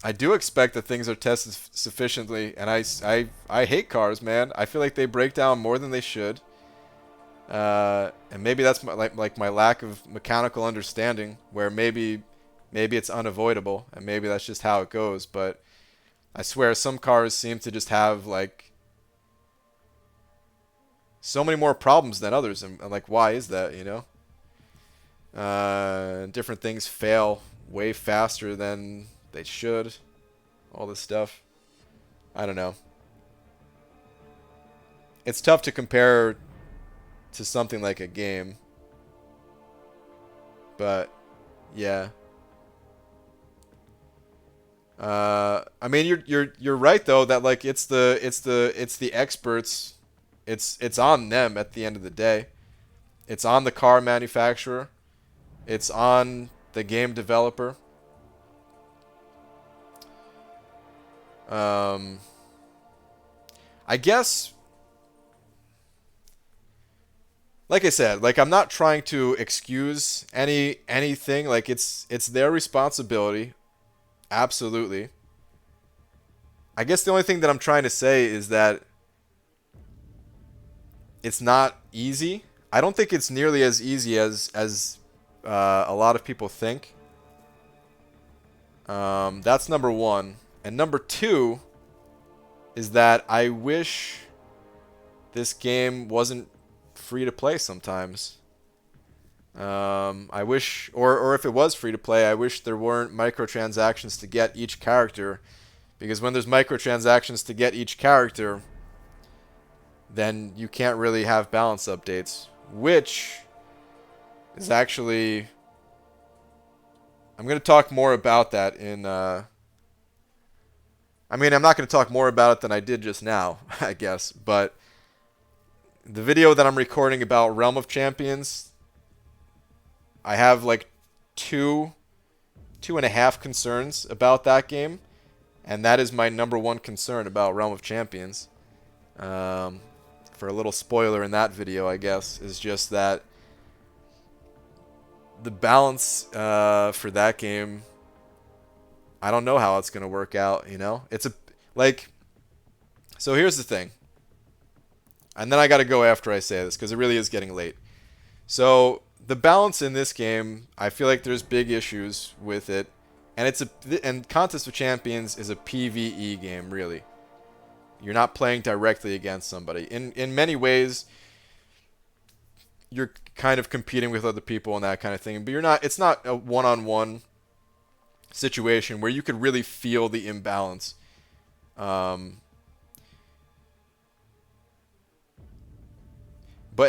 I do expect that things are tested sufficiently, and I hate cars, man. I feel like they break down more than they should. And maybe that's my lack of mechanical understanding, where maybe it's unavoidable, and maybe that's just how it goes. But I swear, some cars seem to just have like so many more problems than others, and like, why is that? You know, different things fail way faster than they should. all this stuff. I don't know. It's tough to compare to something like a game. But yeah. I mean you're right though that like it's the experts. It's on them at the end of the day. It's on the car manufacturer. It's on the game developer. I guess, like I said, like I'm not trying to excuse anything. Like it's their responsibility. Absolutely. I guess the only thing that I'm trying to say is that it's not easy. I don't think it's nearly as easy as a lot of people think. That's number one. And number two is that I wish this game wasn't free to play sometimes. I wish, or if it was free to play, I wish there weren't microtransactions to get each character. Because when there's microtransactions to get each character, then you can't really have balance updates. Which is actually... I'm going to talk more about that in... I mean, I'm not going to talk more about it than I did just now, I guess. But the video that I'm recording about Realm of Champions, I have like two and a half concerns about that game. And that is my number one concern about Realm of Champions. For a little spoiler in that video, I guess, is just that the balance for that game, I don't know how it's going to work out, you know? It's a, like, so here's the thing. And then I got to go after I say this, because it really is getting late. So, the balance in this game, I feel like there's big issues with it. And Contest of Champions is a PvE game, really. You're not playing directly against somebody. In many ways, you're kind of competing with other people and that kind of thing. But you're not. It's not a one-on-one situation where you could really feel the imbalance. But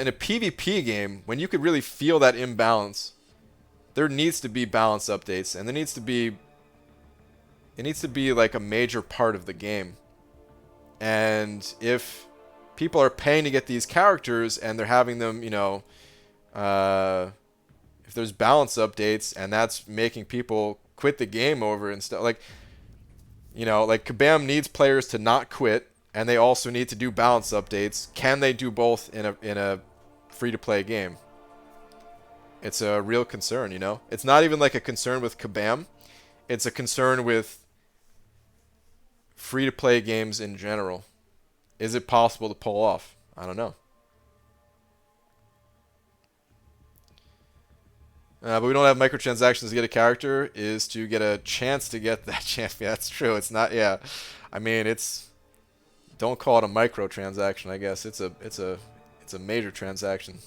in a PvP game, when you could really feel that imbalance, there needs to be balance updates, and it needs to be like a major part of the game. And if people are paying to get these characters and they're having them, you know, if there's balance updates and that's making people quit the game over and stuff, like, you know, like Kabam needs players to not quit, and they also need to do balance updates. Can they do both in a free-to-play game? It's a real concern, you know? It's not even like a concern with Kabam. It's a concern with free-to-play games in general. Is it possible to pull off? I don't know. But we don't have microtransactions to get a character, is to get a chance to get that champion. That's true. It's not, yeah. I mean, it's, don't call it a microtransaction, I guess. It's a major transaction.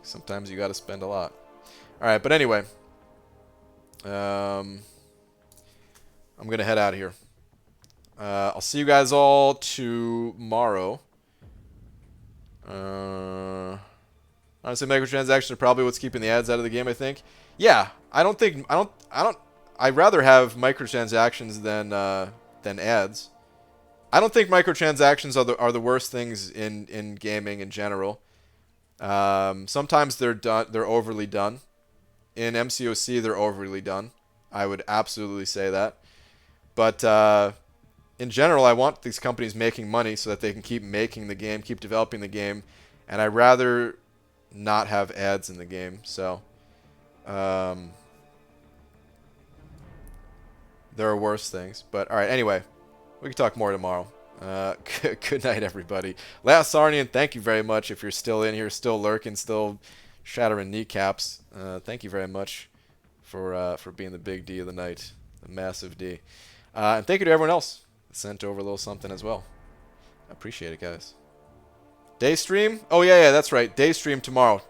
Sometimes you got to spend a lot. All right, but anyway, I'm gonna head out of here. I'll see you guys all tomorrow. Honestly, microtransactions are probably what's keeping the ads out of the game, I think. Yeah, I'd rather have microtransactions than ads. I don't think microtransactions are the worst things in gaming in general. Sometimes they're overly done. In MCOC, they're overly done. I would absolutely say that. But in general, I want these companies making money so that they can keep making the game, keep developing the game, and I'd rather not have ads in the game. So there are worse things. But all right, anyway, we can talk more tomorrow. Good night, everybody. Last Sarnian, thank you very much. If you're still in here, still lurking, still shattering kneecaps, thank you very much for being the big D of the night, the massive D. And thank you to everyone else that sent over a little something as well. I appreciate it, guys. Day stream? Oh, yeah, that's right. Day stream tomorrow.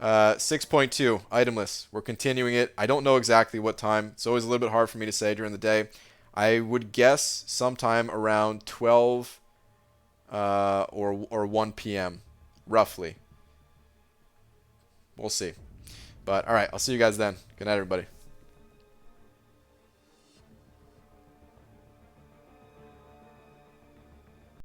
6.2, itemless. We're continuing it. I don't know exactly what time. It's always a little bit hard for me to say during the day. I would guess sometime around 12 or 1 p.m. roughly. We'll see. But all right, I'll see you guys then. Good night, everybody.